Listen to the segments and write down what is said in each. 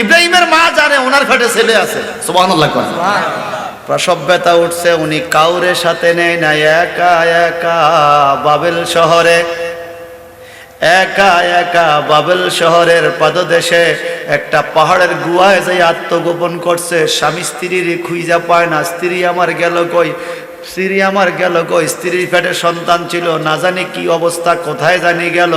ইব্রাহিমের মা জানে ওনার পেটে ছেলে আছে। সুবহানাল্লাহ। প্রসব ব্যথা উঠছে, উনি কাউরে সাথে নেয় না, একা একা বাবেল শহরে, একা একা বাবেল শহরের পাদদেশে একটা পাহাড়ের গুহায় যাই আত্মগোপন করছে। স্বামী স্ত্রীর খুঁজা পায় না, স্ত্রী আমার গেল কই, স্ত্রী আমার গেল কই, স্ত্রীর পেটে সন্তান ছিল, না জানি কি অবস্থা, কোথায় জানি গেল।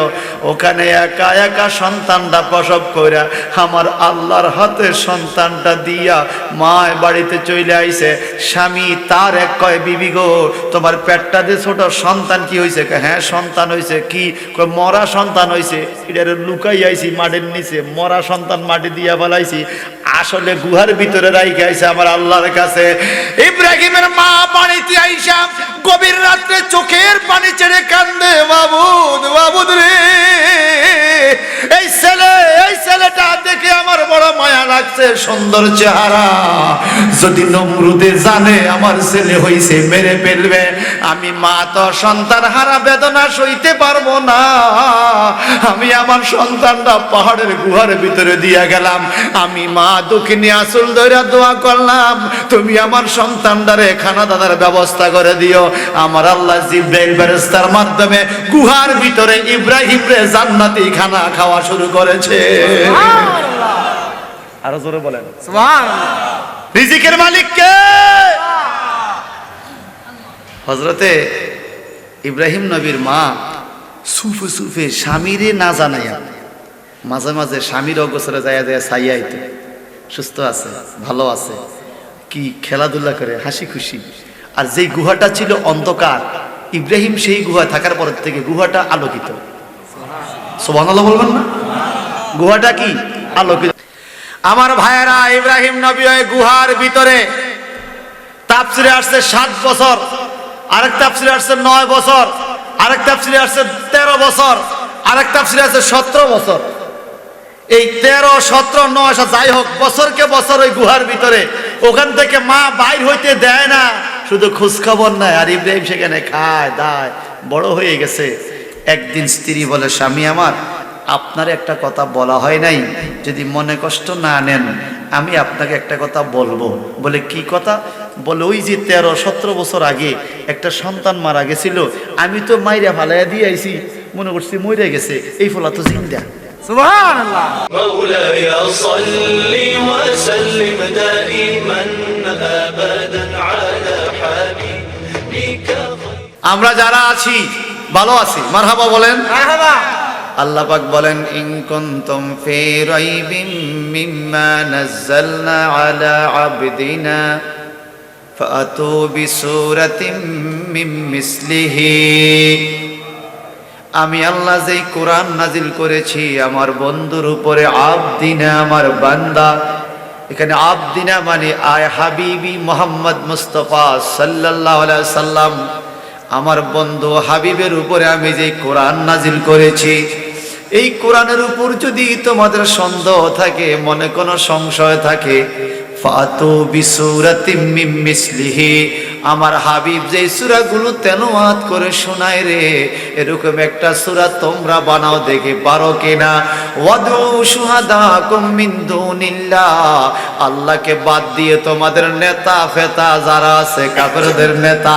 ওখানে একা একা সন্তানটা প্রসব কইরা আমার আল্লাহর হাতে সন্তানটা দিয়া মায় বাড়িতে চলে আইছে। স্বামী তার এক কয়, বিবি গো তোমার পেটটা দিয়ে ছোট সন্তান কি হয়েছে? হ্যাঁ সন্তান হয়েছে। কি? মরা সন্তান হয়েছে। এটারে লুকাই আইছি মাটির নিচে, মরা সন্তান মাটি দিয়া ফেলাইছি, আসলে গুহার ভিতরে রাইখে আইছে আমার আল্লাহর কাছে। ইব্রাহিমের মা বাড়িতে আইসা গভীর রাত্রে চোখের পানি ছেড়ে কান্দে, বাবুদ বাবুদ রে, এই ছেলেটা দেখে আমার বড় মায়া লাগছে, সুন্দর চেহারা। যদি নমরুদে জানে আমার ছেলে হইছে মেরে ফেলবে। আমি মা তো সন্তান হারা বেদনা সইতে পারবো না। আমি আমার সন্তানটা পাহাড়ের গুহার ভিতরে দিয়া গেলাম। আমি মা দুঃখিনী আঁচল ধরে দোয়া করলাম, তুমি আমার সন্তানটারে খানা দানার ব্যবস্থা করে দিও। আমার আল্লাহ জিবরাইল ফেরেশতার মাধ্যমে গুহার ভিতরে ইব্রাহিম রে জান্নাতি খানা খাওয়া শুরু করেছে। আরো জোরে বলেন সুবহানাল্লাহ। রিজিকের মালিক কে? হযরতে ইব্রাহিম নবীর মা সুফে সুফে স্বামীরে না জানাইয়া মাঝে মাঝে স্বামীর অগোচরে যায় যায় চাইয়াইতো, সুস্থ আছে, ভালো আছে, কি খেলাধুলা করে, হাসি খুশি। আর যেই গুহাটা ছিল অন্ধকার, ইব্রাহিম সেই গুহা থাকার পর থেকে গুহাটা আলোকিত। সুবহানাল্লাহ বলবেন না? গুহাটা কি আলোকিত। আমার ভাইয়েরা, ইব্রাহিম নবী ওই গুহার ভিতরে, তাফসিরে আসছে 7 বছর, আরেক তাফসিরে আসছে 9 বছর, আরেক তাফসিরে আসছে 13 বছর, আরেক তাফসিরে আছে 17 বছর। এই 13, 17, 9 যাই হোক, বছরকে বছর ওই গুহার ভিতরে। ওখান থেকে মা বাইর হইতে দেয় না, শুধু খোঁজ খবর নাই। আর ইব্রাহিম সেখানে খায় দায়, বড় হয়ে গেছে। একদিন স্ত্রী বলে, স্বামী আমার, আপনার একটা কথা বলা হয় নাই, যদি মনে কষ্ট না নেন আমি আপনাকে একটা কথা বলবো। বলে কি কথা? বলে ওই যে 13, 17 বছর আগে একটা সন্তান মারা গেছিল, আমি তো মাইরা ফালাইয়া দিয়ে আইছি, মনে করছি মরে গেছে, এই ফলা তো জিন্দা। সুবহানাল্লাহ। مولاي صل وسلم دائما ابدا على حبيبك। আমরা যারা আছি ভালো আছি, মারহাবা বলেন। মারহাবা। আল্লাহ পাক বলেন, ইন কুনতুম ফি রাইবিম মিম্মা নাযালনা আলা আবদিনা ফাতু বিসূরাতিম মিন মিসলিহি। আমি আল্লাহ যেই কোরআন নাজিল করেছি আমার বন্ধুর উপরে, আবদিনা আমার বান্দা, এখানে আবদিনা মানে আয় হাবিবি মুহাম্মদ মুস্তাফা সাল্লাল্লাহু আলাইহি সাল্লাম, আমার বন্ধু হাবিবের উপরে আমি যেই কোরআন নাজিল করেছি, এই কোরআনের উপর যদি তোমাদের সন্দেহ থাকে, মনে কোনো সংশয় থাকে, ফাতু বিসূরাতিম মিন মিসলিহি, আমার হাবিব যেই সূরাগুলো তেলাওয়াত করে শোনায় রে, এরকম একটা সূরা তোমরা বানাও, দেখে পারো কিনা। ওয়াদউ শুহাদাকুম মিন দুনিল্লাহ, আল্লাহকে বাদ দিয়ে তোমাদের নেতা ফেতা যারা আছে, কাফেরদের নেতা,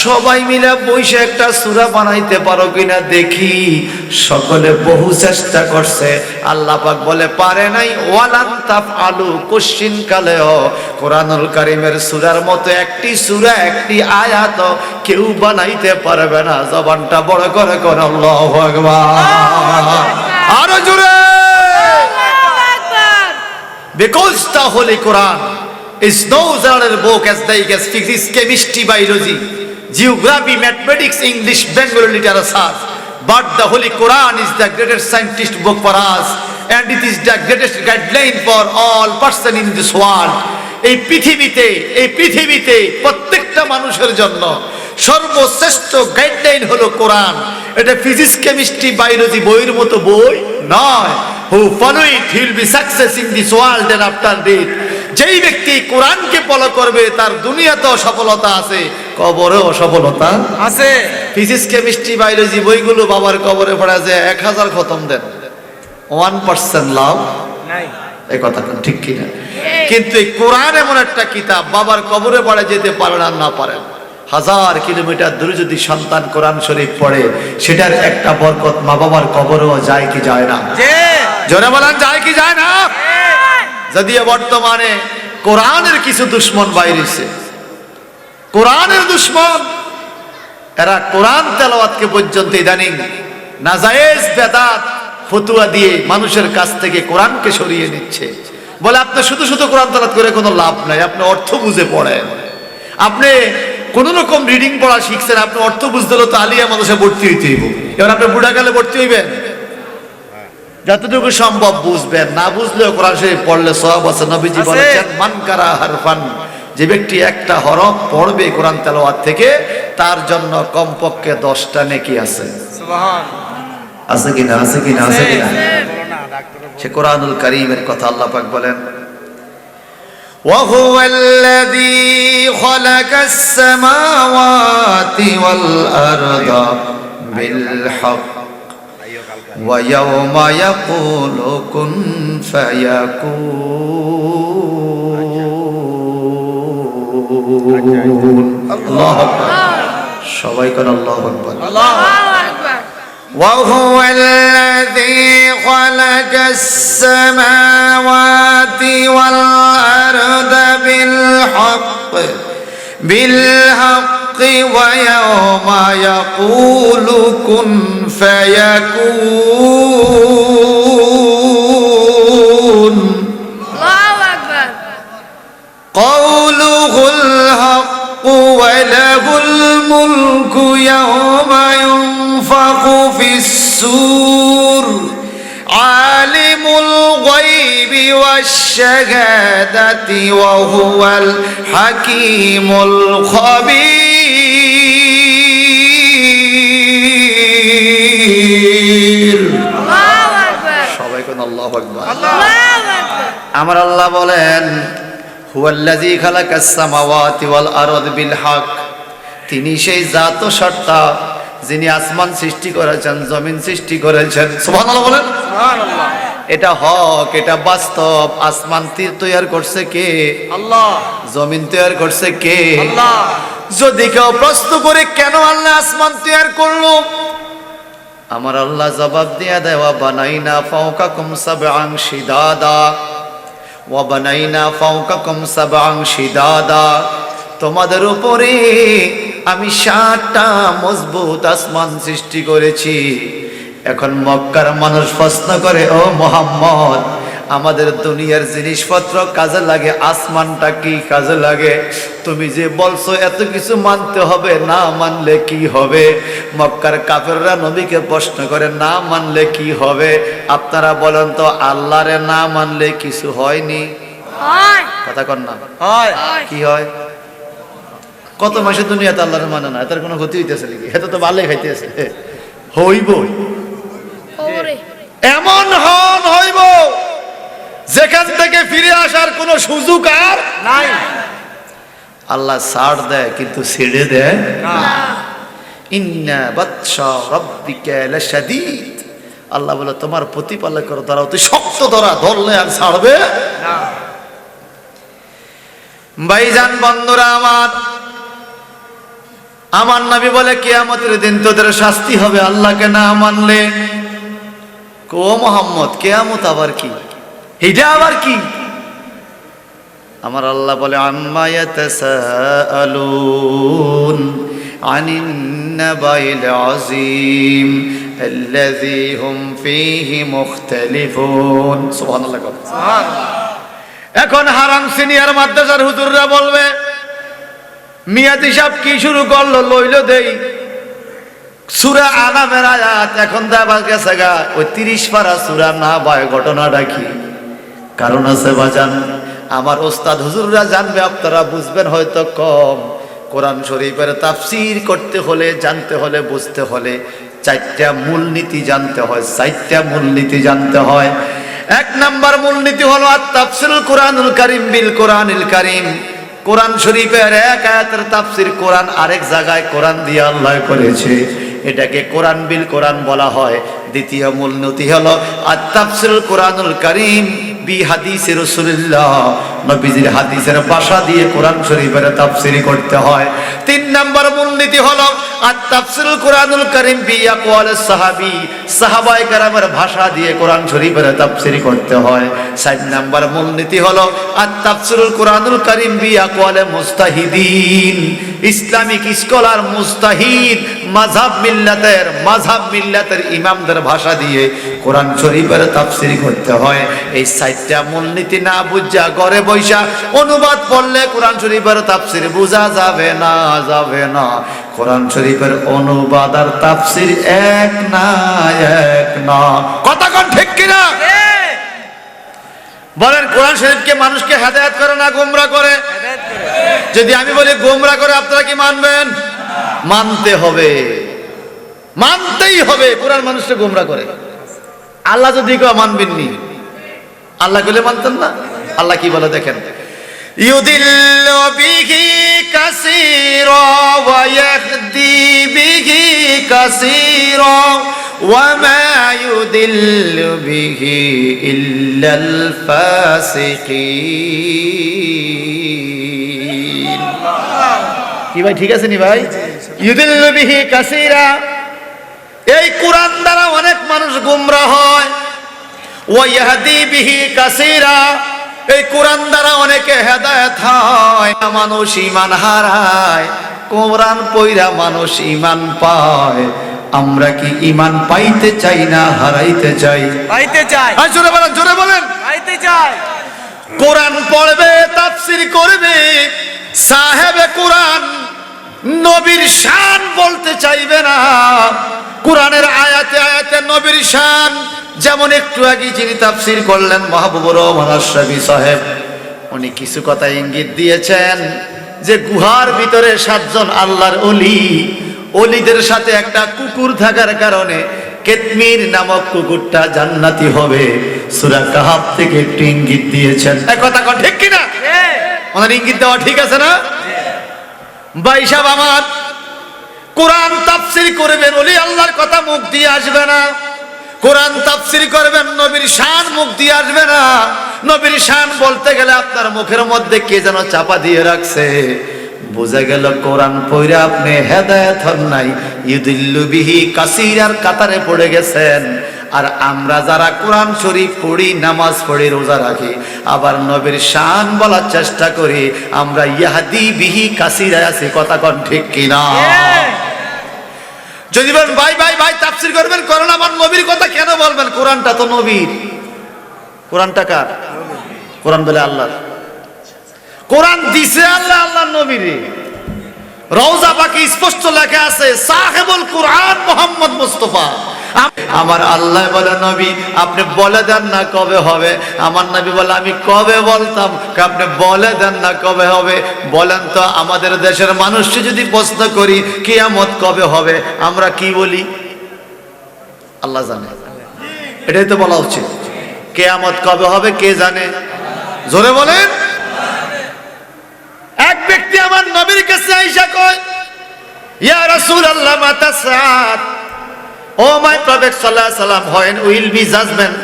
সবাই মিলে বসে একটা সূরা বানাইতে পারো কিনা দেখি। সকলে বহু চেষ্টা করছে, আল্লাহ পাক বলে পারে নাই। ওয়ালান তাফআলু, কোশ্চিন কালেও কোরআনুল কারীমের সূরার মতো একটি সূরা, একটি আয়াত কেউ বানাইতে পারবে না। জবানটা বড় করে কোন আল্লাহু আকবার, আরো জোরে। Because the Holy Quran is no other book as like as physics, chemistry, biology, geography, mathematics, English, Bengali literature, but the Holy Quran is the greatest scientist book for us, and it is the greatest guideline for all person in this world. এই পৃথিবীতে প্রত্যেকটা মানুষের জন্য সর্বশ্রেষ্ঠ guideline হলো কোরআন। এটা physics, chemistry, biology বইয়ের মতো বই নয়। Who follow it, he will be success in this world and after death. যেই ব্যক্তি কোরআনকে ফলো করবে তার দুনিয়াতেও সফলতা আছে, কবরেও সফলতা আছে। ফিজিক্স, কেমিস্ট্রি, বায়োলজি বইগুলো বাবার কবরে পড়া যায় 1000 খতম দেন, 1% লাভ নাই। এই কথা ঠিক কিনা? কিন্তু এই কোরআন এমন একটা কিতাব, বাবার কবরে পড়ে যেতে পারেন আর না পারেন, 1000 কিলোমিটার দূরে যদি সন্তান কোরআন শরীফ পড়ে, সেটার একটা বরকত মা বাবার কবরেও যায় কি যায় না? জোরে বলেন, যায় কি যায় না? যদিও বর্তমানে কোরআনের কিছু দুশ্মন বাইরেছে, কোরআনের দুশ্মন, এরা কোরআন তেলাওয়াতকে পর্যন্ত ইদানিং নাজায়েজ বেদাত ফতুয়া দিয়ে মানুষের কাছ থেকে কোরআনকে সরিয়ে নিচ্ছে। বলে আপনি শুধু শুধু কোরআন তেলাওয়াত করে কোনো লাভ নাই, আপনি অর্থ বুঝে পড়েন। আপনি কোন রকম রিডিং পড়া শিখছেন, আপনি অর্থ বুঝতে হলে তো আলিয়া মানুষে ভর্তি হইতে হইব। এবার আপনি বুড়াকালে ভর্তি হইবেন, যতটুকু সম্ভব বুঝবেন, না বুঝলেও কোরআন শরীফ পড়লে সওয়াব আছে। নবীজি বলেছেন, মান কারা হারফান, যে ব্যক্তি একটা হরফ পড়বে কোরআন তেলাওয়াত থেকে, তার জন্য কমপক্ষে 10টা নেকি আছে। সুবহানাল্লাহ, আছে কিনা? আছে কিনা? আছে কিনা? সে কোরআনুল কারীমের কথা আল্লাহ পাক বলেন, وهو الذي خلق السماوات والأرض بالحق ويوم يقول كن فيكون الله أكبر সবাই কোন আল্লাহু আকবার আল্লাহু আকবার وهو الذي خلق السماوات والأرض بالحق ويوم يقول كن فيكون الله أكبر قوله الحق وله الملك يوم ينفخ في السور عالم الغيب والشهادة وهو الحكيم الخبير الله أكبر সবাই কোন আল্লাহু আকবার আল্লাহু আকবার আমার আল্লাহ বলেন, হুয়াল্লাযী খালাকাস সামাওয়াতি ওয়াল আরদ বিল হক, তিনি সেই জাত সত্তা যিনি আসমান সৃষ্টি করেছেন, জমিন সৃষ্টি করেছেন। সুবহানাল্লাহ বলেন, সুবহানাল্লাহ। এটা হক, এটা বাস্তব। আসমান তৈরি করছে কে? আল্লাহ। জমিন তৈরি করছে কে? আল্লাহ। যদি কেউ প্রশ্ন করে কেন আল্লাহ আসমান তৈরি করলো, আমার আল্লাহ জবাব দিয়া দেয়, ওয়া বানাইনা ফাওকাকুম সাবআন শিদাদা, ওয়া বানাইনা ফাওকাকুম সাবআন শিদাদা, তোমাদের উপরে আমি 7টা মজবুত আসমান সৃষ্টি করেছি। এখন মক্কার মানুষ প্রশ্ন করে, ও মুহাম্মদ, আমাদের দুনিয়ার জিনিসপত্র কাজে লাগে, আসমানটা কি কাজে লাগে? তুমি যে বলছো এত কিছু মানতে হবে, না মানলে কি হবে? মক্কার কাফেররা নবীকে প্রশ্ন করে, না মানলে কি হবে? আপনারা বলেন তো, আল্লাহরে না মানলে কিছু হয়নি? হয়। কথা কন না, হয়। কি হয়? কত মাসে দুনিয়াতে আল্লাহর মানে না, তার কোনো ক্ষতি হইতেছে নাকি? এটা তো ভালোই খাইতেছে, হইব। এমন হইব যেখান থেকে ফিরে আসার কোনো সুযোগ আর নাই। আল্লাহ ছাড় দেয় কিন্তু ছেড়ে দেয় না। ইন্না বাতশা রাব্বিকা লাশাদীদ, আল্লাহ বলে তোমার প্রতিপালকের দ্বারা অতি শক্ত ধরা, ধরলে আর ছাড়বে না। ভাইজান বন্ধুরা আমার নবী বলে, কিয়ামতের দিন তোদের শাস্তি হবে আল্লাহকে না মানলে। কো মুহাম্মদ, কিয়ামত আবার কি? এটা আবার কি? আমার আল্লাহ বলে, আম্মা ইয়াতাসাআলুন আনিন নাবাইল আযীম আল্লাযী হুম ফীহি মুখতালিফুন। সুবহানাল্লাহ, সুবহানাল্লাহ। এখন হারাম সিনিয়র মাদ্রাসার হুজুররা বলবে, মিয়াতি সাহেব কি শুরু করলো, লইল দেই সূরা আনামের আয়াত, এখন দেবার গেছে গা ওই 30 পারা সূরা না ভাই, ঘটনাটা কি? কারণ আছে বাজান, আমার ওস্তাদ হুজুররা জানবে, আপনারা বুঝবেন হয়তো কম। কোরআন শরীফের তাফসীর করতে হলে, জানতে হলে, বুঝতে হলে 4টা মূলনীতি জানতে হয়, 4টা মূলনীতি জানতে হয়। 1 নাম্বার মূলনীতি হলো আত-তাফসীরুল কুরআনুল কারীম বিল কুরআনিল কারীম। কোরআন শরীফের এক আয়াতের তাফসীর কোরআন আরেক জায়গায় কোরআন দিয়ে আল্লাহ করেছে, এটাকে কোরআন বিল কোরআন বলা হয়। দ্বিতীয় মূলনীতি হলো আত-তাফসীরুল কুরআনুল কারীম বিহাদিসে রাসূলুল্লাহ, নবীজির হাদিসের ভাষা দিয়ে কোরআন শরীফের তাফসীর করতে হয়। 3 নম্বর মূলনীতি হলো আত-তাফসীরুল কুরআনুল কারীম বিআকওয়ালিস সাহাবী, সাহাবায়ে কেরামের ভাষা দিয়ে কোরআন শরীফের তাফসীর করতে হয়। 4 নম্বর মূলনীতি হলো আত-তাফসীরুল কুরআনুল কারীম বিআকওয়ালে মুস্তাহিদিন, ইসলামিক স্কলার, মুস্তাহিদ, মাযহাব মিল্লাতের ইমামদের ভাষা দিয়ে কোরআন শরীফের তাফসীর করতে হয়। এই 4টা মূলনীতি না বুঝা ঘরে বৈশা অনুবাদ পড়লে কোরআন শরীফের তাফসীর বোঝা যাবে না। কোরআন শরীফের অনুবাদ আর তাফসীর এক না। কথা কোন ঠিক কিনা? বলেন, কোরআন শরীফকে মানুষকে হেদায়েত করে না গোমরা করে? যদি আমি বলি গোমরা করে, আপনারা কি মানবেন? মানতেই হবে। কোরআন মানুষকে গোমরা করে। আল্লাহ যদি কেউ মানবেননি, আল্লাহ বলে মানতেন না? আল্লাহ কি বলে দেখেন, ইউদিল্লু বিহি কাসীরা ওয়া ইয়াহদি বিহি কাসীরা ওয়া মা ইউদিল্লু বিহি ইল্লাল ফাসিকিন। কি ভাই, ঠিক আছে নি ভাই? ইউদিল্লু বিহি কাসীরা, এই কোরআন দ্বারা অনেক মানুষ গোমরা হয়। ওয়া ইয়াহদি বিহি কাসীরা, এই কোরআন দ্বারা অনেকে হেদায়েত হয়। মানুষ ঈমান হারায়, কোরআন পয়রা মানুষ ঈমান পায়। আমরা কি ঈমান পাইতে চাই না হারাইতে চাই? পাইতে চাই। জোরে বলেন। পাইতে চাই। কোরআন পড়বে, তাফসীর করবে, সাহেবে কোরআন নবীর শান বলতে চাইবে না। কোরআনের আয়াতে নবীর শান, যেমন একটু আগে যিনি তাফসীর করলেন মাহবুবুর রহমান আশরাফী সাহেব, উনি কিছু কথা ইঙ্গিত দিয়েছেন যে গুহার ভিতরে 7 জন আল্লাহর অলিদের সাথে একটা কুকুর থাকার কারণে কেতমির নামক কুকুরটা জান্নাতি হবে। সূরা কাহাফ থেকে একটু ইঙ্গিত দিয়েছেন। এই কথা ঠিক কিনা? ওনার ইঙ্গিত দেওয়া ঠিক আছে না? ভাই সাহেব আমার, কোরআন তাফসীর করবেন, ওলি আল্লাহর কথা মুখ দিয়ে আসবে না। কোরআন তাফসীর করবেন, নবীর শান মুখ দিয়ে আসবে না। নবীর শান বলতে গেলে আপনার মুখের মধ্যে কে যেন চাপা দিয়ে রাখছে। বোঝা গেল কোরআন পড়ে আপনি হেদায়েত হন নাই, ইউদিল্লু বিহি কাসীরার কাতারে পড়ে গেছেন। আর আমরা যারা কোরআন শরীফ পড়ি, নামাজ পড়ি, রোজা রাখি, আবার নবীর শান বলার চেষ্টা করি, আমরা ইয়াহদি বিহি কাসীরা আছি। কথা কোন ঠিক কিনা? যদি বলেন ভাই তাফসীর করবেন, করেন, আমার নবীর কথা কেন বলবেন? কোরআনটা তো নবীর। কোরআনটা কার? কোরআন বলে আল্লাহর। কোরআন দিছে আল্লাহ, আল্লাহর নবীরে। রওজা পাকে স্পষ্ট লেখা আছে সাহেবুল কোরআন মুহাম্মদ মুস্তাফা। আমার আল্লাহ বলে, নবী আপনি বলে দেন না কবে হবে। আমার নবী বলে, আমি কবে বলতাম, আপনি বলে দেন না কবে হবে। বলেন তো, আমাদের দেশের মানুষকে যদি প্রশ্ন করি কিয়ামত কবে হবে, আমরা কি বলি? আল্লাহ জানে। এটাই তো বলা উচিত। কিয়ামত কবে হবে কে জানে? জোরে বলেন। এক ব্যক্তি আমার নবীর কাছে আইসা কয়, ইয়া রাসূলুল্লাহ মাতা সাআত, ও মাই প্রফেট সাল্লাল্লাহু আলাইহি সাল্লাম, when will be judgment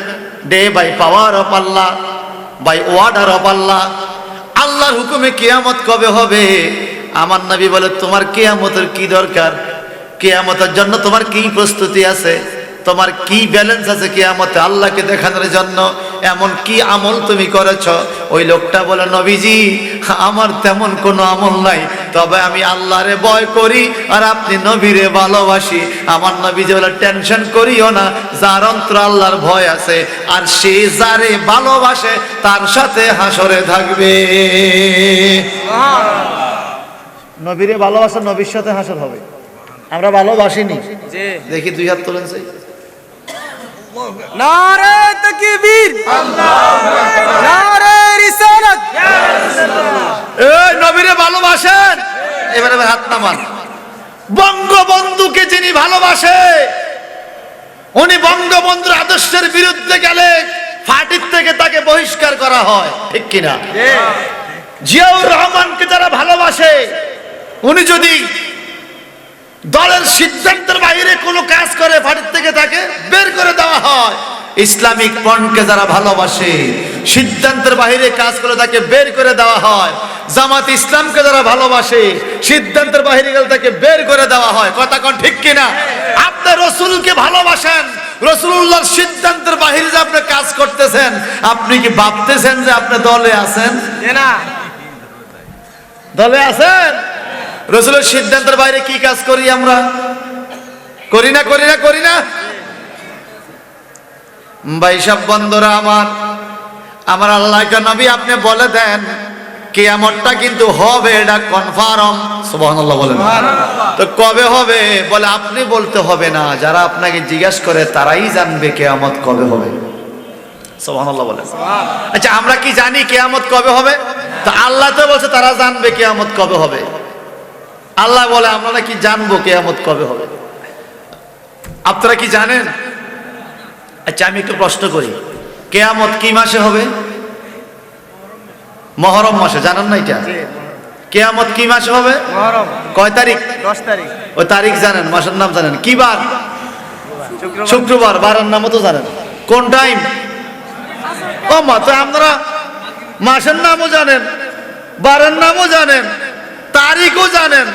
day by power of Allah, by order of Allah? আল্লাহর হুকুমে কিয়ামত কবে হবে? আমার নবী বলে, তোমার কিয়ামতের কি দরকার? কিয়ামতের জন্য তোমার কি প্রস্তুতি আছে? তোমার কি ব্যালেন্স আছে কিয়ামতে আল্লাহকে দেখানোর জন্য? এমন কি আমল তুমি করেছ? ওই লোকটা বলে, নবীজি আমার তেমন কোনো আমল নাই, তবে আমি আল্লাহরে ভয় করি আর আপনি নবীরে ভালোবাসি। আমার নবীজি বলে, টেনশন করিও না, যার অন্তরে আল্লাহর ভয় আছে আর সে যারে ভালোবাসে তার সাথে হাসরে থাকবে। নবীরে ভালোবাসা, নবীর সাথে হাসর হবে। আমরা ভালোবাসিনি, দেখি 2 হাত তোলেন। নারে তাকবীর, আল্লাহু আকবার, নারে রিসালাত, ইয়া রাসূলুল্লাহ। এই নবীরে ভালোবাসেন, এবারে হাত নামান। বঙ্গবন্ধুকে যিনি ভালোবাসে, উনি বঙ্গবন্ধুর আদর্শের বিরুদ্ধে গেলে পার্টির থেকে তাকে বহিষ্কার করা হয়, ঠিক কিনা? জিয়াউর রহমানকে যারা ভালোবাসে, উনি যদি দলের সিদ্ধান্তের বাইরে কোনো কাজ করে পার্টির থেকে তাকে বের করে দেওয়া হয়। ইসলামিক ফ্রন্টকে যারা ভালোবাসে, সিদ্ধান্তের বাইরে কাজ করলে তাকে বের করে দেওয়া হয়। জামাত ইসলামকে যারা ভালোবাসে সিদ্ধান্তের বাইরে গেলে তাকে বের করে দেওয়া হয়। কথা কোন ঠিক কিনা? আপনি রসুলকে ভালোবাসেন, রসুলুল্লাহর সিদ্ধান্তের বাইরে যে আপনি কাজ করতেছেন, আপনি কি ভাবতেছেন যে আপনি দলে আছেন? না, দলে আছেন? রসুলের সিদ্ধান্তের বাইরে কি কাজ করি আমরা? করি না, করি না, করি না। ভাই সব বন্ধুরা আমার আল্লাহকে নবী আপনি বলে দেন কিয়ামতটা কিন্তু হবে, এটা কনফার্ম। সুবহানাল্লাহ বলেন। তো কবে হবে? বলে আপনি বলতে হবে না, যারা আপনাকে জিজ্ঞাসা করে তারাই জানবে কিয়ামত কবে হবে। সুবহানাল্লাহ বলেন। আচ্ছা, আমরা কি জানি কিয়ামত কবে হবে? তো আল্লাহ তো বলছে তারা জানবে কিয়ামত কবে হবে। আল্লাহ বলে আমরা নাকি জানবো কিয়ামত কবে হবে। আপনারা কি জানেন? আচ্ছা, আমি একটু প্রশ্ন করি, কিয়ামত কি মাসে হবে? মুহররম মাসে। জানেন না এটা? কিয়ামত কি মাসে হবে? মুহররম। কয় তারিখ? 10 তারিখ। ওই তারিখ জানেন, মাসের নাম জানেন? কি বার? শুক্রবার। বারের নামও তো জানেন? কোন টাইম? ও মা, তো আপনারা মাসের নামও জানেন, বারের নামও জানেন, তারিখও জানেন,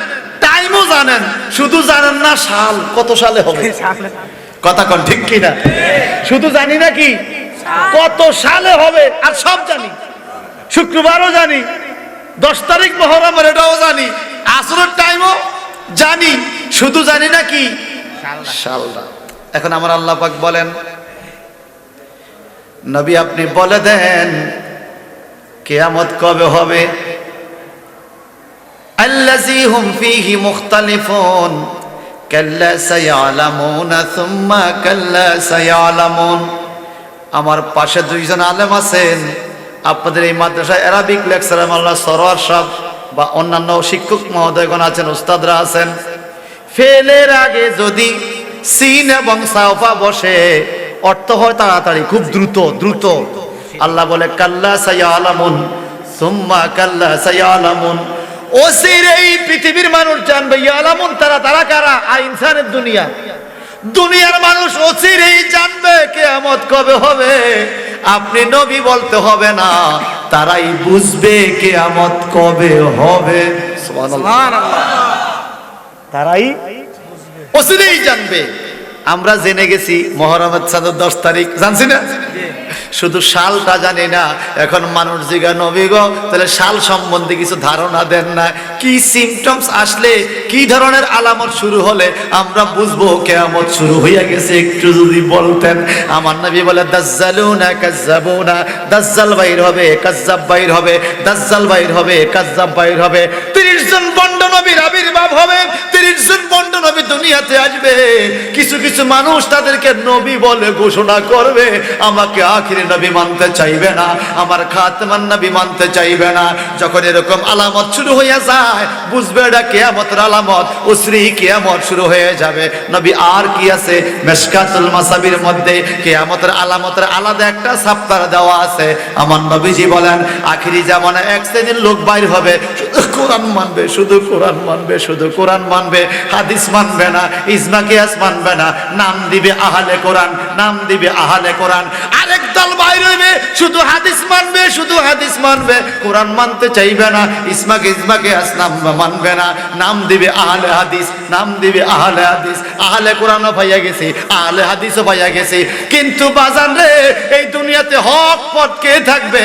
টাইমও জানেন, শুধু জানেন না সাল, কত সালে হবে। কথা কোন ঠিক কিনা? শুধু জানি না কি কত সালে হবে, আর সব জানি। শুক্রবারও জানি, 10 তারিখ মুহররমের এটাও জানি, আসরের টাইমও জানি, শুধু জানি না কি সালটা। এখন আমার আল্লাহ পাক বলেন, নবী আপনি বলে দেন কিয়ামত কবে হবে। আল্লাযী হুম ফীহি মুখতালিফুন কাল্লা সায়ালামুনা সুম্মা কাল্লা সায়ালামুন। আমার পাশে দুইজন আলেম আছেন, আপনাদের এই মাদ্রাসায় অ্যারাবিক লেকচারার মাওলানা সরোয়ার সাহেব বা অন্যান্য শিক্ষক মহোদয়গণ আছেন, উস্তাদরা আছেন। ফেলের আগে যদি সিন এবং সাওফা বসে, অর্থ হয় তাড়াতাড়ি, খুব দ্রুত দ্রুত। আল্লাহ বলে কাল্লা সায়ালামুন সুম্মা কাল্লা সায়ালামুন। অচিরেই পৃথিবীর মানুষ জানবে, ইয়ালামুন তারা, তারা কারা? ইনসানের দুনিয়া, দুনিয়ার মানুষ অচিরেই জানবে কিয়ামত কবে হবে। আপনি নবী বলতে হবে না, তারাই বুঝবে কিয়ামত কবে হবে। সুবহানাল্লাহ। তারাই অচিরেই জানবে। আমরা জেনে গেছি মুহররমের চাঁদের 10 তারিখ, জানছি না? শুধু সালটা জানি না। এখন মানুষ জিজ্ঞাসা, নবী গো তাহলে সাল সম্বন্ধে কিছু ধারণা দেন না, কি সিমটমস আসলে, কি ধরনের আলামত শুরু হলে আমরা বুঝবো কিয়ামত শুরু হয়ে গেছে, একটু যদি বলতেন। আমার নবী বলে দাজ্জালুনা কাজ্জাবুনা, দাজ্জাল বাইর হবে, কাজ্জাব বাইর হবে, দাজ্জাল বাইর হবে, কাজ্জাব বাইর হবে। 30 জন বন্ড নবীর আবির্ভাব হবে, 30 জন বন্ড নবী দুনিয়াতে আসবে। কিছু কিছু মানুষ তাদেরকে নবী বলে ঘোষণা করবে, আমাকে আখিরি নবী মানতে চাইবে না, আমার খাতমান নবী মানতে চাইবে না। যখন এরকম আলামত শুরু হয়ে যায়, বুঝবে এটা কিয়ামতের আলামত, উসরি কিয়ামত শুরু হয়ে যাবে। নবী আর কি আছে? মিশকাতুল মাসাবির মধ্যে কিয়ামতের আলামতের আলাদা একটা সাপ্তাহ দেওয়া আছে। আমার নবীজি বলেন, আখিরি জামানায় এক শ্রেণীর লোক বাইর হবে, শুধু কোরআন মানবে, শুধু কোরআন মানবে, শুধু কোরআন মানবে, হাদিস মানবে না, ইজমা কিয়াস মানবে না, নাম দিবে আহলে কোরআন, নাম দিবে আহলে কোরআন। আরেক দল বাইর হইবে, শুধু হাদিস মানবে, শুধু হাদিস মানবে, কোরআন মানতে চাইবে না, ইজমা কিয়াস নাম মানবে না, নাম দিবে আহলে হাদিস, নাম দিবে আহলে হাদিস। আহলে কোরআনও পাইয়া গেছে, আহলে হাদিসও পাইয়া গেছে। কিন্তু বাজান রে, এই দুনিয়াতে হক পথ কে থাকবে?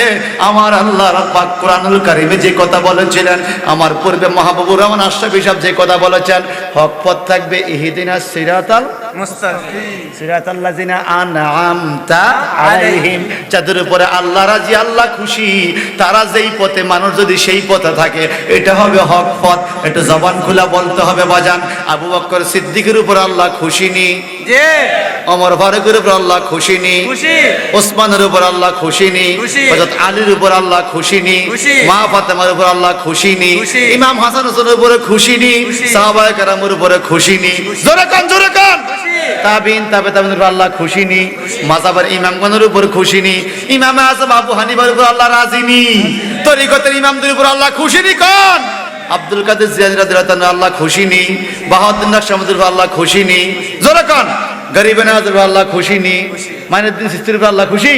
আমার আল্লাহ পাক কোরআনুল কারীমে যে কথা বলেছিলেন, আমার পূর্বে মাহবুবুর রহমান আশরাফী সাহেব যে কথা বলেছেন, হক পথ থাকবে ইহদিনাস সিরাতাল মুস্তাকিম, সিরাতাল্লাযিনা আনআমতা আলাইহিম, যাদের উপরে আল্লাহ রাজি, আল্লাহ খুশি, তারা যেই পথে, মানুষ যদি সেই পথে থাকে, এটা হবে হক পথ। এটা জবান খোলা বলতে হবে বাজান। আবু বকর সিদ্দিকের উপর আল্লাহ খুশি নি? জি। ওমর ফারুকের উপর আল্লাহ খুশি নি? খুশি। ওসমানের উপর আল্লাহ খুশি নি? খুশি। হযরত আলীর উপর আল্লাহ খুশি নি? খুশি। মা ফাতেমার উপর আল্লাহ খুশি নি? খুশি। ইমাম হাসান হোসেনের উপর খুশি নি? খুশি। সাহাবায়ে কেরামের উপর খুশি নি? জোরে কান, জোরে কান। তাবিন, তাবে তাবিনের উপর আল্লাহ খুশি নি? মাযহাবের ইমামগণের উপর খুশি নি? ইমাম আযম আবু হানিফার উপর আল্লাহ রাজি নি? তরিকতের ইমামদের উপর আল্লাহ খুশি নি? কোন? আব্দুল কাদের জিলানী রাদিয়াল্লাহু তাআলা আল্লাহ খুশি নি? বাহাউদ্দিন নকশবন্দির উপর আল্লাহ খুশি নি? জোরে কোন? গরিব নওয়াজের উপর আল্লাহ খুশি নি, মাইনুদ্দিন চিশতির উপর আল্লাহ খুশি,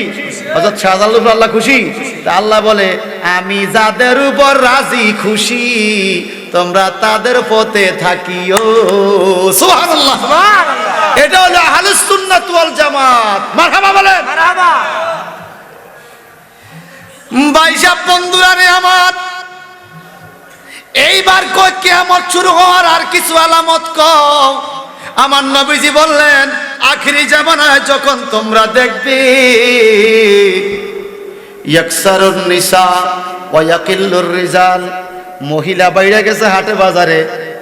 হযরত শাহজালালের উপর আল্লাহ খুশি। তা আল্লাহ বলে আমি যাদের উপর রাজি খুশি তোমরা তাদের পথে থাকিও। সুবহানাল্লাহ, সুবহানাল্লাহ। এটা হলো আহলুস সুন্নাত ওয়াল জামাত। মারহাবা বলেন। মারহাবা। ভাইসাব বন্ধুরা রে আমার, এইবার কই কিয়ামত শুরু হওয়ার আর কিছু আলামত কও। আমার নবীজি বললেন আখিরি জামানায় যখন তোমরা দেখবে ইয়াকসারুন নিসা ওয়া ইয়াকিল্লুর রিজাল, মহিলা বাইরে গেছে হাটে বাজারে,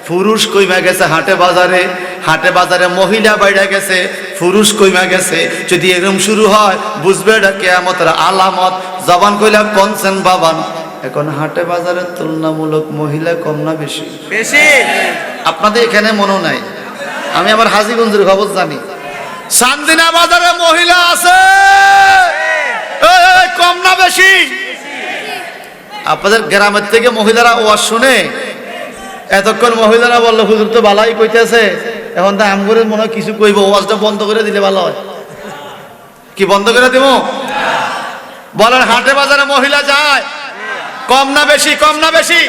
পুরুষ কইমা গেছে হাটে বাজারে, হাটে বাজারে মহিলা বাইরে গেছে, পুরুষ কইমা গেছে। যদি এরকম শুরু হয় বুঝবে এটা কিয়ামতের আলামত। জবান কইলা কোনছেন বাবান, এখন হাটে বাজারের তুলনামূলক মহিলা কম না বেশি? বেশি। আপনাদের এখানে মনে নাই, আমি আমার হাজীগঞ্জের খবর জানি। চান্দিনা বাজারে মহিলা আছে কম না বেশি? আপনাদের গ্রামের থেকে মহিলারা ওয়াজ শুনে এতক্ষণ মহিলারা বললো হুজুর তো বালাই কইতেছে, এখন তো আমগরে মনে হয় কিছু কইব, ওয়াজটা বন্ধ করে দিলে ভালো হয়। কি বন্ধ করে দিব? বলেন হাটে বাজারে মহিলা যায় কম না বেশি? কম না বেশি?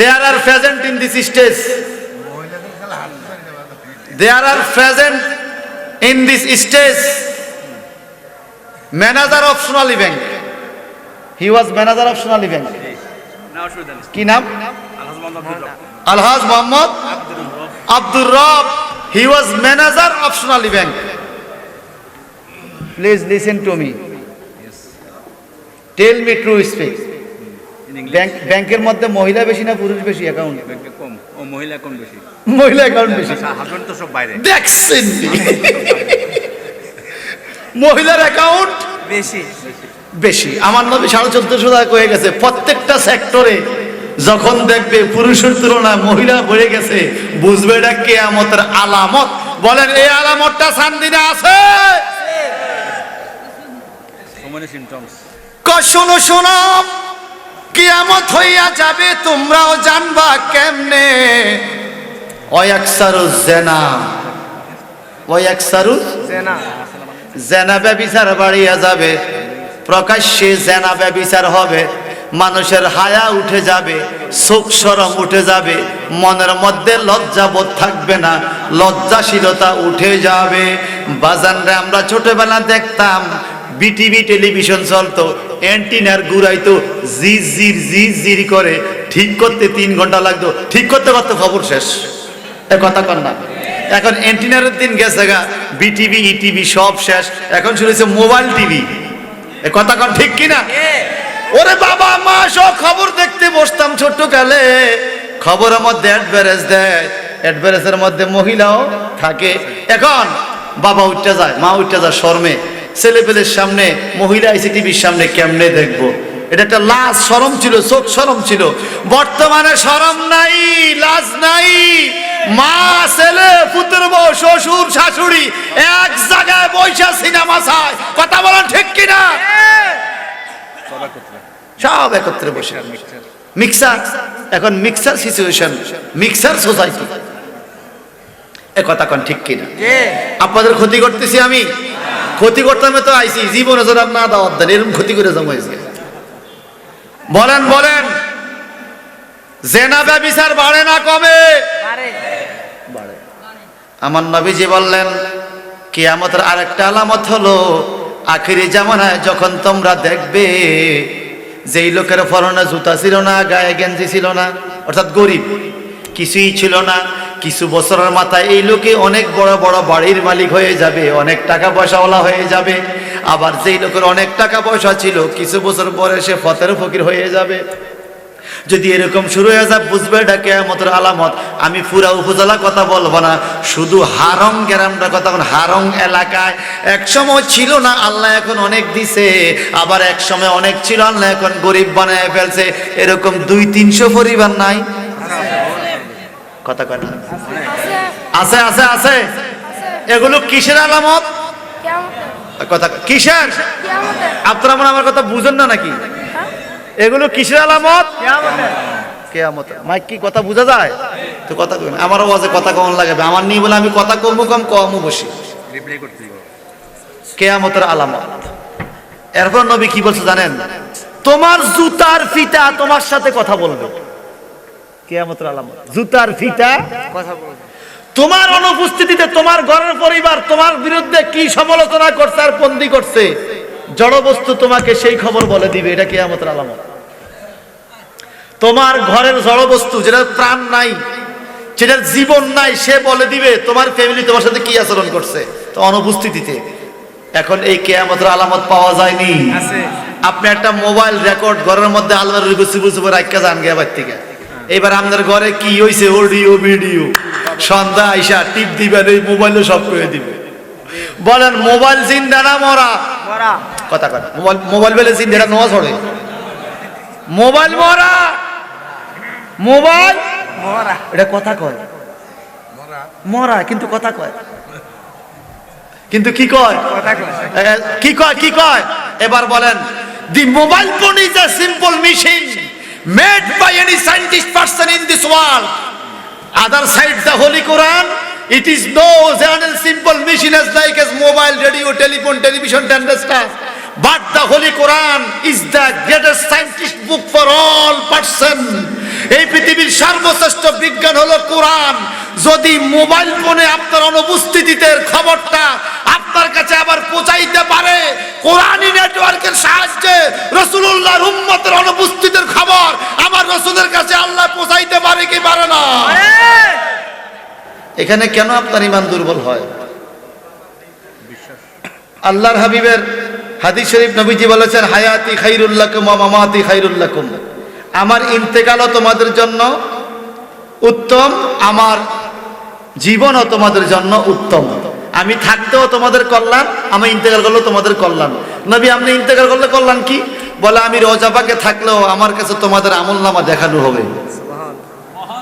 There are present in this stage. There are present in this stage manager of Sonali Bank. He was manager of Sonali Bank. কি নাম? আলহাজ মোহাম্মদ আব্দুর রব। He was manager of Sonali Bank. Please listen to me. Tell me true speak. ব্যাংকের মধ্যে মহিলা বেশি না পুরুষ বেশি অ্যাকাউন্ট? কম। ও মহিলা কম বেশি। মহিলা অ্যাকাউন্ট বেশি। হাজবেন্ড তো সব বাইরে। দেখছেন মহিলার অ্যাকাউন্ট বেশি। বেশি। আমার নবী 1450 টাকা কয়ে গেছে প্রত্যেকটা সেক্টরে যখন দেখবে পুরুষের তুলনায় মহিলা বেড়ে গেছে বুঝবে এটা কিয়ামতের আলামত। বলেন এই আলামতটা চান্দিনা আছে? শোনো শোনো, কিয়ামত হইয়া যাবে তোমরাও জানবা কেমনে। ওয়াকসারু জেনা, ওয়াকসারু জেনা, জেনা ব্যভিচার বাড়িয়া যাবে, প্রকাশ্যে জেনা ব্যভিচার হবে, মানুষের হায়া উঠে যাবে, শোক শরম উঠে যাবে, মনের মধ্যে লজ্জাবোধ থাকবে না, লজ্জাশীলতা উঠে যাবে। বাজানরে আমরা ছোটবেলা দেখতাম বিটিভি টেলিভিশন চলতো, অ্যান্টিনার ঘুরাইতো, জির করে, ঠিক করতে 3 ঘন্টা লাগতো, ঠিক করতে করতে খবর শেষ। এ কথা কর না। এখন অ্যান্টিনার দিন গেছে গা, বিটিভি ইটিভি সব শেষ, এখন শুনেছে মোবাইল টিভি। এ কথা কর ঠিক কিনা? ওরে বাবা মা সব খবর দেখতে বসতাম ছোট্টকালে, খবরের মধ্যে অ্যাডভারেজ দেয়, অ্যাডভারেজের মধ্যে মহিলাও থাকে। এখন বাবা উঠতে যায়, মা উঠতে যায় শর্মে, ছেলেপেলের সামনে মহিলা আইসি টিভির সামনে কেমনে দেখবো? এটা একটা লাজ শরম ছিল, চোখ শরম ছিল। বর্তমানে শরম নাই, লাজ নাই। মা ছেলে পুত্র বউ শ্বশুর শাশুড়ি এক জায়গায় বৈশা সিনেমা চায়। কথা বলেন ঠিক কিনা? সব একত্রে বসে মিক্সার। এখন মিক্সার সিচুয়েশন, মিক্সার সোসাইটি। এ কথা কোন ঠিক কিনা? আপনাদের ক্ষতি করতেছি আমি? ক্ষতি করতাম তো আইসি, জীবনে যদি না দাওয়াত দেন এরকম ক্ষতি করে জমাইছে। বলেন বলেন, জেনা ব্যভিচার বাড়ে না কমে? বাড়ে। আমার নবীজি বললেন কিয়ামতের আরেকটা আলামত হলো আখিরি জামানায় যখন তোমরা দেখবে যেই লোকের পরনে জুতা ছিল না, গায়ে গেঞ্জি ছিল না, অর্থাৎ গরিব, কিছুই ছিল না, কিছু বছরের মাথায় এই লোকে অনেক বড় বড় বাড়ির মালিক হয়ে যাবে, অনেক টাকা পয়সাওয়ালা হয়ে যাবে। আবার যেই লোকের অনেক টাকা পয়সা ছিল কিছু বছর পরে সে ফতের ফকির হয়ে যাবে। যদি এরকম শুরু হয়ে যায় বুঝবে এটা কিয়ামতের আলামত। আমি পুরা উপজেলা কথা বলবো না, শুধু হারং গ্রামটা কথা। হারং এলাকায় এক সময় ছিল না, আল্লাহ এখন অনেক দিছে, আবার এক সময় অনেক ছিল, আল্লাহ এখন গরিব বানায় ফেলছে। এরকম 200-300 পরিবার নাই? কথা কয় না? আছে আছে আছে। এগুলো কিসের আলামত? কথা কিসের? আপনারা মনে আমার কথা বুঝেন না নাকি? এগুলো কিসের আলামত? কিয়ামত। মাইক কি কথা বোঝা যায়? তো কথা কই না, আমার আওয়াজে কথা কম লাগাবে, আমার নিয়ে বলে আমি কথা কমও কম কমও বসি। রিপ্লাই করতে দিব। কিয়ামতের আলামত। এরপর নবী কি বলছে জানেন? তোমার জুতার ফিতা তোমার সাথে কথা বলবে। কিয়ামতের আলামত, জুতার ফিতা কথা বলবে। তোমার অনুপস্থিতিতে তোমার ঘরের পরিবার তোমার বিরুদ্ধে কি সমালোচনা করছে আর বন্দী করছে, জড়বস্তু তোমাকে সেই খবর বলে দিবে। এটা কিয়ামতের আলামত। তোমার ঘরের জড়বস্তু যেটা প্রাণ নাই, যেটার জীবন নাই, সে বলে দিবে তোমার ফ্যামিলি তোমার সাথে কি আচরণ করছে তো অনুপস্থিতিতে। এখন এই কিয়ামতের আলামত পাওয়া যায়নি। আছে। আপনি একটা মোবাইল রেকর্ড ঘরের মধ্যে আলমারির গুছিয়ে রাখা যান গিয়া বাড়ি থেকে, এবার আপনার ঘরে কি হয়েছে অডিও ভিডিও সন্ধ্যা আইসা টিপ দিবেন, এই মোবাইলে সব করে দিবে। বলেন মোবাইল জিন্দা না মরা? মরা। কথা কথা মোবাইল বেলে জিন্দা, এটা নোয়া ছড়ে। মোবাইল মরা, মোবাইল মরা। এটা কথা কয় মরা, কিন্তু কথা কয়, কিন্তু কি কয়? কথা কয়। কি কয়? কি কয়? এবার বলেন, the mobile phone is a simple machine made by any scientist person in this world. Other side the Holy Quran, it is no simple machine as like as mobile, radio, telephone, television, and stuff. But the Holy Quran is the greatest scientist book for all person. এই পৃথিবীর সর্বশ্রেষ্ঠ বিজ্ঞান হলো কোরআন। যদি mobile ফোনে আপনার অনুপস্থিতিতে খবরটা আপনার কাছে আবার পৌঁছাইতে পারে, কোরআনী নেটওয়ার্কের সাহায্যে রাসূলুল্লাহর উম্মতের অনুপস্থিতির খবর আমার রাসূলের কাছে আল্লাহ পৌঁছাইতে পারে কি পারে না? এখানে কেন আপনার ঈমান দুর্বল হয়? আল্লাহর হাবিবের হাদিস শরীফ নবীজি বলেছেন, হায়াতি খাইরুল লাকুম ওয়া মামাতি খাইরুল লাকুম। আমার ইন্তেকালও তোমাদের জন্য উত্তম, আমার জীবনও তোমাদের জন্য উত্তম। আমি থাকতেও তোমাদের কল্যাণ, আমি ইন্তেকাল করলেও তোমাদের কল্যাণ। নবী আপনি ইন্তেকাল করলে কল্যাণ কি? বলে আমি রওজা পাকে থাকলেও আমার কাছে তোমাদের আমলনামা দেখানো হবে।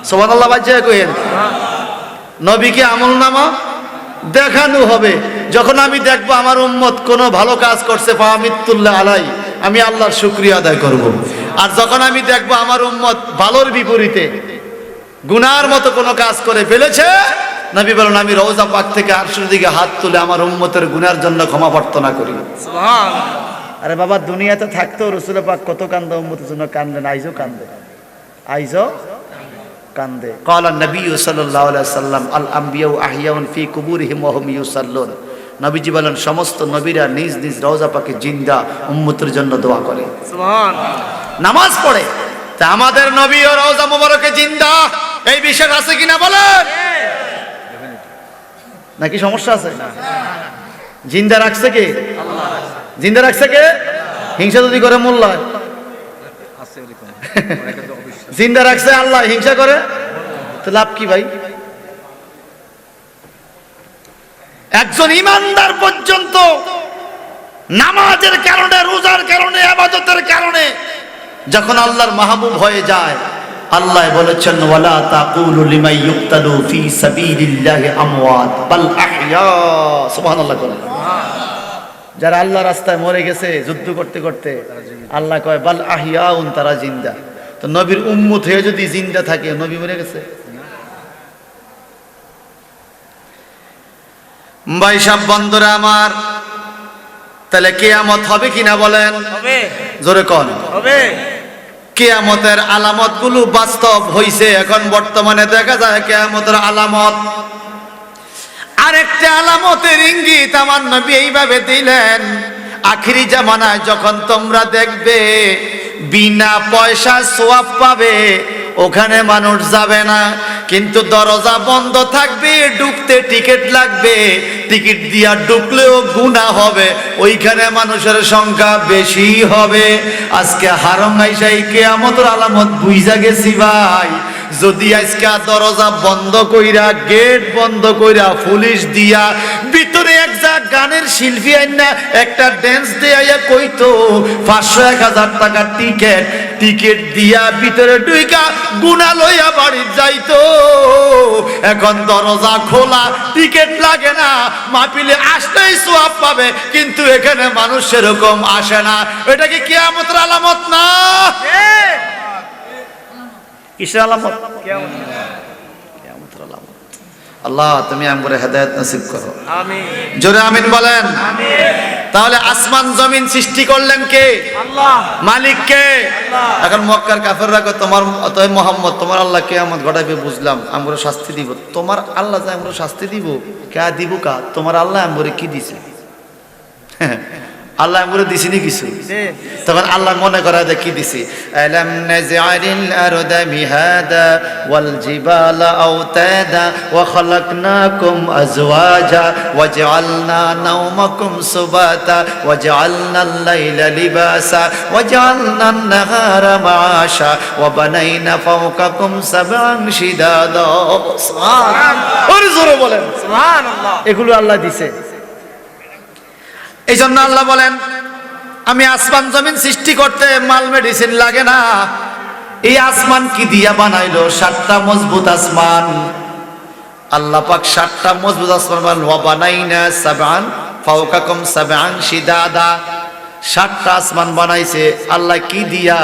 সুবহানাল্লাহ বাজ্জা কইেন। নবীকে আমলনামা দেখানো হবে। যখন আমি দেখবো আমার উম্মত কোনো ভালো কাজ করছে, ফামিতুল্লাহ আলাই, আমি আল্লাহর শুকরিয়া আদায় করব। আর যখন আমি দেখবো আমার উম্মত ভালোর বিপরীতে গুনার মতো কোনো কাজ করে ফেলেছে, নবী বলেন আমি রওজা পাক থেকে আরশের দিকে হাত তুলে আমার উম্মতের গুনার জন্য ক্ষমা প্রার্থনা করি। সুবহানাল্লাহ। আরে বাবা, দুনিয়াতে থাকতেও রাসূল পাক কত কান্দে, উম্মতের জন্য কান্দেন, আইজও কান্দে, আইজও কান্দে। ক্বালা নবী সাল্লাল্লাহু আলাইহি সাল্লাম, আল আমবিয়া আহইয়াউন ফি কুবুরিহিম ওয়া হুম ইউসাল্লুন। নবীজি বলেন সমস্ত নবীরা নিজ নিজ রওজা পাকে জিন্দা উম্মতের জন্য দোয়া করে, সুবহানাল্লাহ, নামাজ পড়ে। তা আমাদের নবী ও রওজা মুবারকে জিন্দা, এই বিষয় আছে কিনা বলেন? নাকি সমস্যা আছে? জিন্দা রাখছে কে? আল্লাহ। জিন্দা রাখছে কে? হিংসা যদি করে মোল্লা, আছে এরকম। অনেকে তো অবিশ্বাস। জিন্দা রাখছে আল্লাহ, হিংসা করে তো লাভ কি ভাই? একজন ইমানদার পর্যন্ত নামাজের কারণে, রোজার কারণে, ইবাদতের কারণে যখন আল্লাহর মাহবুব হয়ে যায়, আল্লাহ বলেছেন ওয়ালা তাকুলু লিমান ইউক্তালু ফি সাবিলিল্লাহি আমওয়াত বাল আহইয়া। সুবহানাল্লাহ। যারা আল্লাহ রাস্তায় মরে গেছে যুদ্ধ করতে করতে, আল্লাহ কয় বাল আহিয়াউন, তারা জিন্দা। তো নবীর উম্মত হয়ে যদি জিন্দা থাকে, নবী মরে গেছে? ভাই সব বন্ধুরা আমার, তাহলে কিয়ামত হবে কিনা বলেন? হবে। জোরে কোন হবে। কিয়ামতের আলামত গুলো বাস্তব হইছে। এখন বর্তমানে দেখা যায় কিয়ামতের আলামত। আরেকটা আলামতের ইঙ্গিত আমার নবী এইভাবে দিলেন, আখিরি জামানায় যখন তোমরা দেখবে বিনা পয়সা সওয়াব পাবে, ওখানে মানুষ যাবে না, কিন্তু দরজা বন্ধ থাকবে, ঢুকতে টিকিট লাগবে, টিকিট দিয়া ঢুকলেও গুনাহ হবে, ওইখানে মানুষের সংখ্যা বেশি হবে। আজকে হারম আইসাই কিয়ামতের আলামত বুইজা গেছি ভাই। যদি আজকে দরজা বন্ধ কইরা, গেট বন্ধ কইরা, পুলিশ দিয়া ভিতরে একজা গানের শিল্পী আইনা একটা ড্যান্স দেয়া কইতো 500-1000 টাকা টিকিট, টিকিট দিয়া ভিতরে ঢুইকা গুনাহ লইয়া বাড়ি যাইতো। এখন দরজা খোলা, টিকিট লাগে না, মাহফিলে আসলেই সওয়াব পাবে, কিন্তু এখানে মানুষ সেরকম আসে না। এটা কি কিয়ামতের আলামত না? কিসের আলামত? আল্লাহ তুমি আমগরে হেদায়েত নসিব করো। আমিন। জোরে আমিন বলেন। আমিন। তাহলে আসমান জমিন সৃষ্টি করলেন কে? আল্লাহ। মালিক কে? আল্লাহ। এখন মক্কার কাফেররা কয় তোমার অতএব মুহাম্মদ তোমার আল্লাহ কিয়ামত ঘটাইবে বুঝলাম, আমগরে শাস্তি দিব। তোমার আল্লাহ যে আমগরে শাস্তি দিব, কে দিব কা? তোমার আল্লাহ আমগরে কি দিছে? আল্লাহ আমগরে দিছিনি কিছু? তখন আল্লাহ মনে করা যায় কি দিছি, আলাম নাজআলিল আরদা মিহাদা ওয়াল জিবালা আওতাদা ওয়া খালাকনাকুম আজওয়াজা ওয়া জাআলনা নাওমাকুম সুবাতা ওয়া জাআলনাল লাইলা লিবাসা ওয়া জাআলনান নাহারা মাআশা ওয়া বানাইনা ফাওকাকুম সাবআন শিদাদা। সুবহানাল্লাহ। ওরে জোরে বলেন সুবহানাল্লাহ। এগুলো আল্লাহ দিছে। এই জন্য আল্লাহ বলেন আমি আসমান জমিন সৃষ্টি করতে মাল মেডিসিন লাগে না। এই আসমান কি দিয়া বানাইলো? 7টা মজবুত আসমান। আল্লাহ পাক 7টা মজবুত আসমান বানাইল। ওয়া বানাইনা সাবআন ফাওকাকুম সাবআন শিদাদা। 7টা আসমান বানাইছে আল্লাহ কি দিয়া?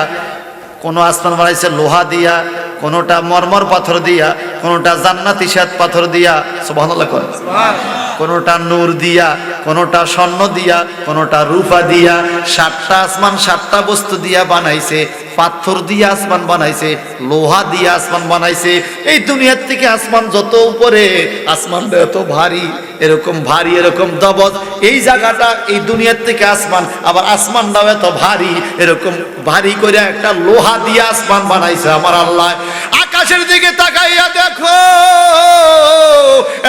কোন আসমান বানাইছে লোহা দিয়া, কোনটা মরমর পাথর দিয়া, কোনটা জান্নাতি শ্বেত পাথর দিয়া। সুবহানাল্লাহ। কোনটা নূর দিয়া, কোনটা স্বর্ণ দিয়া, কোনটা রূপা দিয়া। 7টা আসমান 7টা বস্তু দিয়া বানাইছে। পাথর দিয়ে আসমান বানাইছে, লোহা দিয়ে আসমান বানাইছে। এই দুনিয়ার থেকে আসমান যত উপরে, আসমানটা এত ভারী, এরকম ভারী, এরকম দবজ। এই জায়গাটা এই দুনিয়ার থেকে আসমান, আবার আসমানটাও এত ভারী, এরকম ভারী করে একটা লোহা দিয়ে আসমান বানাইছে আমার আল্লাহ। আকাশের দিকে তাকাইয়া দেখো,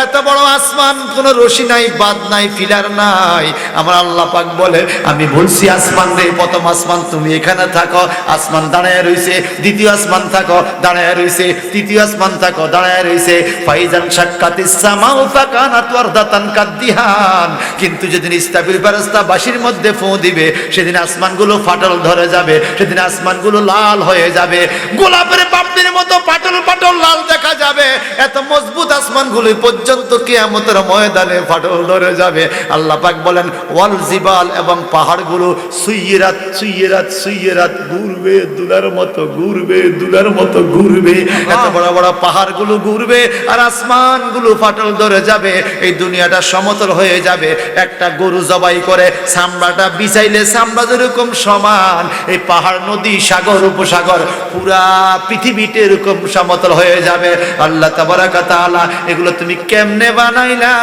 এত বড় আসমান, কোন রশি নাই, বাদ নাই, ফিলার নাই। আমার আল্লাহ পাক বলে আমি বলছি আসমান রে, প্রথম আসমান তুমি এখানে থাকো। আসমান দাঁড়ায় রইছে। দ্বিতীয় আসমান থাকো, দাঁড়ায় রইছে। তৃতীয় আসমান থাকো, দাঁড়ায় রইছে। ফাইজান শাক্কাতিস সামাউ ফাকানাত ওয়ারদাতান কাদ্দিহান। কিন্তু যেদিন ইসরাফিল ফেরেশতা বাঁশির মধ্যে ফু দিবে, সেদিন আসমানগুলো ফাটল ধরে যাবে, সেদিন আসমানগুলো লাল হয়ে যাবে, গোলাপের পাপড়ির মতো পাটল পাটল লাল দেখা যাবে। এত মজবুত আসমানগুলো পর্যন্ত কিয়ামতের ময়দানে ফাটল ধরে যাবে। আল্লাহ পাক বলেন ওয়াল জিবাল, এবং পাহাড়গুলো সুইরাত সুইরাত সুইরাত ঘুরবে, দুলার মতো ঘুরবে, দুলার মতো ঘুরবে। এত বড় বড় পাহাড়গুলো ঘুরবে আর আসমানগুলো ফাটল ধরে যাবে। এই দুনিয়াটা সমতল হয়ে যাবে। একটা গরু জবাই করে চামড়াটা বিছাইলে চামড়া যেরকম সমান, এই পাহাড়, নদী, সাগর, উপসাগর, পুরা পৃথিবীতে এরকম সমতল হয়ে যাবে। আল্লাহ তাবারাকা তাআলা এগুলো তুমি কেমনে বানাইলা?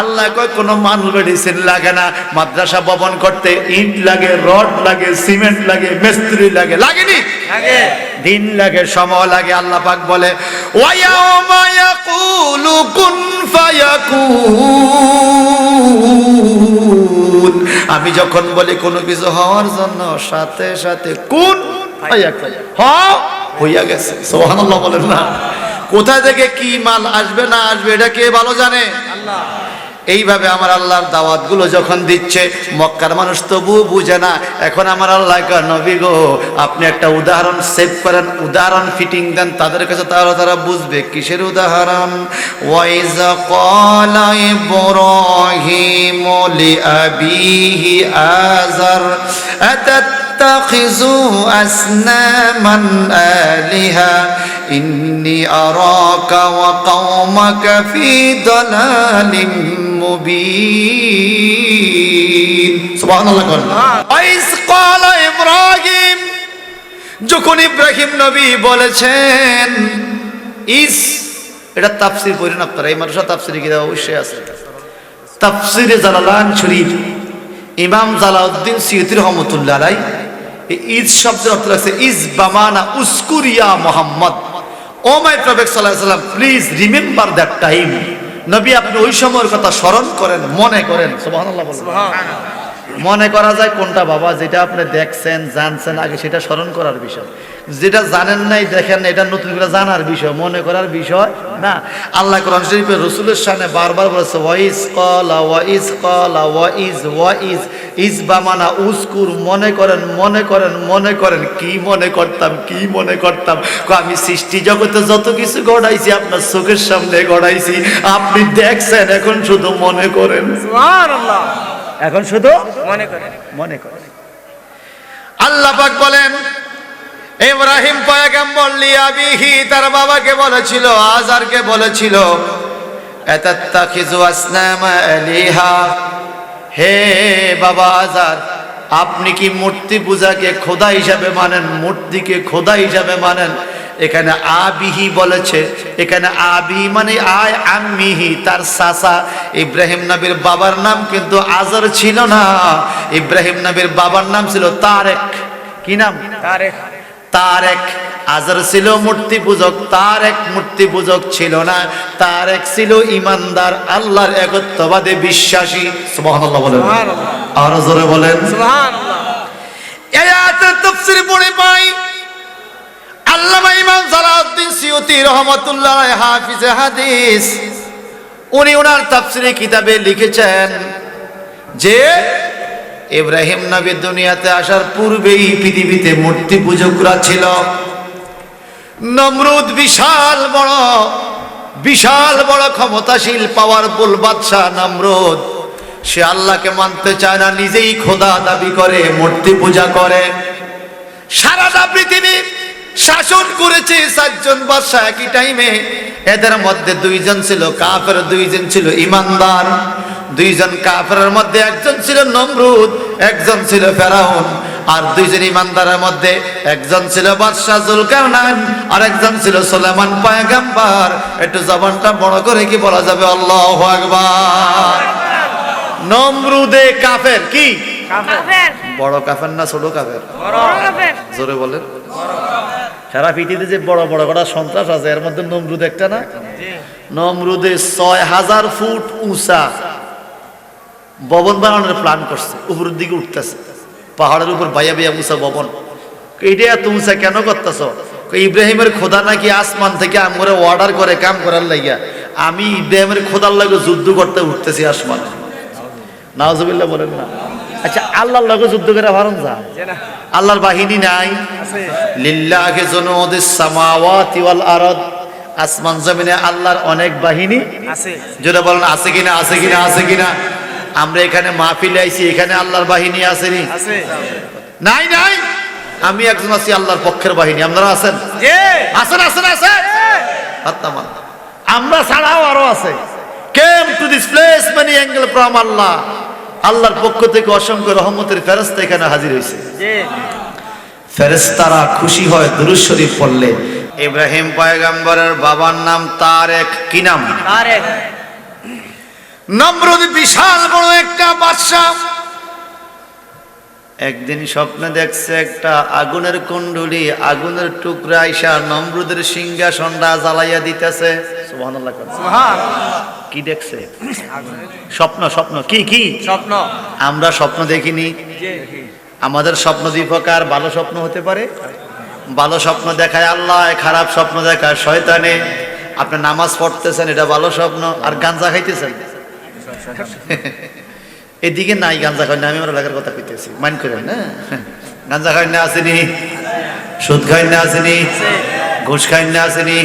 আল্লাহ কয় কোনো মাল মেডিসিন লাগে না। মাদ্রাসা ভবন করতে ইট লাগে, রড লাগে, সিমেন্ট লাগে, মিস্ত্রি লাগে, লাগেনি? লাগে। দিন লাগে, সময় লাগে। আল্লাহ পাক বলে ওয়া ইয়াউমা ইয়াকুলু কুন ফায়াকুন। আমি যখন বলি কোনো কিছু হওয়ার জন্য, সাথে সাথে কুন ফায়াকুন, হ্যাঁ হইয়া গেছে। সুবহানাল্লাহ বলেন না? কোথা থেকে কি মাল আসবে না আসবে এটা কে ভালো জানে? আল্লাহ। এইভাবে আমার আল্লাহর দাওয়াত গুলো যখন দিচ্ছে, মক্কার মানুষ তবু বুঝে না। এখন আমার আল্লাহ নবী গো, আপনি একটা উদাহরণ সেভ করেন, উদাহরণ ফিটিং দেন তাদের কাছে, তারা বুঝবে। কিসের উদাহরণ? ওয়াইজা ক্বালা ইব্রাহিমু লিআবিহি আযার আতাত্তাখিযু আসনামান আলিহা ইন্নী আরাকা ওয়া কওমাকা ফি দালালিম মুবিন। সুবহানাল্লাহ। ওয়াইজ ক্বালা ইব্রাহিম, যখন ইব্রাহিম নবী বলেছেন, ইস, এটা তাফসীর পড়েন আপনারা, এই মাদ্রাসা তাফসীরে কিতাব অবশ্যই আছে। তাফসীরে জালালান শরীফ, ইমাম জালাউদ্দিন সিয়ুতী রহমাতুল্লাহ আলাইহি ইজ শব্দের অর্থ আছে ইজ বামানা উস্কুরিয়া মুহাম্মদ। ও মাই প্রফেট সাল্লাল্লাহু আলাইহি ওয়াসাল্লাম, প্লিজ রিমেম্বার দ্যাট টাইম। নবী আপনি ওই সময়ের কথা স্মরণ করেন, মনে করেন। সুবহানাল্লাহ বলেন। মনে করা যায় কোনটা বাবা? যেটা আপনি দেখছেন, জানছেন আগে, সেটা স্মরণ করার বিষয়। যেটা জানেন নাই, দেখেন, এটা নতুন করে জানার বিষয়, মনে করার বিষয় না। আল্লাহ কোরআন শরীফে রাসূলের শানে বারবার বলেছে ওয়াইজ ক্বালা ওয়াইজ ক্বালা ওয়াইজ ইজ বামানা উজকুর, মনে করেন, মনে করেন, মনে করেন। কি মনে করতাম, কি মনে করতাম? আমি সৃষ্টি জগতে যত কিছু গড়াইছি আপনার চোখের সামনে গড়াইছি, আপনি দেখছেন, এখন শুধু মনে করেন। সুবহানাল্লাহ। এখন শুধু মনে করেন, মনে করেন। আল্লাহ পাক বলেন ইব্রাহিম পয়গম্বর লিআবিহি, তার বাবাকে বলেছিল, আজারকে বলেছিল, আতাত্তাখিযু আসনামা আলিহা, হে বাবা আজার, আপনি কি মূর্তি পূজাকে খোদা হিসাবে মানেন, মূর্তিকে খোদা হিসাবে মানেন? এখানে আবিহি বলেছে, এখানে আবি মানে আয় আম্মিহি, তার চাচা। ইব্রাহিম নবীর বাবার নাম কিন্তু আজর ছিল না, ইব্রাহিম নবীর বাবার নাম ছিল তারেক। কি নাম? তারেক। তারেক। আজর ছিল মূর্তি পূজক, তারেক মূর্তি পূজক ছিল না। তারেক ছিল ইমানদার, আল্লাহর একত্ববাদে বিশ্বাসী। সুবহানাল্লাহ বলেন, সুবহানাল্লাহ। আরো জোরে বলেন সুবহানাল্লাহ। এই আয়াতের তাফসীর পড়ে পাই আল্লামা ইমাম সালাউদ্দিন সিয়ুতী রাহমাতুল্লাহ আলাইহি হাফিজে হাদিস, উনি ওনার তাফসীরে কিতাবে লিখেছেন যে ইব্রাহিম নবী দুনিয়াতে আসার পূর্বেই পৃথিবীতে মূর্তি পূজকরা ছিল। নমরুদ বিশাল বড় ক্ষমতাশীল পাওয়ারফুল বাদশা নমরুদ, সে আল্লাহকে মানতে চায় না, নিজেই খোদা দাবি করে, মূর্তি পূজা করে। সারাটা পৃথিবী শাসন করেছে 4 জন বাদশা একই টাইমে। এদের মধ্যে 2 জন ছিল কাফের, 2 জন ছিল ইমানদার। 2 জন কাফেরের মধ্যে একজন ছিল নমরুদ, একজন ছিল ফেরাউন। আর 2 জন ইমানদারের মধ্যে একজন ছিল বাদশা জুলকারনাইন, আর একজন ছিল সুলাইমান পয়গম্বর। একটু জবানটা বড় করে কি বলা যাবে? আল্লাহু আকবার। নমরুদে কাফের, কি কাফের। বড় কাফের না ছোট কাফের? বড় কাফের। জোরে বলেন। সারা পৃথিবীতে যে বড় বড় কটা সন্ত্রাস আছে, এর মধ্যে নমরুদ একটা না? জি। নমরুদে 6000 ফুট উঁচা ভবন বানানোর প্ল্যান করছে, উপরের দিকে উঠতেছে, পাহাড়ের উপর বাইয়া বাইয়া উঁচা ভবন। এইটা এত উঁচা কেন করতেছ? ইব্রাহিমের খোদা নাকি আসমান থেকে আমরে অর্ডার করে কাম করার লাগিয়া, আমি ইব্রাহিমের খোদার লাগে যুদ্ধ করতে উঠতেছি আসমান। নাউজুবিল্লাহ বলেন না। আচ্ছা, আল্লাহর লগে যুদ্ধ করে পারেন যা? আল্লাহর বাহিনী নাই? লিল্লাহি জুনুদুস সামাওয়াতি ওয়াল আরদ, আসমান জমিনে আল্লাহর অনেক বাহিনী আছে। যেটা বলেন আছে কিনা, আছে কিনা, আছে কিনা? আমরা এখানে মাহফিলে আইছি, এখানে আল্লাহর বাহিনী আসেনি? আছে। নাই নাই, আমি একজন আছি আল্লাহর পক্ষের বাহিনী। আপনারা আছেন? জি। আছেন আছেন আছেন। আত্মা আমরা ছাড়াও আরো আছে। Came to this place many angel from Allah, আল্লাহর পক্ষ থেকে অসংখ্য রহমতের ফেরেশতা এখানে হাজির হয়েছে। জি। ফেরেশতারা খুশি হয় দুরূদ শরীফ পড়লে। ইব্রাহিম পয়গম্বরের বাবার নাম তারেক। কি নাম? তারেক। নমরুদ বিশাল বড় একটা বাদশা, একদিন স্বপ্নে দেখছে একটা আগুনের কুণ্ডলী, আগুনের টুকরা আইসা নমরুদের সিংহাসনটা জ্বালাইয়া দিতেছে। সুবহানাল্লাহ। সুবহানাল্লাহ। কি দেখছে? স্বপ্ন। স্বপ্ন কি কি? স্বপ্ন। আমরা স্বপ্ন দেখিনি। জি। আমাদের স্বপ্ন দুই প্রকার, ভালো স্বপ্ন হতে পারে, ভালো স্বপ্ন দেখায় আল্লাহ, খারাপ স্বপ্ন দেখায় শয়তানে। আপনি নামাজ পড়তেছেন, এটা ভালো স্বপ্ন, আর গাঞ্জা খাইতেছেন। এদিকে নাই গাঞ্জা খাই না, আমি আমার এলাকার কথা কইতেছি, মাইন্ড করেন না। গাঞ্জা খাই না আসেনি, সুদ খাই না আসেনি, ঘুষ খাই না আসেনি,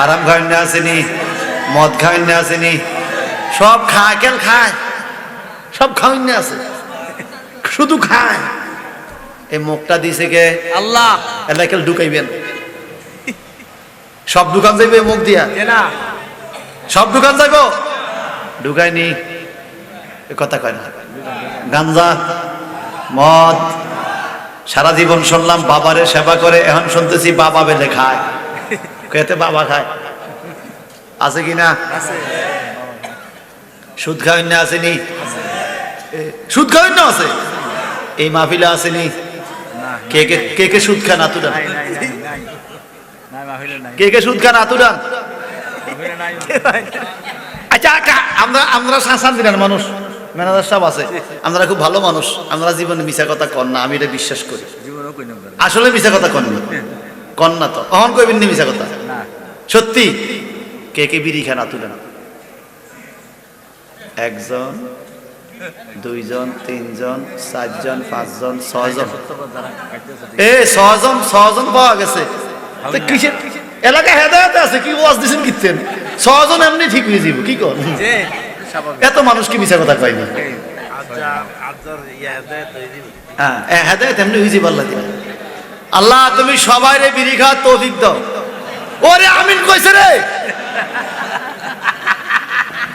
আরাম খাই না আসেনি, মদ খাই না আসেনি, সব খায়, কেন খায়, সব খাওয়াই না আছে, শুধু খায়। এই মুখটা দিছে কে? আল্লাহ। এলাকাল ঢুকাইবেন, সব দোকান যাইবে মুখ দিয়া? না। সব দোকান যাইব? ঢুকায়নি, কথা কয় না। গাঞ্জা, মদ, সারা জীবন শুনলাম বাবারে সেবা করে, এখন শুনতেছি বাবা বেলে খায়। কেতে বাবা খায়? আছে কিনা? সুদ খাওয়াই না আসেনি? সুদ খাওয়াই না আছে? এই মাহফিলে আসেনি? কে কে কে কে সুদ খান আতুরান? কে কে সুদ খান আতুরান? আচ্ছা, আমরা শাসান দিলেন মানুষ, ম্যানেজার সাহেব আছে, আমরা খুব ভালো মানুষ, আমরা জীবনে মিশা কথা কন না, আমি এটা বিশ্বাস করি। আসলে মিশা কথা কন না, কন না তো অহন কইবেন নি মিশা কথা? সত্যি। কে কে বিড়ি খান তুলেন? 1 জন, 2 জন, 3 জন, 4 জন, 5 জন, 6 জন। 6 জন পাওয়া গেছে। কিসের এলাকা হেদায়েত আছে? কি ওয়াজ দিছেন কিতেন? 6 জন এমনি ঠিক হয়ে যাব, কি কর? এত মানুষ কি মিশা কথা কয় না? হ্যাঁ, হেদায়েত এমনি হয়ে যাব। আল্লাহ দিবে। আল্লাহ তুমি সবাইরে বিড়ি খাওয়ার তৌফিক দাও। ওরে আমিন কইছে রে।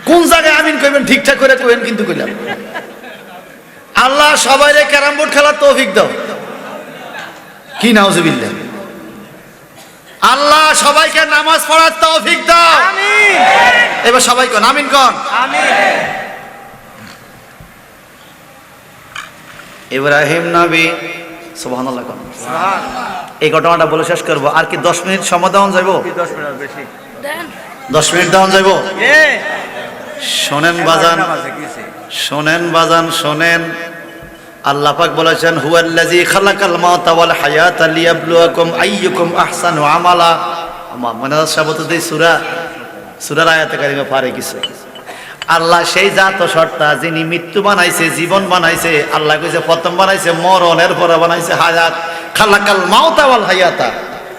কোন জায়গায় আমিন কইবেন ঠিকঠাক করে কইবেন কিন্তু কইলাম আল্লাহ সবাইরে ক্যারাম বোর্ড খেলার তৌফিক দাও কি নাউজুবিল্লাহ আল্লাহ সবাইকে নামাজ পড়ার তৌফিক দাও আমিন এবার সবাই কোন আমিন কোন আমিন ইব্রাহিম নবী সুবহানাল্লাহ কোন এই ঘটনাটা বলে শেষ করব আর কি 10 মিনিট সময় দেওয়া যাইবো 10 মিনিট বেশি দেন 10 মিনিট দেওয়া যাইবো এ শোনেন বাজান নামাজে কিছে শোনেন বাজান শোনেন আল্লাহ পাক বলেছেন হুয়াল্লাযী খালাকাল মাউতা ওয়াল হায়াতা লিয়াবলুয়াকুম আইয়ুকুম আহসানু আমালা আমার মনে আছে সাবতী সূরার আয়াতে কারিমা পারে কিছু আল্লাহ সেই জাত সত্তা যিনি মৃত্যু বানাইছে জীবন বানাইছে আল্লাহ কইছে প্রথম বানাইছে মরণ এরপরে বানাইছে হায়াত খালাকাল মাউতা ওয়াল হায়াতা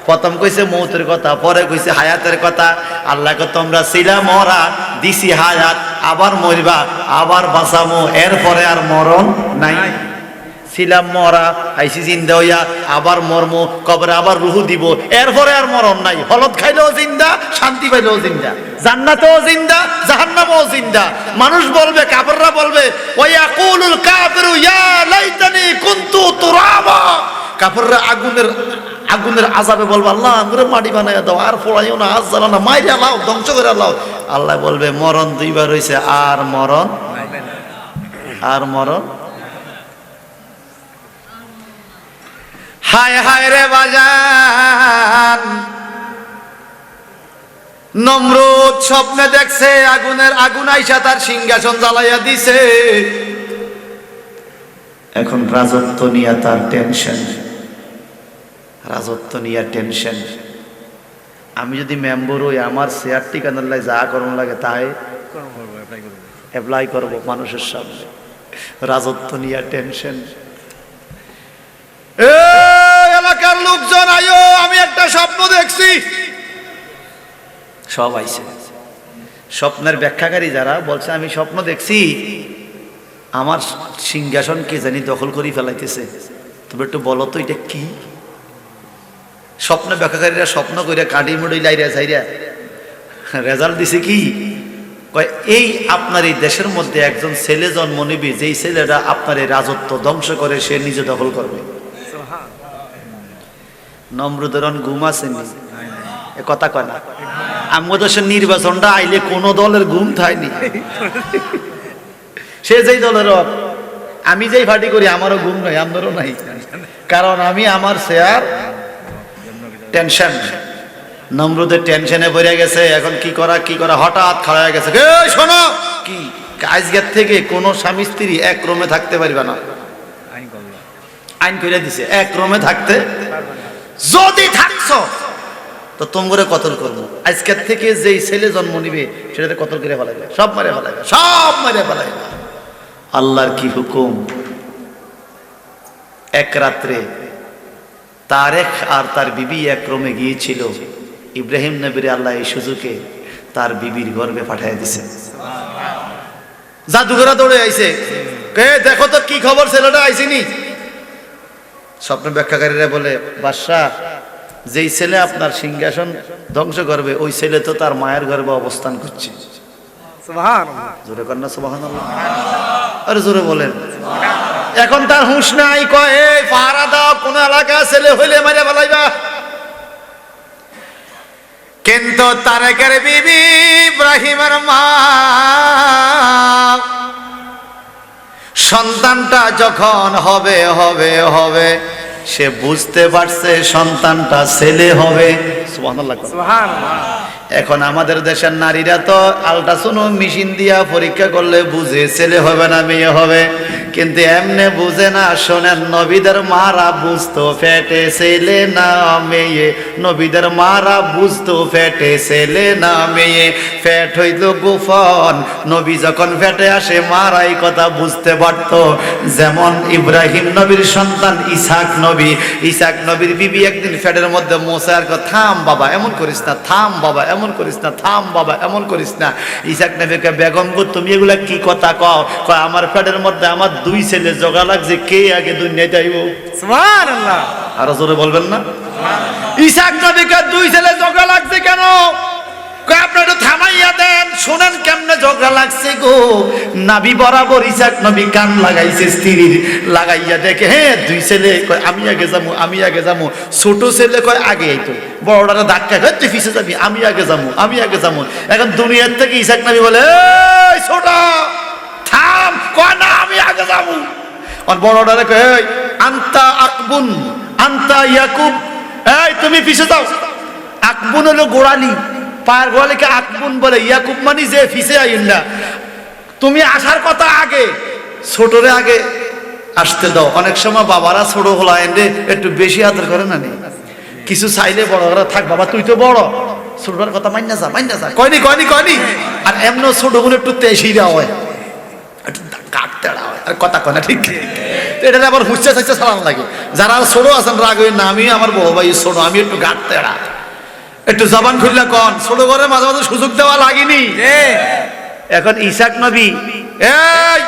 প্রথম কইছে মৌতের কথা পরে কইছে হায়াতের কথা আল্লাহকে তোমরা ছিলা মরা দিছি হায়াত আবার মরবা আবার বাঁচামো এরপরে আর মরণ নাই ছিলাম মরা আইসি জিন্দা হইয়া আবার মর্ম কবরে আবার রুহু দিব এরপরে আর মরণ নাই হলদ খাইলেও জিন্দা শান্তি পাইলেও জিন্দা জান্নাতেও জিন্দা জাহান্নামেও জিন্দা মানুষ বলবে কাফেররা বলবে ওয়ায়াকুলুল কাফিরু ইয়া লাইতানি কুনতু তুরাবা কাফেররা আগুনের আযাবে বলবে আল্লাহ আমরে মাটি বানাইয়া দাও আর ফোড়াইও না আজ জ্বালাও না মাইরা লাও ধ্বংস করে লাও আল্লাহ বলবে মরণ দুইবার হইছে আর মরণ হায় হায় রে বাজান নমরুদ স্বপ্নে দেখছে আগুন আইসা তার সিংহাসন জ্বালাইয়া দিছে এখন রাজত্ব নিয়ে তার টেনশন আমি যদি মেম্বার হই আমার শেয়ার ঠিকানার লাই যা করণ লাগে তাই অ্যাপ্লাই করব মানুষের সামনে রাজত্ব নিয়ে টেনশন এলাকার লোকজন আয়ো আমি একটা স্বপ্ন দেখছি সব আইছে স্বপ্নের ব্যাখ্যাকারী যারা বলছে আমি স্বপ্ন দেখছি আমার সিংহাসন কে জানি দখল করে ফেলাইতেছে তুমি একটু বলো তো এটা কি স্বপ্ন ব্যাখ্যাকারীরা স্বপ্ন করে কাটি মুড়ি লাইরা ছাইরা রেজাল্ট দিছে কি কয় এই আপনার এই দেশের মধ্যে একজন ছেলে জন্ম নিবে যেই ছেলেটা আপনার এই রাজত্ব ধ্বংস করে সে নিজে দখল করবে নমরুদের ঘুম আসেনি এ কথা কয় না আমাদের দেশের নির্বাচনটা আইলে কোন দলের ঘুম থায়নি সে যেই দলের আমি যেই পার্টি করি আমারও ঘুম নাই আপনারও নাই কারণ আমি আমার শেয়ার টেনশন নমরুদের টেনশনে পড়ে গেছে এখন কি করা হঠাৎ খাড়া হয়ে গেছে এই শোনো কি আজকের থেকে কোনো স্বামী স্ত্রী এক রুমে থাকতে পারবে না আইন করে দিছে এক রুমে থাকতে যদি থাকছো তো তোমরে কতল করবো আজকের থেকে যেই ছেলে জন্ম নিবে সেটাতে কতল করে ফেলাইবে সব মারে ফেলাইবে আল্লাহর কি হুকুম এক রাত্রে তারেক আর তার বিবি এক রুমে গিয়েছিল ইব্রাহিম নবীর আল্লাহ এই সুযোগে তার বিবির গর্ভে পাঠিয়ে দিছে জাদুঘরা দৌড়ে আইছে কে দেখো তো কি খবর ছেলেটা আইসিনি স্বপ্ন ব্যাখ্যাকারীরা বলে বাদশাহ যেই ছেলে আপনার সিংহাসন ধ্বংস করবে ওই ছেলে তো তার মায়ের গর্ভে অবস্থান করছে সুবহানাল্লাহ জোরে কন্যা সুবহানাল্লাহ আরে জোরে বলেন এখন তার হুঁশ নাই কয় এই পাহারা দাও কোন এলাকা ছেলে হইলে মারে ফেলাইবা কিন্তু তারেকের বিবি ইব্রাহিমের মা সন্তানটা যখন হবে সে বুঝতে পারছে সন্তানটা ছেলে হবে সুবহানাল্লাহ সুবহানাল্লাহ এখন আমাদের দেশের নারীরা তো আল্ট্রাসাউন্ড মেশিন দিয়া পরীক্ষা করলে বুঝে ছেলে হবে না মেয়ে হবে কিন্তু এমনে বুঝে না শোনেন নবীদের মারা বুঝতো ফেটে ছেলে না মেয়ে নবীদের মারা বুঝতো ফেটে ছেলে না মেয়ে ফেট হইল গোপন নবী যখন ফেটে আসে মারাই কথা বুঝতে পারতো যেমন ইব্রাহিম নবীর সন্তান ইসাক নবীর বিবি একদিন ফেটের মধ্যে মোসার থাম বাবা এমন করিস না থাম বাবা এমন করিস না থাম বাবা এমন করিস না ইসাক নবীকে বেগম গো তুমি এগুলা কি কথা কও কয় আমার ফেটের মধ্যে আমার দুই ছেলে জোগা লাগছে কে আগে দুনিয়াতে আইব সুবহানাল্লাহ আরো জোরে বলবেন না ইসাক নবীকে দুই ছেলে জোগা লাগছে কেন কয় আপনি একটু থামাইয়া দেন শোনেন কেমনে ঝগড়া লাগছে গো। নাবি বরাবর ইসাক নবী কান লাগাইছে স্ত্রীর, লাগাইয়া দেখে হ্যাঁ দুই ছেলে কয় আমি আগে যাবো, আমি আগে যাবো। ছোট ছেলে কয় আগে আইতো, বড়টারে ধাক্কা কয় তুই পিছে যাবি, আমি আগে যাবো, আমি আগে যাবো। এখন দুনিয়ার থেকে ইসাক নবী বলে এই ছোট থাম, কয় না আমি আগে যাবো। আর বড়টারে কয় এই আন্তা আকবুন আন্তা ইয়াকুব, এই তুমি পিছে যাও। আকবুন হলো গোড়ালি, পায়ের গোড়ালিকে আকবুন বলে, ইয়াকুব মানে যে পিছে আইন না, তুমি আসার কথা আগে, ছোটরে আগে আসতে দাও। অনেক সময় বাবারা ছোট হলো এনে একটু বেশি আদর করে না, কিছু চাইলে বড়রা থাক বাবা তুই তো বড়, ছোটর কথা মাইনা যা, মাইনা যা, কয়নি কয়নি কয়নি। আর এমন ছোটগুলো একটু তেসিরা হয়, একটু কাটতে হয়, আর কথা কয় না, ঠিক এটা আবার হুঁচে থাকছে সালাম লাগে। যারা ছোট আছেন রাগ হই না, আমি আমার বড় ভাই ছোট, আমি একটু গাঁটতে একটু জবান খুললে কন, ছোট করে মাঝে মাঝে সুযোগ দেওয়া লাগেনি। এখন ইসাক নবী এই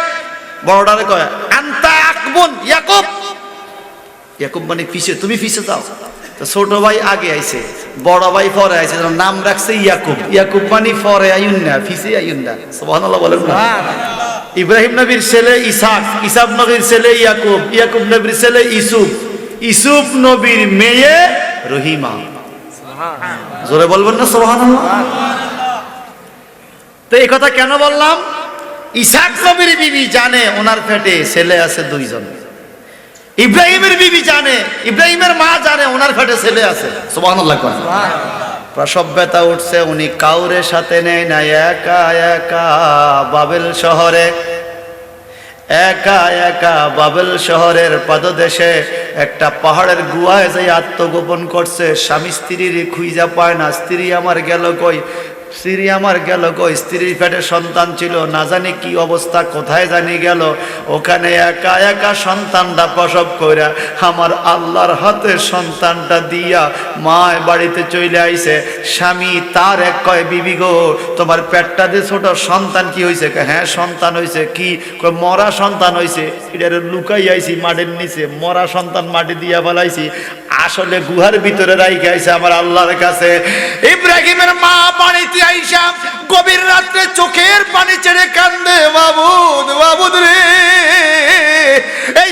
বড়টারে কয় আন্তা আকবুন ইয়াকুব, ইয়াকুব মানে পিছে, তুমি পিছে যাও। তো ছোট ভাই আগে আইছে, বড় ভাই পরে আইছে, নাম রাখছে ইয়াকুব। ইয়াকুব মানে পরে আইন না, পিছে আইন না। সুবহানাল্লাহ বলেন না। ইব্রাহিম নবীর ছেলে ইসাক, ইসাক নবীর ছেলে ইয়াকুব, ইয়াকুব নবীর ছেলে ইসুফ, ইসুফ নবীর মেয়ে রহিমা। জোরে বলবেন না সুবহানাল্লাহ। তো এই কথা কেন বললাম? ইসাক নবীর বিবি জানে ওনার পেটে ছেলে আছে দুইজন। ইব্রাহিমের বিবি জানে, ইব্রাহিমের মা জানে ওনার পেটে ছেলে আছে। সুবহানাল্লাহ। প্রসব ব্যথা উঠছে, উনি কাউরে সাথে নেয় না, একা একা বাবেল শহরে, একা একা বাবেল শহরের পাদদেশে একটা পাহাড়ের গুহায় যাই আত্মগোপন করছে। স্বামী স্ত্রীর খুঁজা পায় না, স্ত্রী আমার গেল কই, স্ত্রী আমার গেল কই, স্ত্রীর পেটে সন্তান ছিল, না জানি কি অবস্থা, কোথায় জানি গেল। ওখানে একা একা সন্তানটা প্রসব কইরা আমার আল্লাহর হাতে সন্তানটা দিয়া মায় বাড়িতে চলে আইছে। স্বামী তার এক কয় বিবি গো তোমার পেটটা দিয়ে ছোট সন্তান কি হয়েছে? হ্যাঁ সন্তান হয়েছে। কি? মরা সন্তান হয়েছে। এটা লুকাই আইছি মাটির নিচে, মরা সন্তান মাটি দিয়া ফেলাইছি, আসলে গুহার ভিতরে রাইখে আইছে আমার আল্লাহর কাছে। ইব্রাহিমের মা বাড়িতে আইসা গভীর রাত্রে চোখের পানি ছেড়ে কান্দে, বাবুদ বাবুদ রে, এই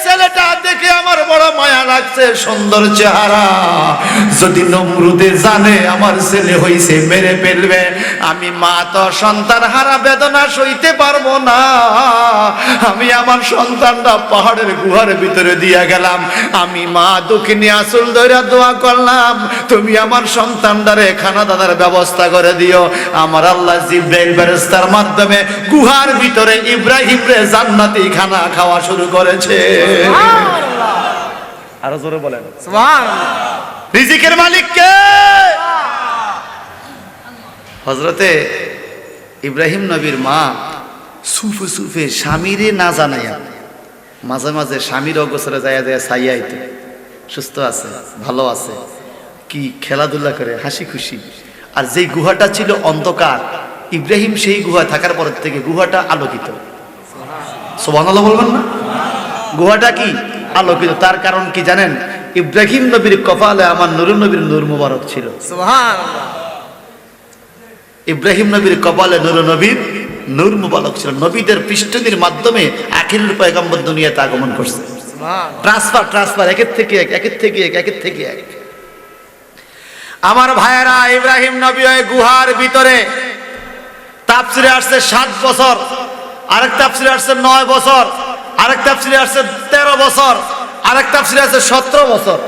ছেলেটা দেখে আমার বড় মায়া লাগছে, সুন্দর চেহারা। যদি নমরুদে জানে আমার ছেলে হইছে মেরে ফেলবে। আমি মা তো সন্তান হারা বেদনা সইতে পারবো না। আমি আমার সন্তানটা পাহাড়ের গুহার ভিতরে দিয়া গেলাম। আমি মা দক্ষিণী আসল ধরে দোয়া করলাম, তুমি আমার সন্তানটারে খানা দানার ব্যবস্থা করে দিও। আমার আল্লাহ জিবরাইল ফেরেশতার মাধ্যমে গুহার ভিতরে ইব্রাহিম রে জান্নাতি খানা খাওয়া শুরু করেছে। আরো জোরে বলেন সুবহানাল্লাহ। রিজিকের মালিক কে? হযরতে ইব্রাহিম নবীর মা সুফে সুফে স্বামীরে না জানাইয়া মাঝে মাঝে স্বামীর অগোচরে যায় যায় চাইয়াইতো, সুস্থ আছে, ভালো আছে, কি খেলাধুলা করে, হাসি খুশি। আর যেই গুহাটা ছিল অন্ধকার, ইব্রাহিম সেই গুহা থাকার পর থেকে গুহাটা আলোকিত। সুবহানাল্লাহ বলবেন না? গুহাটা কি আলোকিত। তার কারণ কি জানেন? ইব্রাহিম নবীর কপালে আমার নুরুন নবীর নূর মুবারক ছিল। সুবহানাল্লাহ। ইব্রাহিম নবীর কপালে নুরুন নবীর নূর মুবারক ছিল। নবীদের পৃষ্ঠনির মাধ্যমে আখিরুল পয়গম্বর দুনিয়াতে আগমন করছে। ট্রান্সফার একের থেকে এক, একের থেকে এক, একের থেকে এক। আমার ভাইয়েরা, ইব্রাহিম নবী ওই গুহার ভিতরে, তাফসিরে আসছে 7 বছর, আরেক তাফসিরে আসছে 9 বছর, আরেক তাফসিরে আসছে 13 বছর, আরেক তাফসিরে আছে 17 বছর।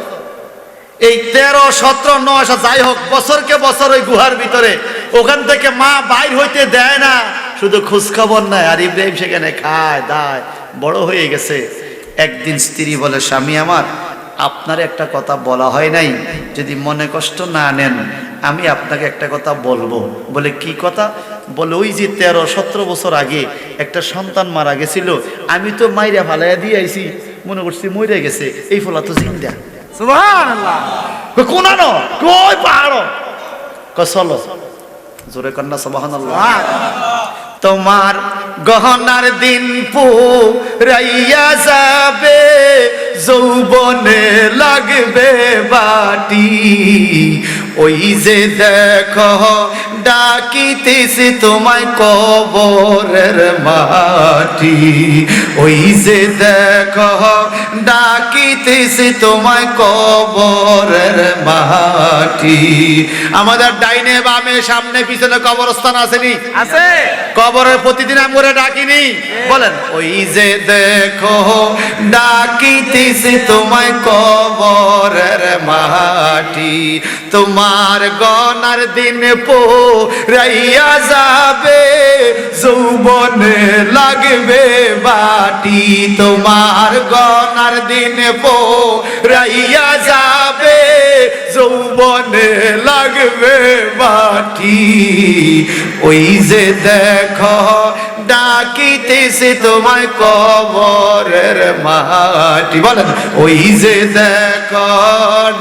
এই 13, 17, 9 যাই হোক, বছরকে বছর ওই গুহার ভিতরে। ওখান থেকে মা বাইর হইতে দেয় না, শুধু খোঁজ খবর নাই। আর ইব্রাহিম সেখানে খায় দায়, বড় হয়ে গেছে। একদিন স্ত্রী বলে, স্বামী আমার, আপনার একটা কথা বলা হয় নাই, যদি মনে কষ্ট না নেন আমি আপনাকে একটা কথা বলবো। বলে কি কথা? বলে ওই যে 13, 17 বছর আগে একটা সন্তান মারা গেছিল, আমি তো মাইরা ফালাইয়া দিয়ে আইছি, মনে করছি মরে গেছে, এই ফলা তো জিন্দা। সুবহানাল্লাহ। কোনানো কই পাহাড়, চলো জোরে কন্যা সুবহানাল্লাহ। তোমার গহনার দিন পুরাইয়া যাবে, যৌবনে লাগবে বাটি। ওই যে দেখো ডাকিতেছে তোমায় কবরের মাটি। ওই যে দেখো ডাকিতেছে তোমায় কবরের মাটি। আমাদের ডাইনে বামে সামনে পিছনে কবরস্থান আসেনি? আছে। কবরের প্রতিদিন আমরা ডাকিনি? বলেন ওই যে দেখো ডাকিতেছে তোমায় কবরের মাটি। তোমার গনার দিন পোরাইয়া যাবে, যৌবনে লাগবে বাটি। তোমার গনার দিন পোরাইয়া যাবে, যৌবনে লাগবে বাটি। ওই যে দেখো ডাকিতেছে তোমায় কবরের মাটি। বলেন ওই যে দেখো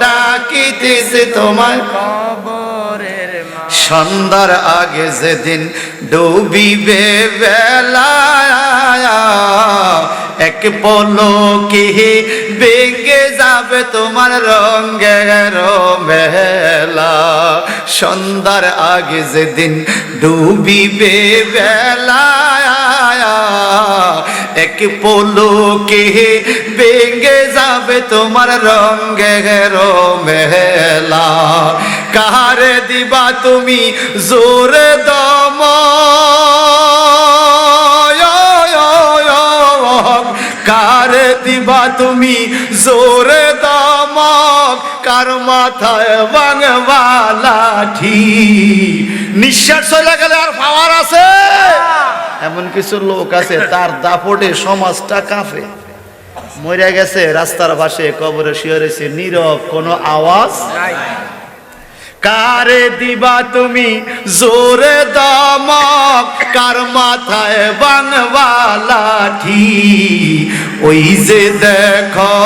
ডাকিতেছে তোমায় কবরের মাটি। সন্ধ্যার আগে যেদিন ডুবিবে বেলা, এক পলকে ভেঙে যাবে তোমার রঙের মেলা। সন্ধ্যার আগে যেদিন ডুবিবে বেলা, এক পলকে ভেঙে যাবে তোমার রঙের মেলা। কারে দিবা তুমি জোরে দম, কারে দিবা তুমি জোরে দম, কার মাথায় ভাঙবা লাঠি। নিঃশ্বাস চলে গেলে আর পাওয়ার আছে? এমন কিছু লোক আছে তার দাপটে সমাজটা কাঁপে। মরে গেছে রাস্তার পাশে কবরে শুয়ে রয়েছে, নীরব, কোনো আওয়াজ নাই। কারে দিবা তুমি জোরে দমক, কার মাথায় ভাঙবা লাঠি। ওই যে দেখো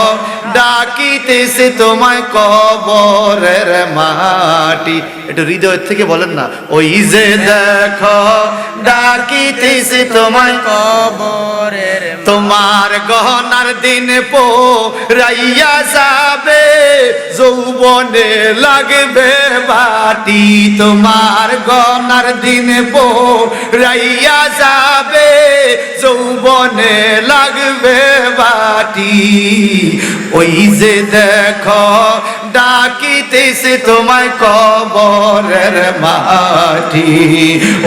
ডাকিতেছে তোমায় কবরের মাটি। একটু হৃদয় থেকে বলেন না, ওই যে দেখো ডাকিতেছে তোমায় কবরের তোমার গহনার দিন পোরাইয়া যাবে, যৌবনে লাগবে বাটি। তোমার গহনার দিন পোরাইয়া যাবে, যৌবনে লাগবে বাটি। ওই যে দেখো ডাকিতেছে তোমায় কবরের মাটি।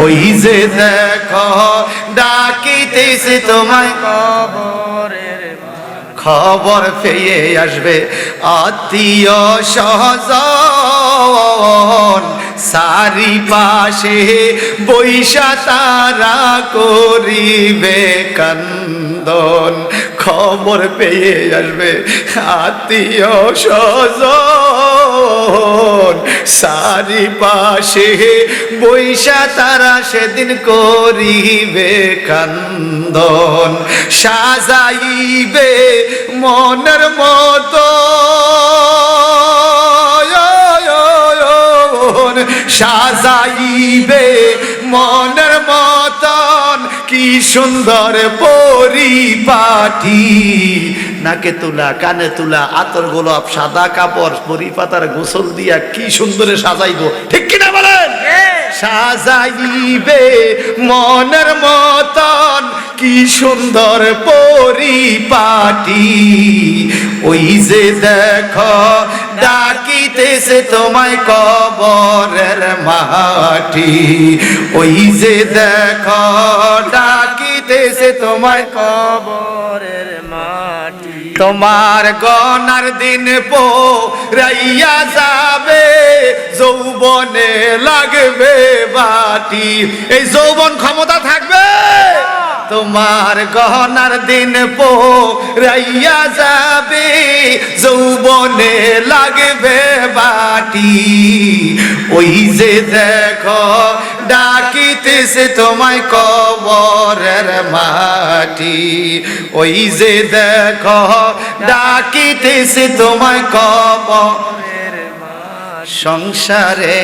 ওই যে দেখো ডাকিতেছে তোমায় কবরের মাটি। খবর পেয়ে আসবে আত্মীয় স্বজন, সারি পাশে বৈশা তারা করিবে কান্দন। খবর পেয়ে আসবে আত্মীয় স্বজন, সারি পাশে বৈশা তারা সেদিন করিবে কান্দন। সাজাইবে মনের মতো, সাজাইবে মনের মতন, কি সুন্দর পরিপাটি। নাকে তুলা, কানে তুলা, আতর গোলাপ, সাদা কাপড়, পরিপাতার গোসল দিয়া কি সুন্দরে সাজাইবো, ঠিক কিনা বলেন? সাজাইবে মনের মতন, কি সুন্দর পরিপাটি। ওই যে দেখো ডাকিতেছে তোমায় কবরের মাটি। ওই যে দেখো ডাকিতেছে তোমায় কবরের মাটি। তোমার গনার দিন পোরাইয়া যাবে, যৌবনে লাগবে বাটি। এই যৌবন ক্ষমতা থাকবে? তোমার গহনার দিন পোরাইয়া যাবে, যৌবনে লাগবে বাটি। ওই যে দেখো ডাকিতেছে তোমায় কবরের মাটি। ওই যে দেখো ডাকিতেছে তোমায় কবরের মাটি। সংসারে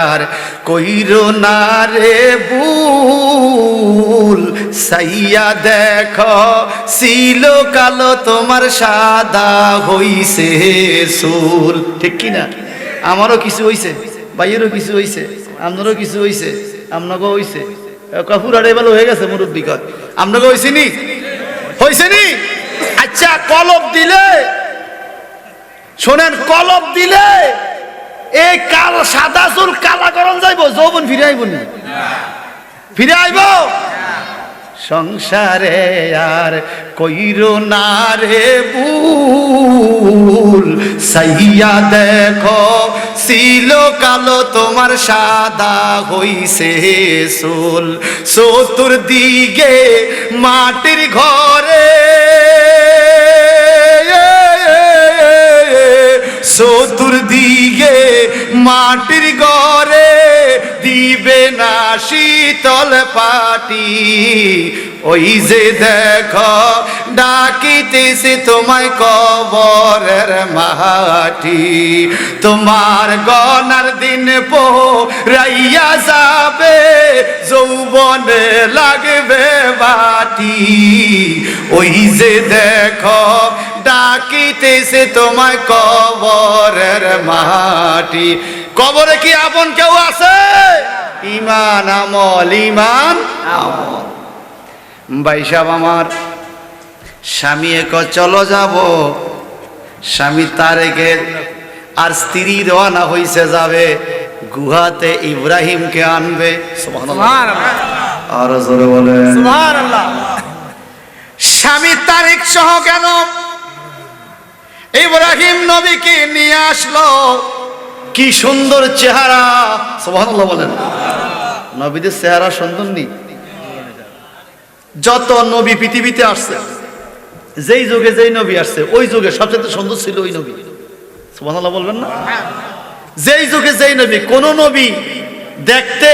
আর কইরো না রে ভুল, সাইয়া দেখো ছিল কালো তোমার সাদা হইছে চুল, ঠিক কিনা? আমারও কিছু হইছে, ভাইয়েরও কিছু হইছে। আপনারও কিছু হইছে, আপনাকেও হইছে, কাপুরারে ভালো হয়ে গেছে মুরব্বী কর, আপনাকে হইছে নি, হইছে নি? আচ্ছা কলব দিলে শোনেন, কলব দিলে এই কাল সাদা চুল কালা করন যাইব, যৌবন ফিরে আইব নি? ফিরে আইব? সংসারে আর কইরো না রে ভুল, সাইয়া দেখো ছিল কালো তোমার সাদা হইছে চুল, চতুর্দিকে মাটির ঘরে, চতুর্দিকে মাটির ঘরে দিবে না শীতল পাটি, ওই যে দেখো ডাকিতেছে তোমায় কবরের মাটি, তোমার গনার দিন পোরাইয়া যাবে, যৌবনে লাগবে বাটি, ওই যে দেখো ডাকিতেছে তোমায় কবরের মাটি। কবরে কি আপন কেউ আছে? ইমান আমল, ইমান আমল। ভাই সাহেব আমার স্বামী এক চলো যাব, স্বামী তারেকে আর স্ত্রী রওনা হইছে যাবে গুহাতে ইব্রাহিমকে আনবে। সুবহানাল্লাহ, আর জোরে বলে সুবহানাল্লাহ। স্বামী তারিক সহ কেন ইব্রাহিম নবীকে নিয়ে আসলো? কি সুন্দর চেহারা, সুবহানাল্লাহ বলেন। নবীদের চেহারা সুন্দর নেই? যত নবী পৃথিবীতে আসছে, যেই যুগে যেই নবী আসছে, ওই যুগে সবচেয়ে সুন্দর ছিল ওই নবী। সুবহানাল্লাহ বলবেন না? যেই যুগে যেই নবী, কোন নবী দেখতে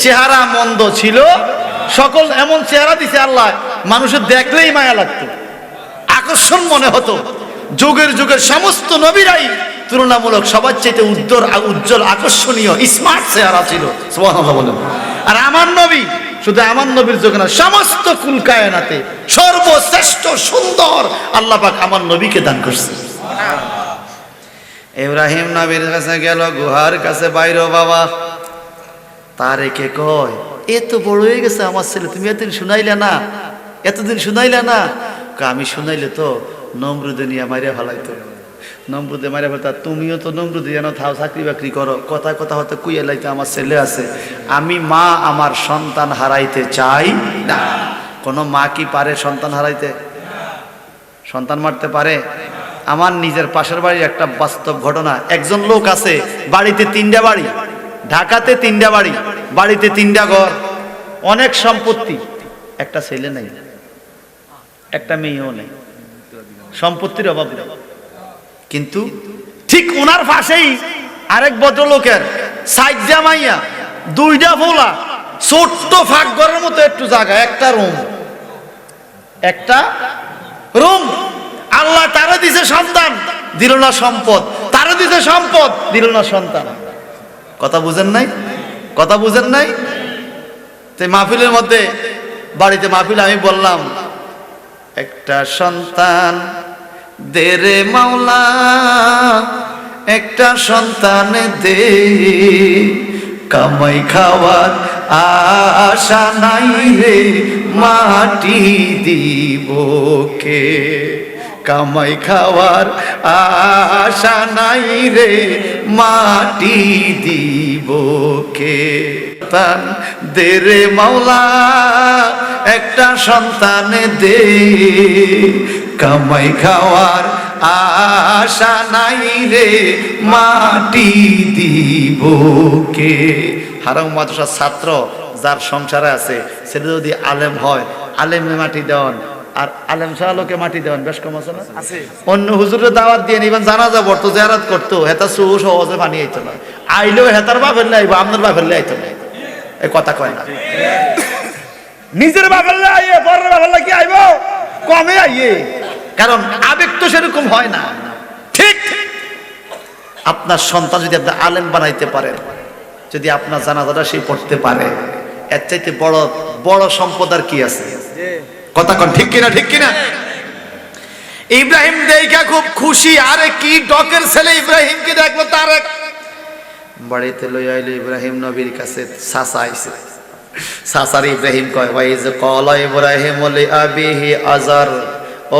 চেহারা মন্দ ছিল, সকল এমন চেহারা দিছে আল্লাহ, মানুষের দেখলেই মায়া লাগতো, আকর্ষণ মনে হতো। যুগের যুগের সমস্ত নবীরাই তুলনামূলক সবার চাইতে উজ্জ্বল, আকর্ষণীয়, স্মার্ট চেহারা ছিল। সুবহানাল্লাহ বলেন। আর আমার নবী শুধু আমার নবীর যুগে না, সমস্ত কুল কায়নাতে সর্বশ্রেষ্ঠ সুন্দর আল্লাহ পাক আমার নবীকে দান করছে। ইব্রাহিম নবীর কাছে গেল, গুহার কাছে বাইরে, বাবা তারেকে কয়, এত বড় হয়ে গেছে আমার ছেলে, তুমি এতদিন শুনাইলে না, এতদিন শুনাইলে না? আমি শুনাইলে তো নমরুদে নিয়ে মারিয়া ফেলাইতো, নমরুদে মারিয়া ফেলতা, তুমিও তো নমরুদে যেন থাও, চাকরি বাকরি করো, কথা কথা হতে কুইয়া লাইতে আমার ছেলে আছে। আমি মা আমার সন্তান হারাইতে চাই না। কোনো মা কি পারে সন্তান হারাইতে? সন্তান মারতে পারে? আমার নিজের পাশের বাড়ির একটা বাস্তব ঘটনা। একজন লোক আছে, বাড়িতে 3টা বাড়ি, ঢাকাতে 3টা বাড়ি, বাড়িতে 3টা ঘর, অনেক সম্পত্তি, একটা ছেলে নেই, একটা মেয়েও নেই, সম্পত্তির অভাব নেই। কিন্তু ঠিক ওনার পাশেই আরেক ভদ্রলোকের 4টা মাইয়া, 2টা ফোলা, ছোট্ট ফাঁক ঘরের মতো একটু জায়গা, একটা রুম। আল্লাহ তারা দিছে সন্তান, দিল না সম্পদ, তারা দিছে সম্পদ, দিল না সন্তান। কথা বুঝেন নাই? কথা বুঝেন নাই? তো মাহফিলের মধ্যে, বাড়িতে মাহফিল, আমি বললাম একটা সন্তান দে রে মাওলা, একটা সন্তান দে, কামাই খাওয়ার আশা নাই রে, মাটি দিব কে, কামাই খাওয়ার আশা নাই রে, মাটি দিব কে, সন্তান দে রে মাওলা, একটা সন্তান দে, কামাই খাওয়ার আশা নাই রে, মাটি দিব কে। হারাম মাদ্রাসার ছাত্র যার সংসারে আছে, সেটা যদি আলেম হয়, আলেমে মাটি দেওয়ান, আর আলেম শাহ লোকে মাটি দেওয়ান, বেশ কম আছে না? অন্য হুজুরের দাওয়াত দিয়ে নিবেন, জানাজা পড়তো, জিয়ারত করতো, হেতা সহজে বানিয়ে আইতো না, আইলেও হেতার বাপের আইব, আপনার বাপের আইতো না। এই কথা কয় না, নিজের বাপের আইয়ে পরের বাপের কি আইব, কমে আইয়ে, কারণ আবেগ তো সেরকম হয় না। ঠিক আপনার সন্তান যদি আপনি আলেম বানাইতে পারেন, যদি আপনার জানাজাটা সে পড়তে পারে, এর চাইতে বড় বড় সম্পদ আর কি আছে? কথা কন, ঠিক কিনা? ঠিক কিনা? ইব্রাহিম দেখা খুব খুশি, আরে কি ডকের ছেলে, ইব্রাহিমকে দেখলো তার বাড়িতে লইয়া আইলো ইব্রাহিম নবীর কাছে চাচা আইছে। চাচার ইব্রাহিম কয় ওয়াইজ ক্বালা ইব্রাহিম লি আবিহি আজার,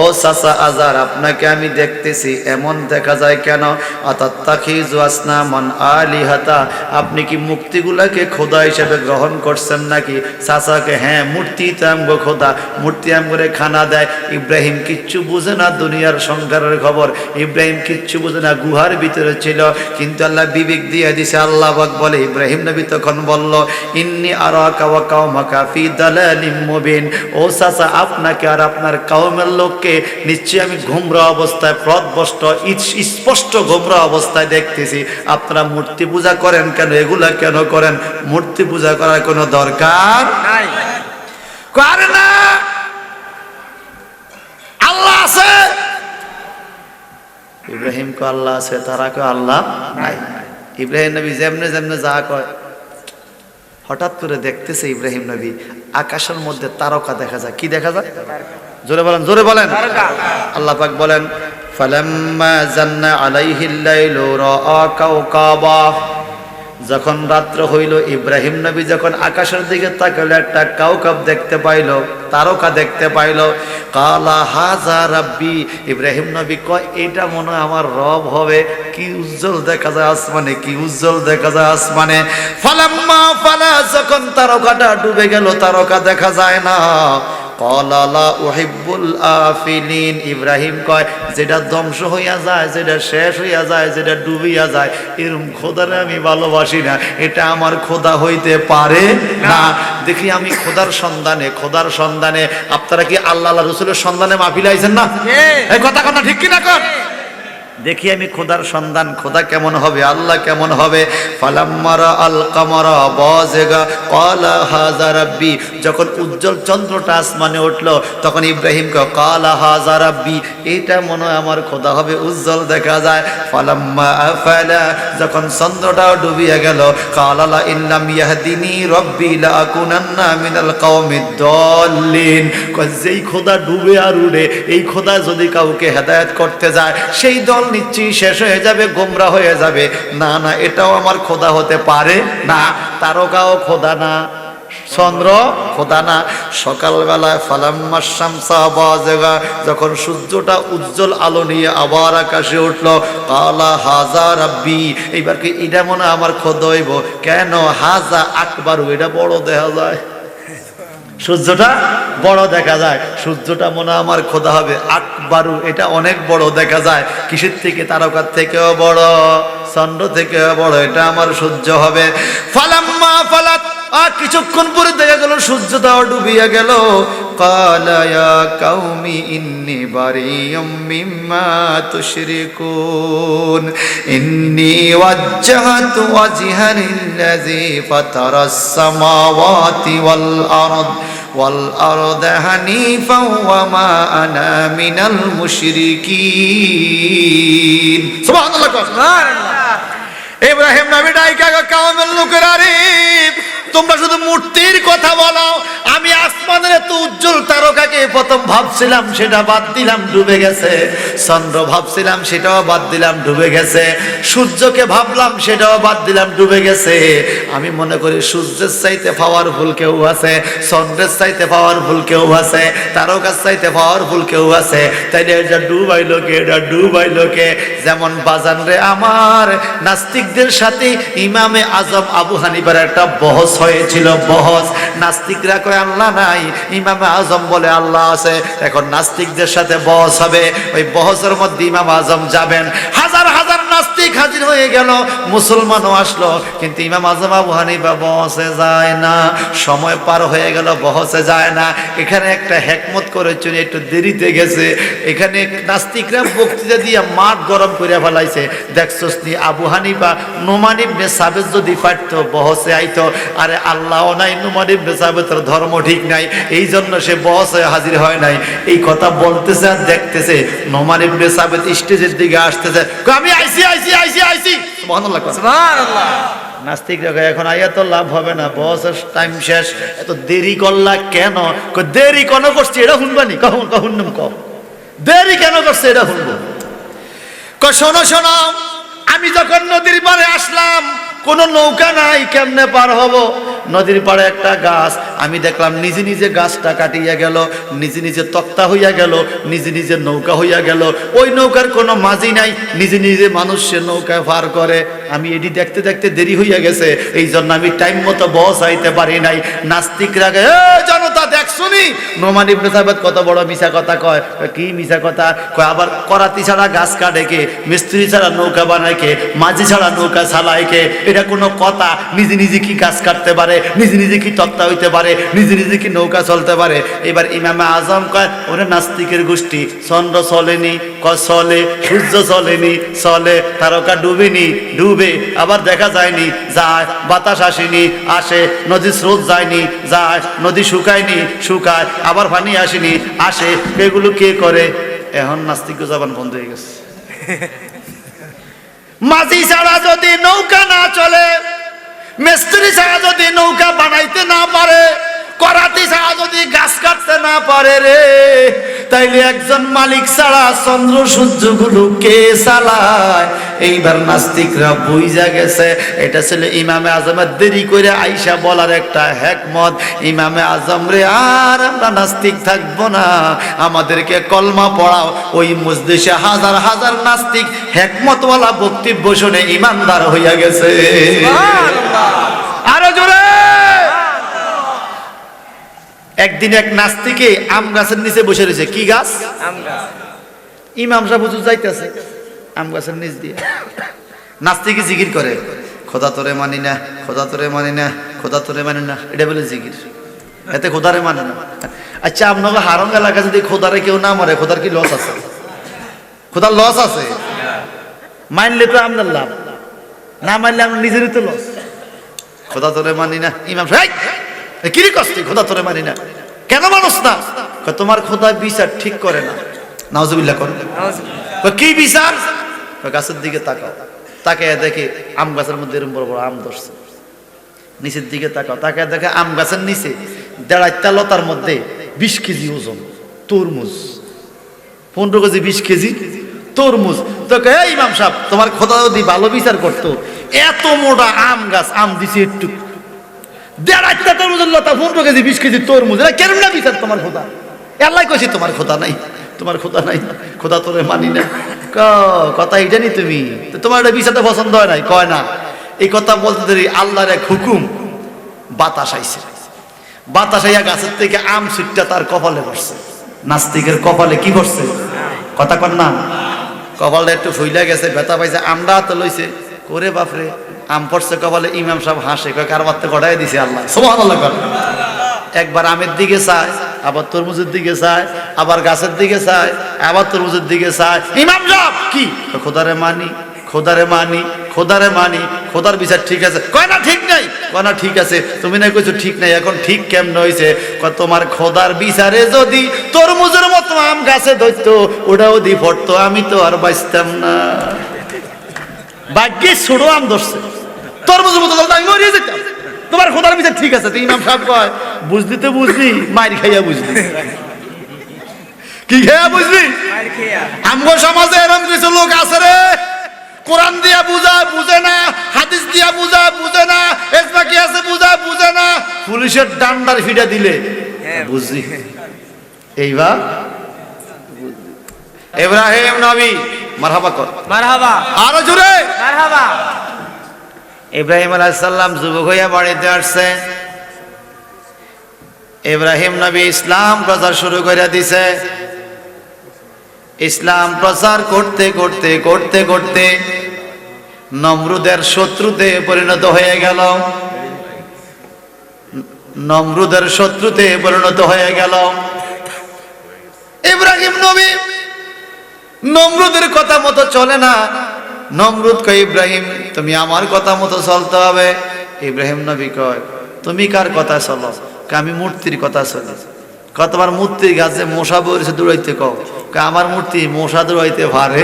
ও চাচা আজার আপনাকে আমি দেখতেছি এমন দেখা যায় কেন? আতাত্তাখিযু আসনামান আলিহাতা, আপনি কি মূর্তিগুলাকে খোদা হিসেবে গ্রহণ করছেন নাকি? চাচাকে হ্যাঁ, মূর্তি তো আমগো খোদা, মূর্তি আমগরে খানা দেয়। ইব্রাহিম কিচ্ছু বুঝে না দুনিয়ার সংসারের খবর, ইব্রাহিম কিচ্ছু বুঝে না, গুহার ভিতরে ছিল, কিন্তু আল্লাহ বিবেক দিয়ে দিছে। আল্লাহ পাক বলে, ইব্রাহিম নবী তখন বলল ইন্নী আরাকা ওয়া কাওমাকা ফি দালালিম মুবিন, ও চাচা আপনাকে আর আপনার কওমের লোক নিশ্চয়ই আমি গোমরা অবস্থায়, পথভ্রষ্ট, স্পষ্ট গোমরা অবস্থায় দেখতেছি। আপনারা মূর্তি পূজা করেন কেন? এগুলা কেন করেন? মূর্তি পূজা করার কোনো দরকার নাই। করে না। আল্লাহ আছে, ইব্রাহিম কো আল্লাহ আছে, তারা কো আল্লাহ নাই। ইব্রাহিম নবী যেমনে যেমনে যা কয়, হঠাৎ করে দেখতেছে ইব্রাহিম নবী আকাশের মধ্যে তারকা দেখা যায়। কি দেখা যায়? জোরে বলেন, জোরে বলেন। আল্লাহ পাক বলেন ফালাম্মা জান্না আলাইহিল লাইলু রাআ কাওকাবা, যখন রাত্র হইল ইব্রাহিম নবী যখন আকাশের দিকে তাকালো একটা কাওকাব দেখতে পাইল, তারকা দেখতে পাইল। কালা হাযা রাব্বি, ইব্রাহিম নবী কয় এটা মনে হয় আমার রব হবে। কি উজ্জ্বল দেখা যায় আসমানে, কি উজ্জ্বল দেখা যায় আসমানে। ফালাম্মা ফালা, যখন তারকাটা ডুবে গেল, তারকা দেখা যায় না। ক্বালা লা উহিব্বুল আফিলিন, ইব্রাহিম কয় যেটা ধ্বংস হইয়া যায়, যেটা শেষ হইয়া যায়, যেটা ডুবিয়া যায়, এরকম খোদারে আমি ভালোবাসি না, এটা আমার খোদা হইতে পারে না। দেখি আমি খোদার সন্ধানে, খোদার সন্ধানে। আপনারা কি আল্লাহ রাসূলের সন্ধানে মাহফিলে আইছেন না? এই কথা কথা ঠিক কি না কর? দেখি আমি খোদার সন্ধান, খোদা কেমন হবে, আল্লাহ কেমন হবে। ফালাম্মারা আল কামারা বাযিগা ক্বালা হাযা রাব্বি, যখন উজ্জ্বল চন্দ্রটা আসমানে উঠলো তখন ইব্রাহিম কয় ক্বালা হাযা রাব্বি, এটা মনে হয় আমার খোদা হবে, উজ্জ্বল দেখা যায়। ফালাম্মা আফালা, যখন চন্দ্রটাও ডুবিয়ে গেল, ক্বালা লা ইল্লাম ইয়াহদিনি রাব্বি লা আকুনান্না মিনাল কওমিদ দাল্লিন, কয় যেই খোদা ডুবে আর উড়ে, এই খোদা যদি কাউকে হেদায়েত করতে যায়, সেই দল নিশ্চয়ই শেষ হয়ে যাবে, গোমরা হয়ে যাবে। না না, এটাও আমার খোদা হতে পারে না। তারকাও খোদা না, চন্দ্র খোদা না। সকালবেলায় ফালাম্মা শামসা বাযিগা, যখন সূর্যটা উজ্জ্বল আলো নিয়ে আবার আকাশে উঠলো, ক্বালা হাযা রাব্বি, এইবার কি এটা মনে হয় আমার খোদা হইব? কেন? হাযা আকবারু, এটা বড় দেখা যায়, সূর্যটা বড় দেখা যায়, সূর্যটা মনে আমার খোদা হবে। আকবারু, এটা অনেক বড় দেখা যায়। কিসের থেকে? তারকার থেকেও বড়, চন্দ্র থেকেও বড়, এটা আমার সূর্য হবে। ফালাম্মা ফালাত, আর কিছুক্ষণ পরে দেখা গেল সূর্যটাও ডুবিয়া গেল। ক্বালা ইয়া কাওমি ইন্নী বারিয়ুম মিম্মা তুশরিকুন ইন্নী ওয়াজ্জাহতু ওয়াজহা লিল্লাযী ফাতারাস সামাওয়াতি ওয়াল আরদা হানিফাও ওয়া মা আনা মিনাল মুশরিকিন। সুবহানাল্লাহ, সুবহানাল্লাহ। ইব্রাহিম নবী ডাইকা কাওমের লোকেরা, রে তোমরা শুধু মূর্তির কথা বলো, আমি আসমানের এত উজ্জ্বল তারকাকে প্রথম ভাবছিলাম, সেটা বাদ দিলাম, ডুবে গেছে। চন্দ্র ভাবছিলাম, সেটাও বাদ দিলাম, ডুবে গেছে। সূর্যকে ভাবলাম, সেটাও বাদ দিলাম, ডুবে গেছে। আমি মনে করি সূর্যের চাইতে পাওয়ারফুল কেউ আছে, চন্দ্রের চাইতে পাওয়ারফুল কেউ আছে, তারকার চাইতে পাওয়ারফুল কেউ আছে। তাইলে এটা ডুবাইলো কে? এটা ডুবাইলো কে? যেমন বাজান রে আমার, নাস্তিকদের সাথে ইমামে আজম আবু হানিফার একটা বহস হয়েছিল, বহস। নাস্তিকরা কয় আল্লাহ নাই, ইমামে আজম বলে আল্লাহ আছে। এখন নাস্তিকদের সাথে বহস হবে, ওই বহসের মধ্যে ইমাম আজম যাবেন। হাজার হাজার নাস্তিক হাজির হয়ে গেল, মুসলমানও আসলো, কিন্তু ইমাম আজম আবু হানিফা বহসে যায় না। সময় পার হয়ে গেল, বহসে যায় না। এখানে একটা হেকমত করেছেন, একটু দেরিতে গেছে। এখানে নাস্তিকরা বক্তৃতা দিয়ে মাঠ গরম করে ফেলাইছে। দেখছস নি, আবু হানিফা নোমান ইবনে সাবিত যদি পারতো বহসে আইতো। আরে আল্লাহ নাই, নোমান ইবনে সাবিতের ধর্ম ঠিক নাই, এই জন্য সে বহসে হাজির হয় নাই। এই কথা বলতেছে আর দেখতেছে নোমান ইবনে সাবিত স্টেজের দিকে আসতেছে, আমি আইছি আইছি আইছি আইছি। সুবহানাল্লাহ, সুবহানাল্লাহ। নাস্তিকরা এখন আইয়া তো লাভ হবে না, বসের টাইম শেষ, এত দেরি করলা কেন? দেরি কেন করছি এটা শুনবানি? কখন কখন কম দেরি কেন করছে এটা শুনবো। শোনো শোনো, আমি যখন নদীর পাড়ে আসলাম, কোনো নৌকা নাই, কেমনে পার হব? নদীর পাড়ে একটা গাছ, আমি দেখলাম নিজে নিজে গাছটা কাটিয়া গেল, নিজে নিজে তক্তা হইয়া গেল, নিজে নিজে নৌকা হইয়া গেল। ওই নৌকার কোনো মাঝি নাই, নিজে নিজে মানুষ সে নৌকায় পার করে। আমি এটি দেখতে দেখতে দেরি হইয়া গেছে, এই জন্য আমি টাইম মতো বস আইতে পারি নাই। নাস্তিকরা গে, জনতা দেখছুনি নোমান ইবনে সাবিত কত বড় মিছা কথা কয়। কি মিছা কথা কয়? আবার করাতি ছাড়া গাছ কাটে কে, মিস্ত্রি ছাড়া নৌকা বানায় কে, মাঝি ছাড়া নৌকা চালায় কে? এটা কোনো কথা? নিজে নিজে কি গাছ কাটতে পারে, নিজে নিজে কি তক্তা হইতে পারে, নিজে নিজে কি নৌকা চলতে পারে? এবার ইমামে আজম কয়, ওরে নাস্তিকের গোষ্ঠী, চন্দ্র চলেনি, কয় চলে, সূর্য চলেনি, চলে, তারকা ডুবেনি, ডুবে, আবার দেখা যায়নি, যায়, বাতাস আসেনি, আসে, নদী স্রোত যায়নি, যায়, নদী শুকায়নি, শুকায়, আবার পানি আসেনি, আসে, এগুলো কে করে? এখন নাস্তিক জবান বন্ধ হয়ে গেছে। মাঝি ছাড়া যদি নৌকা না চলে, মিস্ত্রি ছাড়া যদি নৌকা বানাইতে না পারে, করাতি ছাড়া যদি গাছ কাটতে না পারে রে, তাইলে একজন মালিক ছাড়া চন্দ্র সূর্য গুলো কে চালায়? এইবার নাস্তিকরা বুঝা গেছে এটা ছিল ইমামে আজমের দেরি করে আইসা বলার একটা হিকমত। ইমামে আজম রে, আর আমরা নাস্তিক থাকবো না, আমাদেরকে কলমা পড়াও। ওই মজলিসে হাজার হাজার নাস্তিক হিকমতওয়ালা বক্তব্য শুনে ইমানদার হইয়া গেছে। আরো জোরে। একদিন এক নাস্তিকে আম গাছের নিচে বসে রয়েছে। কি গাছ? আম গাছ। ইমাম সাহেব হুজুর যাইতেছে আম গাছের নিচ দিয়ে, নাস্তিকে জিকির করে, খোদা তোরে মানি না, খোদা তোরে মানি না, খোদা তোরে মানি না, এটা বলে জিকির। এতে খোদারে মানে না। আচ্ছা, আপনাকে হারং এলাকা যদি খোদারে কেউ না মারে, খোদার কি লস আছে? খোদার লস আছে? মানলে তো আপনার লাভ, না মানলে আপনার নিজেরই তো লস। খোদা তোরে মানি না, ইমাম সাহেব কি কষ্ট, খোদা তোরে মানি না, কেন মানুষ না? তোমার খোদা বিচার ঠিক করে না। নাউজুবিল্লাহ করে। কি বিচার? গাছের দিকে তাকাও, তাকায় দেখে আম গাছের মধ্যে এরকম বড় বড় আম ধরছে। নিচের দিকে তাকাও, তাকায় দেখে আম গাছের নিচে 1.5 লতার মধ্যে 20 কেজি ওজন তরমুজ, 15 কেজি 20 কেজি তরমুজ। তো ইমাম সাহেব, তোমার খোদা যদি ভালো বিচার করতো, এত মোটা আম গাছ আম দিছে একটু, 1.5 তরমুজের লতা, 15 কেজি 20 কেজি তরমুজ, এটা কেন না বিচার তোমার খোদা? আল্লাহ কইছে তোমার খোদা নাই, তোমার খোদা নাই, খোদা তোরে মানি না। কথা এটা নি তুমি, তোমার এটা বিচারটা পছন্দ হয় নাই? কয় না। এই কথা বলতে দেরি আল্লাহর এক হুকুম, বাতাস আইছে। বাতাস আইয়া গাছের থেকে আম ছুটটা তার কপালে পড়ছে। নাস্তিকের কপালে কি করছে? কথা কর না, কপালটা একটু ফুইলা গেছে, ব্যথা পাইছে, আমটা হাতে লইছে, করে বাপরে আম পড়ছে কপালে। ইমাম সাহেব হাসে, কার মারতে গড়াই দিছে আল্লাহ, সুবহানাল্লাহ। একবার আমের দিকে চায়, আবার তরমুজের দিকে চায়, আবার গাছের দিকে চায়, আবার তরমুজের দিকে চায়। ইমাম সাহেব কি? খোদারে মানি, খোদারে মানি, খোদারে মানি, খোদার বিচার ঠিক আছে। কয় না ঠিক নাই, কয় না ঠিক আছে। তুমি না কইছো ঠিক নাই, এখন ঠিক কেমন হয়েছে? তোমার খোদার বিচারে যদি তরমুজের মতো আম গাছে ধরতো, ওটাও দি পড়তো, আমি তো আর বাঁচতাম না। ভাগ্যে ছোট আম ধরছে, তরমুজের মতো আমি মরিয়ে যেতাম। তোমার খোদার বিচার ঠিক আছে। ইমাম সাহেব কয়, বুঝলি তো বুঝলি, মাইর খাইয়া বুঝলি। কি খাইয়া বুঝলি? আমগো সমাজে এরকম কিছু লোক আছে রে, কোরআন দিয়া বুঝায় বুঝে না, হাদিস দিয়া বুঝায় বুঝে না, এজমা কি আছে বুঝায় বুঝে না, পুলিশের ডান্ডার ফিটা দিলে বুঝলি। এইবার ইব্রাহিম নবী, মারহাবা কর, মারহাবা, আরো জোরে মারহাবা। ইব্রাহিম আলাইহিস সালাম যুবক হইয়া বাড়িতে আসছে। ইব্রাহিম নবী ইসলাম প্রচার শুরু করে দিছে। ইসলাম প্রচার করতে করতে করতে করতে নমরুদের শত্রুতে পরিণত হয়ে গেল। নমরুদের শত্রুতে পরিণত হয়ে গেল ইব্রাহিম নবী। নমরুদের কথা মতো চলে না। নমরুদ কয়, ইব্রাহিম তুমি আমার কথা মতো চলতে হবে। ইব্রাহিম নবী কয়, তুমি কার কথা চলো? আমি মূর্তির কথা চলি। তোমার মূর্তির গাছে মশা বসে দৌড়াইতে কও। আমার মূর্তি মশা দৌড়াইতে পারে?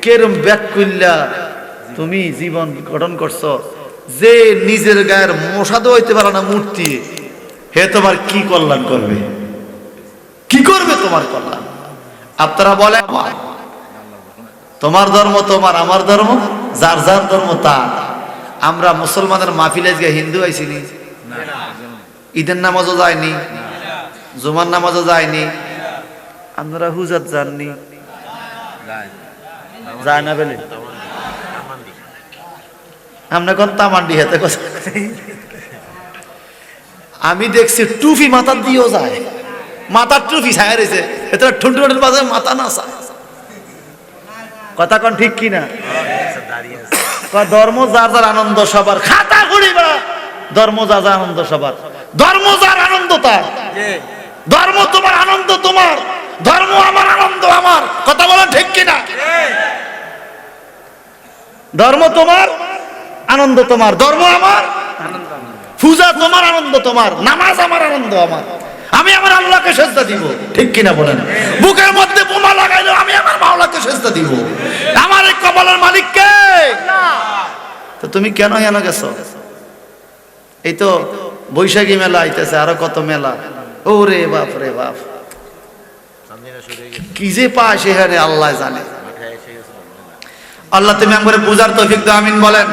কেরম ব্যাক করলা তুমি জীবন গঠন করছো যে নিজের গায়ের মশা দৌড়াইতে পারে না মূর্তি, হে তোমার কি কল্যাণ করবে? কি করবে তোমার কল্যাণ? আপনারা বলেন, তোমার ধর্ম তোমার, আমার ধর্ম যার যার ধর্ম তার। আমরা মুসলমানের মাহফিলে গিয়ে হিন্দু আইছি নি? ঈদের নামাজও যায়নি, জুমার নামাজও যায়নি, আপনারা হুজাত যাননি, যায় না বলে আমরা কোন তামান্ডি হাতে কথা। আমি দেখছি টুপি মাথার দিয়েও যায়, মাথার টুপি ছায়া রয়েছে, এটা ঠুনটুনের বাজারে মাথা না চায়। কথা কোন ঠিক কিনা? ধর্ম যার যার আনন্দ সবার, খাতা করিবা ধর্ম যার যার আনন্দ সবার, ধর্ম যার আনন্দ তার, ধর্ম তোমার আনন্দ তোমার, ধর্ম আমার আনন্দ আমার। কথা বলা ঠিক কিনা? ধর্ম তোমার আনন্দ তোমার, ধর্ম আমার, পূজা তোমার আনন্দ তোমার, নামাজ আমার আনন্দ আমার। আমি আমার আল্লাহকে সেজদা দিব, ঠিক কিনা বলেন? বুকের মধ্যে বোমা লাগাইলো আমি আমার মাওলাকে সেজদা দিব। আমার এই কপালের মালিক কে? তো তুমি কেন এনে গেছো? এই তো বৈশাখী মেলা আইতেছে, আরো কত মেলা। ওরে বাপ রে বাপ, কি যে পায় সেখানে আল্লাহ জানে। আল্লাহ তুমি আমাকে বুঝার তৌফিক দাও, আমিন বলেন।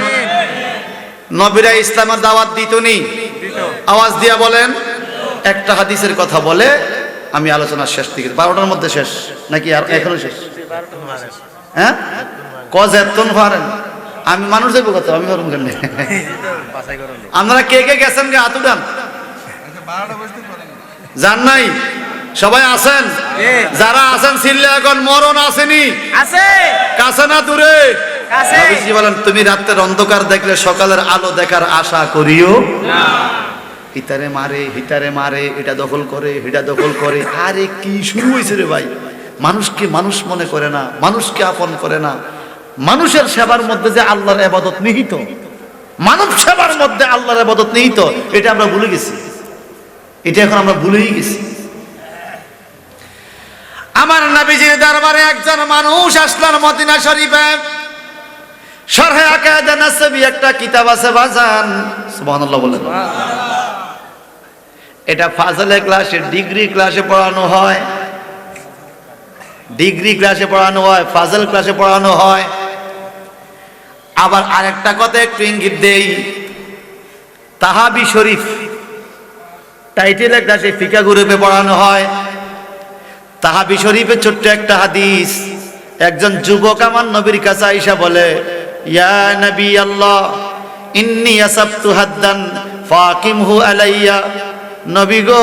নবীরা ইসলামের দাওয়াত দিতনি, আওয়াজ দিয়া বলেন। একটা হাদিসের কথা বলে আমি আলোচনা শেষ দিকে, 12টার মধ্যে শেষ নাকি আর এখনো শেষ? হ্যাঁ, কজেতন পারেন? আমি মানুষ যাবো কত, আমি পারুন কেন? আপনারা কে কে গেছেন গে হাত উঠান। জান নাই? সবাই আছেন? যারা আছেন সিল্লে এখন মরণ আসেনি, আছে কাছে না দূরে? কাছে। নবীজি বলেন তুমি রাতের অন্ধকার দেখলে সকালের আলো দেখার আশা করিও না। হিতারে মারে, হিতারে মারে, এটা দখল করে, এটা দখল করে। আরে কি শুরু হয়েছে রে ভাই? মানুষকে মানুষ মনে করে না, মানুষকে আপন করে না। মানুষের সেবার মধ্যে যে আল্লাহর ইবাদত নিহিত, মানব সেবার মধ্যে আল্লাহর ইবাদত নিহিত, এটা আমরা ভুলে গেছি। এটা এখন আমরা ভুলেই গেছি। আমার নবীজির দরবারে একজন মানুষ আসলেন মদিনা শরীফে। শরহে আকিদা নাসবি একটা কিতাব আছে বাজান, সুবহানাল্লাহ বলেন। এটা ফাজলে ক্লাসে, ডিগ্রি ক্লাসে পড়ানো হয়, ডিগ্রি ক্লাসে পড়ানো হয়, ফাজল ক্লাসে পড়ানো হয়। আবার আরেকটা কথা একটু ইঙ্গিত দেই, তাহাবি শরীফ টাইটেলের ক্লাসে ফিকা গ্রুপে পড়ানো হয়। তাহাবি শরীফে ছোট্ট একটা হাদিস। একজন যুবক আমার নবীর কাছে আইসা বলে, ইয়া নবী আল্লাহ ইন্নী আসাবতু হাদ্দান ফাকিমহু আলাইয়া। নবী গো,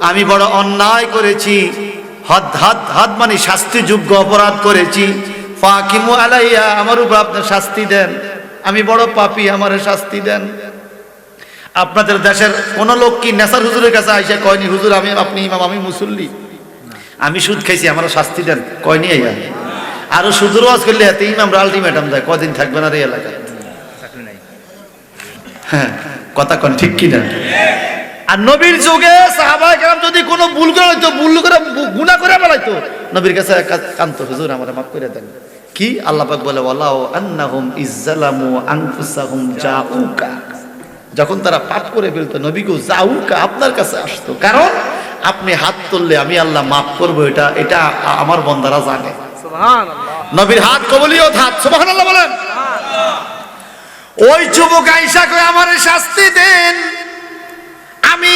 আমি বড় অন্যায় করেছি, হদ হদ হদ মানে শাস্তিযোগ্য অপরাধ করেছি। ফাকিমু আলাইয়া, আমার উপর আপনি শাস্তি দেন, আমি বড় পাপী, আমারে শাস্তি দেন। আপনাদের দেশের কোন লোক কি নেসার হুজুরের কাছে আইসা কয়নি, হুজুর আমি আপনি ইমাম, আমি মুসল্লি, আমি সুদ খাইছি, আমার শাস্তি দেন? কয়নি? আইয়া আরো সুদূর ওয়াজ করলে এতে ইমামরা আলটিমেটাম দেয়, কদিন থাকবেন আর এই এলাকায়। হ্যাঁ, কথা কোন ঠিক কিনা? আর নবীর যুগে সাহাবায়ে কেরাম যদি কোনো ভুল করে হইতো, ভুল করে গুনাহ করে ফেলাইতো, নবীর কাছে কান্ত, হুজুর আমারে মাফ করে দেন। কি আল্লাহ পাক বলে, ওয়ালাউ আন্নাহুম ইজ্জালামু আনফুসাহুম জাউকা। যখন তারা পাপ করে ফেলতো, নবীকে জাউকা আপনার কাছে আসতো, কারণ আপনি হাত তুললে আমি আল্লাহ মাফ করবো, এটা এটা আমার বান্দারা জানে। সুবহানাল্লাহ। নবীর হাত কবুলিয়ত হাত, সুবহানাল্লাহ বলেন। ওই যুবক আয়েশা কয় আমারে শাস্তি দেন, আমি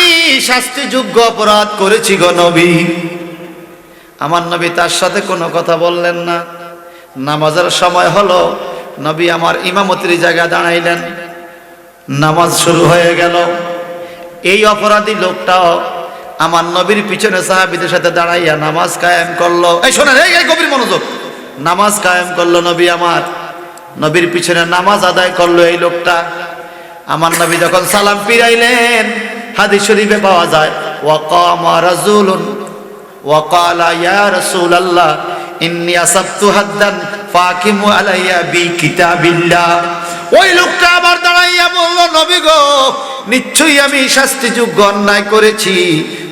শাস্তিযোগ্য অপরাধ করেছি গো নবী। আমার নবী তার সাথে কোনো কথা বললেন না। নামাজের সময় হলো, নবী আমার ইমামতির জায়গায় দাঁড়াইলেন, নামাজ শুরু হয়ে গেল। এই অপরাধী লোকটাও আমার নবীর পিছনে সাহাবীদের সাথে দাঁড়াইয়া নামাজ কায়েম করলো। এই শোনেন, এই গভীর মনোযোগ। নামাজ কায়েম করলো নবী আমার, নবীর পিছনে নামাজ আদায় করলো এই লোকটা। আমার নবী যখন সালাম ফিরাইলেন, হাদিস শরীফে পাওয়া যায়, ওয়াকামা রাজুলুন ওয়াকালা ইয়া রাসূলুল্লাহ ইন্নী আসাবতু হাদ্দান ফাকিমু আলাইয়া বিকিতাবিল্লাহ। ওই লোকটা আবার দাঁড়াইয়া বলল, নবী গো, নিশ্চয়ই আমি শাস্তিযোগ্য অন্যায় করেছি,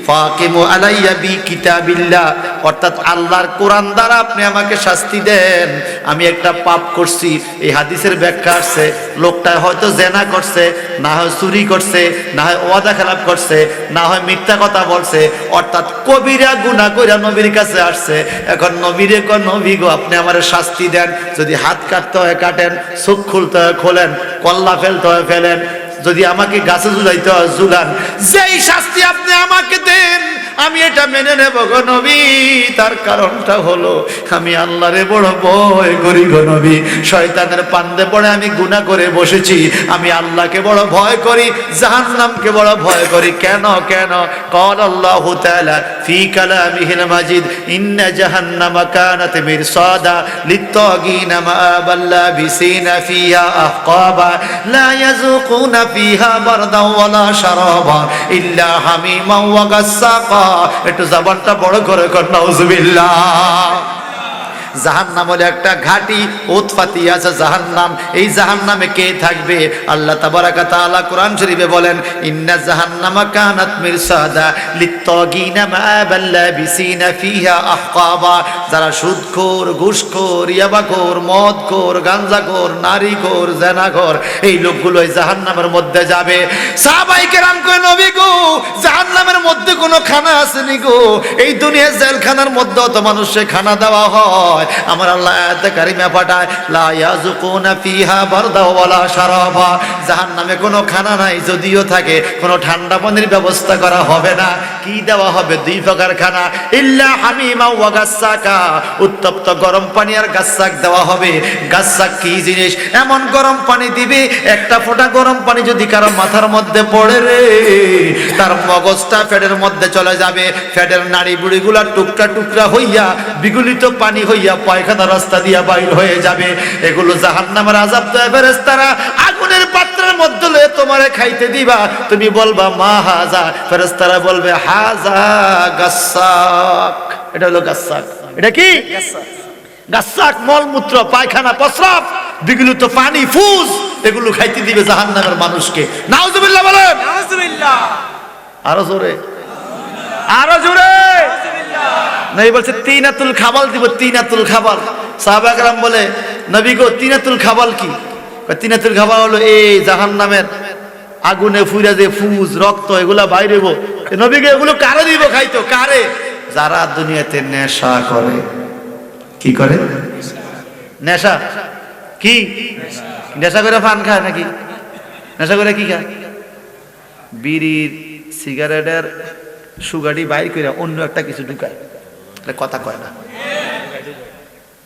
ফাকিমু আলাইয়া বি কিতাবিল্লাহ, অর্থাৎ আল্লাহর কোরআন দ্বারা আপনি আমাকে শাস্তি দেন। আমি একটা পাপ করছি, এই হাদিসের ব্যাখ্যা আছে, লোকটা হয়তো জেনা করছে, না হয় চুরি করছে, না হয় ওয়াদা খেলাপ করছে, না হয় মিথ্যা কথা বলছে, অর্থাৎ কবিরা গুনাহ কইরা নবীর কাছে আসছে। এখন নবীরে কয়, নবী গো আপনি আমার শাস্তি দেন, যদি হাত কাটতে হয় কাটেন, চোখ খুলতে হয় খোলেন, কল্লা ফেলতে হয় ফেলেন, যদি আমাকে গাছে ঝুলাইতে হয় ঝুলান, যেই শাস্তি আপনি আমাকে দেন আমি এটা মেনে নেব গো নবী। তার কারণটা হলো আমি আল্লাহরে বড় ভয় করি গো নবী, শয়তানের পান্দে পড়ে আমি গুনাহ করে বসেছি, আমি আল্লাহকে বড় ভয় করি, জাহান্নামকে বড় ভয় করি। কেন কেন? قال الله تعالى في كلامه المجيد إن جهنم كانت مرصادا للطاغين مآبا لابسين فيها أحقابا لا يذوقون فيها بردا ولا شرابا إلا حميما وغساقا। একটু জবানটা বড় করে কর নাউজুবিল্লাহ। জাহান্নাম হলো একটা ঘাটি, উৎপাতি আছে জাহান্নাম। এই জাহান্নামে কে থাকবে? আল্লাহ তাবারাকা তাআলা কোরআন শরীফে বলেন, ইন্না জাহান্নামা কানাত মিরসাদা লিত্তাগিনা মাআবাল লাবিসিনা ফিহা আহকাবা। যারা সুদখোর, ঘুষখোর, ইয়াবাখোর, মদখোর, গাঞ্জাখোর, নারীখোর, জেনাখোর, এই লোকগুলো এই জাহান্নামের মধ্যে যাবে। সাহাবায়ে কেরাম কয়, নবী গো জাহান্নামের মধ্যে কোনো খানা আসেনি গো, এই দুনিয়ার জেলখানার মধ্যেও তো মানুষকে খানা দেওয়া হয়। আমার আল্লাহ আয়াতে কারিমা পাঠায়, লা ইয়াযুকুনা ফিহা বারদা ওয়ালা শারাবা। জাহান্নামে কোনো খানা নাই, যদিও থাকে কোনো ঠান্ডা পানির ব্যবস্থা করা হবে না। কি দেওয়া হবে? দুই প্রকার খানা, ইল্লা হামিমা ওয়া গাসসাকা, উত্তপ্ত গরম পানি আর গাসসাক দেওয়া হবে। গাসসাক কি জিনিস? এমন গরম পানি দিবে, একটা ফোঁটা গরম পানি যদি কারো মাথার মধ্যে পড়ে রে, তার মগজটা ফেটের মধ্যে চলে যাবে, ফেটের নাড়ি বুড়িগুলা টুকরা টুকরা হইয়া বিগলিত পানি হইয়া পায়খানা রাস্তা দিয়া বাইর হয়ে যাবে। এগুলো জাহান্নামের আযাব দেয় ফেরেশতারা আগুনের পাত্রের মধ্যে লয়ে তোমারে খাইতে দিবা, তুমি বলবা মা হাজা, ফেরেশতারা বলবে হাজা গাসসাক। এটা হলো গাসসাক। এটা কি? গাসসাক মলমূত্র, পায়খানা, প্রস্রাব, বিগলিত পানি, ফুস, এগুলো খাইতে দিবে জাহান্নামের মানুষকে। নাউজুবিল্লাহ বলেন। নাউজুবিল্লাহ। আরো জোরে, আরো জোরে। নবী বলছে তিনাতুল খাবাল দিব, তিনাতুল খাবাল। সাহাবা کرام বলে, নবী গো তিনাতুল খাবাল কি? তিনাতুল খাবাল হলো এই জাহান্নামের আগুনে ফুইরা যে ফুজ, রক্ত, এগুলা বাইরে গো। নবী গো এগুলো কারে দিব খাইতো? কারে? যারা দুনিয়াতে নেশা করে। কি করে? নেশা। কি নেশা করে? পান খায় নাকি? নেশা করে কি খায়? বিড়ির, সিগারেটের সুগারি বাইর করে অন্য একটা কিছু ঢুকায়, কথা কয় না।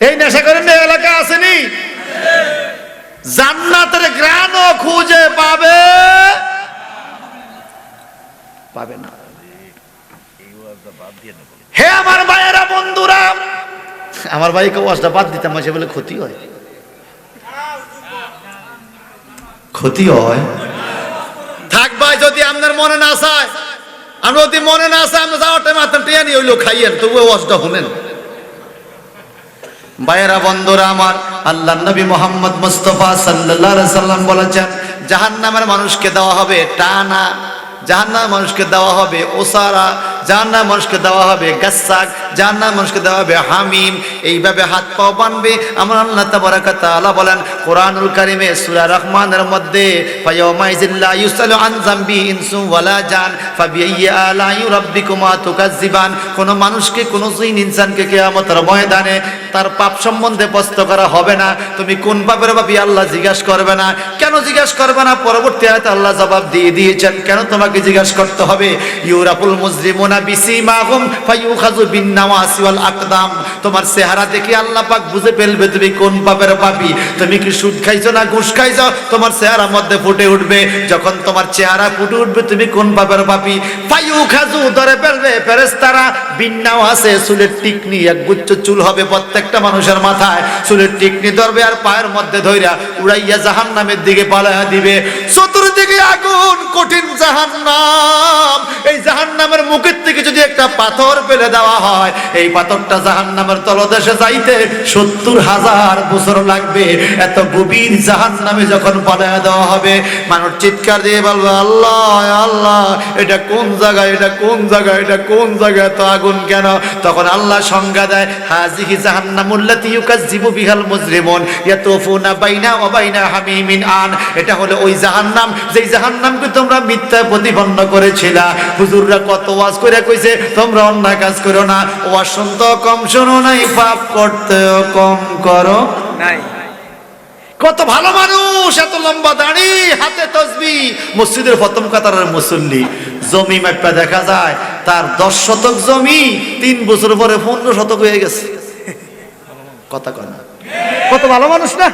এই নেশা করে এলাকা আসেনি, জান্নাতের গ্রানও খুঁজে পাবে পাবে না। হে আমার ভাইয়েরা, বন্ধুরা, আমার ভাইকে ওয়াজটা বাদ দিতাম, মাঝে বলে ক্ষতি হয়, ক্ষতি হয়। থাক ভাই, যদি আপনার মনে না চায়, আমরা যদি মনে না চায়, আমরা যাওয়ার টাইম আপনার টিয়া নিয়ে হইলো খাইয়েন, তবুও ওয়াজটা শুনেন। ভাইয়েরা, বন্ধুরা আমার, আল্লাহ নবী মুহাম্মদ মুস্তাফা সাল্লাল্লাহু আলাইহি সাল্লাম বলেছেন, জাহান্নামের মানুষকে দেওয়া হবে টানা, জাহান্নামের মানুষকে দেওয়া হবে ওসারা, জাহান্নামের মানুষকে দেওয়া হবে গাসসাক, জাহান্নামের মানুষকে দেওয়া হবে হামিম। এইভাবে হাত পাও বানবে। আমার আল্লাহ তাবারাকা তাআলা বলেন কোরআনুল কারীমে সূরা রহমানের মধ্যে, ফায়াউমাইযিল লা ইউসালু আন যামবি ইনসু ওয়ালা জান ফাবিআইয়ি আলাই রাব্বিকুমা তুকাজ্জিবান। কোন মানুষকে, কোন জিন ইনসানকে কিয়ামতের ময়দানে তার পাপ সম্বন্ধে প্রশ্ন করা হবে না। তুমি কোন পাপের পাপী আল্লাহ জিজ্ঞাসা করবে না। কেন জিজ্ঞাসা করবে না? পরবর্তী আয়াতে আল্লাহ জবাব দিয়ে দিয়েছেন কেন তোমাকে জিজ্ঞাসা করতে হবে। ইউরাফুল মুজরিমুনা বিসিমাহুম ফায়ুখাযু বিন-নাওয়াসি ওয়াল আকদাম। তোমার চেহারা দেখে আল্লাহ পাক বুঝে ফেলবে তুমি কোন পাপের পাপী। তুমি কি সুদ খাইছো না ঘুষ খাইছো, তোমার চেহারার মধ্যে ফুটে উঠবে। যখন তোমার চেহারা ফুটে উঠবে তুমি কোন পাপের পাপী। ফায়ুখাযু, ধরে ফেলবে ফেরেশতারা, বিন-নাওয়াসি, চুলের টিকনি, এক গুচ্ছ চুল হবে প্রত্যেকটা মানুষের মাথায়, চুলের টিকনি ধরবে আর পায়ের মধ্যে ধইরা উড়াইয়া জাহান্নামের দিকে দিকে পালায়া দিবে, চতুর্দিকে আগুন, কঠিন জাহান্নাম। এই জাহান্নামের মুখের থেকে যদি একটা পাথর ফেলে দেওয়া হয়, এই পাথরটা জাহান্নামের তলদেশে যাইতে 70,000 বছর লাগবে। এত গভীর জাহান্নামে যখন পালায়া দেওয়া হবে, মানুষ চিৎকার দিয়ে বলবে, আল্লাহ আল্লাহ, এটা কোন জায়গা, এটা কোন জায়গা, এটা কোন জায়গা, এত আগুন কেন? তখন আল্লাহ সংজ্ঞা দেয়, হাযিহি জাহান্নামুল্লাতী ইউকাযযিবু বিহাল মুজরিমুন ইয়াতুফুনা বাইনা ওয়া বাইনা হামিমিন আন। এটা হলো ওই জাহান্নাম, যেই জাহান্নামকে তোমরা মিথ্যা প্রতিপন্ন করেছিলা। হুজুররা কত ওয়াজ করে কইছে তোমরা অন্যায় কাজ করো না, ওয়াজ শুনতেও কম শোনো নাই, পাপ করতেও কম করো নাই। কত ভালো মানুষ, এত লম্বা দাড়ি, হাতে তসবিহ, মসজিদের প্রথম কাতারের মুসল্লি। জমি মাপা দেখা যায় তার 10 শতক জমি 3 বছর পরে 15 শতক হয়ে গেছে। কথা কয় না? কত ভালো মানুষ না?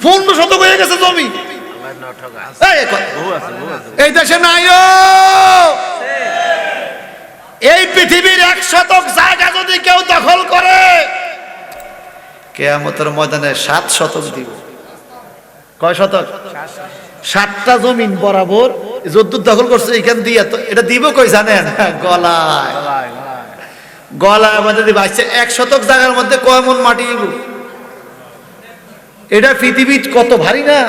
15 শতক হয়ে গেছে জমি। এই দেশে নাই ও। এই পৃথিবীর 1 শতক জায়গা যদি কেউ দখল করে, কিয়ামতের ময়দানে 7 শতক দিব। কয় শতক? 7টা জমিন বরাবর যদ্দুর দখল করছে এখান দিয়ে। তো এটা দিব কই জানেন? গলায়। গলায় আমাদের দিব। আচ্ছা, 1 শতক জায়গার মধ্যে কয় মন মাটি দিব? এটা পৃথিবী কত ভারী না?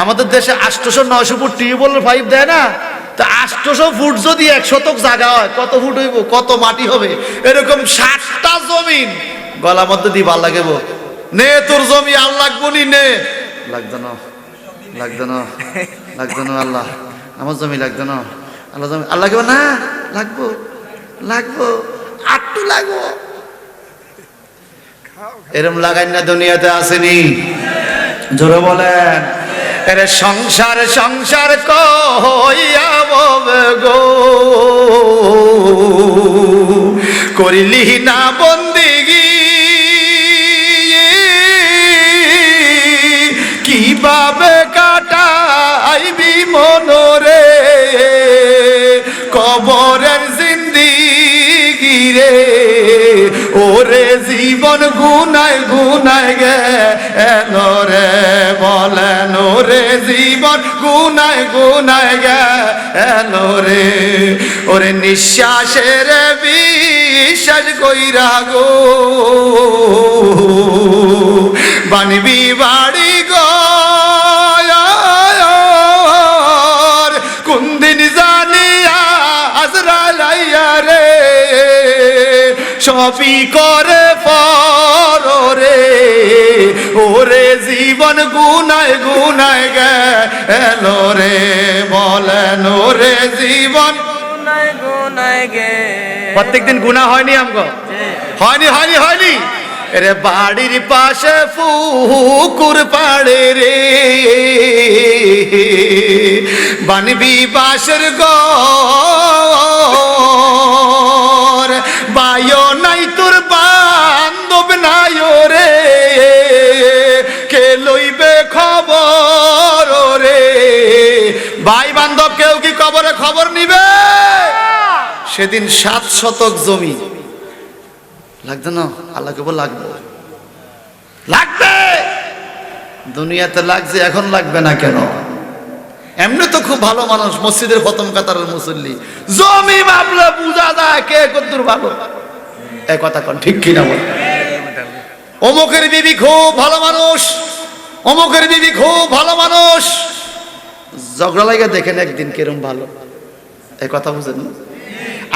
আমাদের দেশে 800-900 ফুট টিউবওয়েলের পাইপ দেয় না? তো 800 ফুট যদি 1 শতক জায়গা হয়, কত ফুট হইব, কত মাটি হবে? এরকম 7টা জমিন গলার মধ্যে দিব। আল্লাহ গেব, নে তোর জমি, আর লাগবো নি, নে। লাগতো না, লাগতো না, লাগতো না, আল্লাহ আমার জমি লাগতো না। আল্লাহ জমি, আল্লাহ গেব না, লাগবো, লাগবো, আটটু লাগবো। এরম লাগাই না দুনিয়াতে আসেনি? জোরে বলেন। এরে সংসার সংসার কইয়া ববে গো, করিলি না বন্দিগি, কিভাবে কাটাইবি মনরে, কবরের জিন্দিগি রে, ওরে জীবন গুনায় গুনায় গেল রে, বলেন ওরে জীবন গুনায় গুনায় গেল রে। ওরে নিঃশ্বাসের বিশ্বাস কইরা গো, বানবি বাড়ি গো, কোন দিন জানিয়া আজরাইল আইয়া রে, সবই করে পরে, ওরে জীবন গুনায় গুনায় গেল রে, বলেন ওরে জীবন গুনায় গুনায় গে। প্রত্যেকদিন গুনাহ হয়নি আমগো? হয়নি, হয়নি, হয়নি। এরে বাড়ির পাশে পুকুর পাড়ে রে, বানবি বাঁশের ঘর, বায়ো নাই তোর বান্ধব নাই রে, কে লইবে খবর রে? ভাই বান্ধব কেউ কি কবরে খবর নিবে? সেদিন 7 শতক জমি লাগতো না? আল্লাহ কেবল লাগবে, লাগবে। দুনিয়াতে লাগছে, এখন লাগবে না কেন? এমনি তো খুব ভালো মানুষ, মসজিদের প্রথম কাতারের মুসল্লি। জমি মামলা বুঝা যায় কে কতদূর ভালো। এই কথা কোন ঠিক কিনা বল? অমুকের বিবি খুব ভালো মানুষ, অমুকের বিবি খুব ভালো মানুষ, ঝগড়া লাগে দেখেন একদিন কিরম ভালো। এই কথা বুঝেন?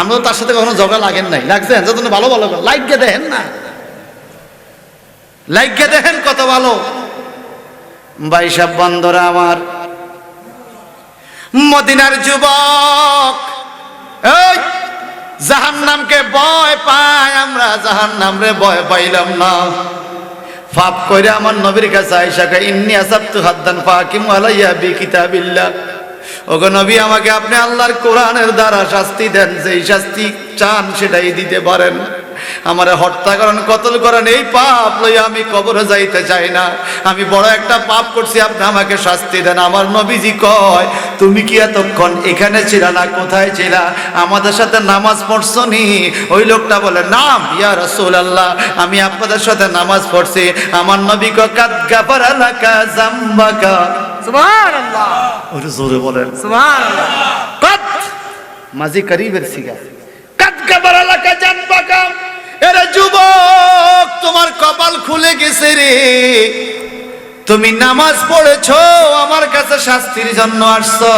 আমরা তার সাথে কখনো ঝগড়া লাগেন নাই, লাগছেন যত ভালো ভালো লাইকে দেখেন না, লাইকে দেখেন কত ভালো। ভাই সাহেব বন্ধুরা আমার, মদিনার যুবক, এই জাহান্নামকে ভয় পায়, আমরা জাহান্নাম রে ভয় পাইলাম না। পাপ কইরা আমার নবীর কাছে আয়েশা কয়, ইন্নী আসাবতু হাদ্দান ফাকিম আলাইয়া বিকিতাবিল্লাহ। ওগো নবী, আমাকে আপনি আল্লাহর কোরআনের দ্বারা শাস্তি দেন, যেই শাস্তি চান সেটাই দিতে পারেন। আমারে হত্যা করেন, কতল করেন, এই পাপ লইয়া আমি কবরে যাইতে চাই না। আমি বড় একটা পাপ করছি, আপনি আমাকে শাস্তি দেন। আমার নবীজি কয়, তুমি কি এতক্ষণ এখানে ছিলা না কোথায় ছিলা? আমাদের সাথে নামাজ পড়ছো নি? ওই লোকটা বলে, নাম ইয়া রাসূলুল্লাহ, আমি আপনাদের সাথে নামাজ পড়ছি। আমার নবী কয়, কাদ গাফারা লাকা যামবাকা। সুবহানাল্লাহ ওরে জোরে বলেন সুবহানাল্লাহ। কাদ মাঝি করিবের সিগা, কাদ গাফারা লাকা যামবাকা। এরে যুবক, তোমার কপাল খুলে গেছে রে। তুমি নামাজ পড়েছো, আমার কাছে শাস্তির জন্য আসছো।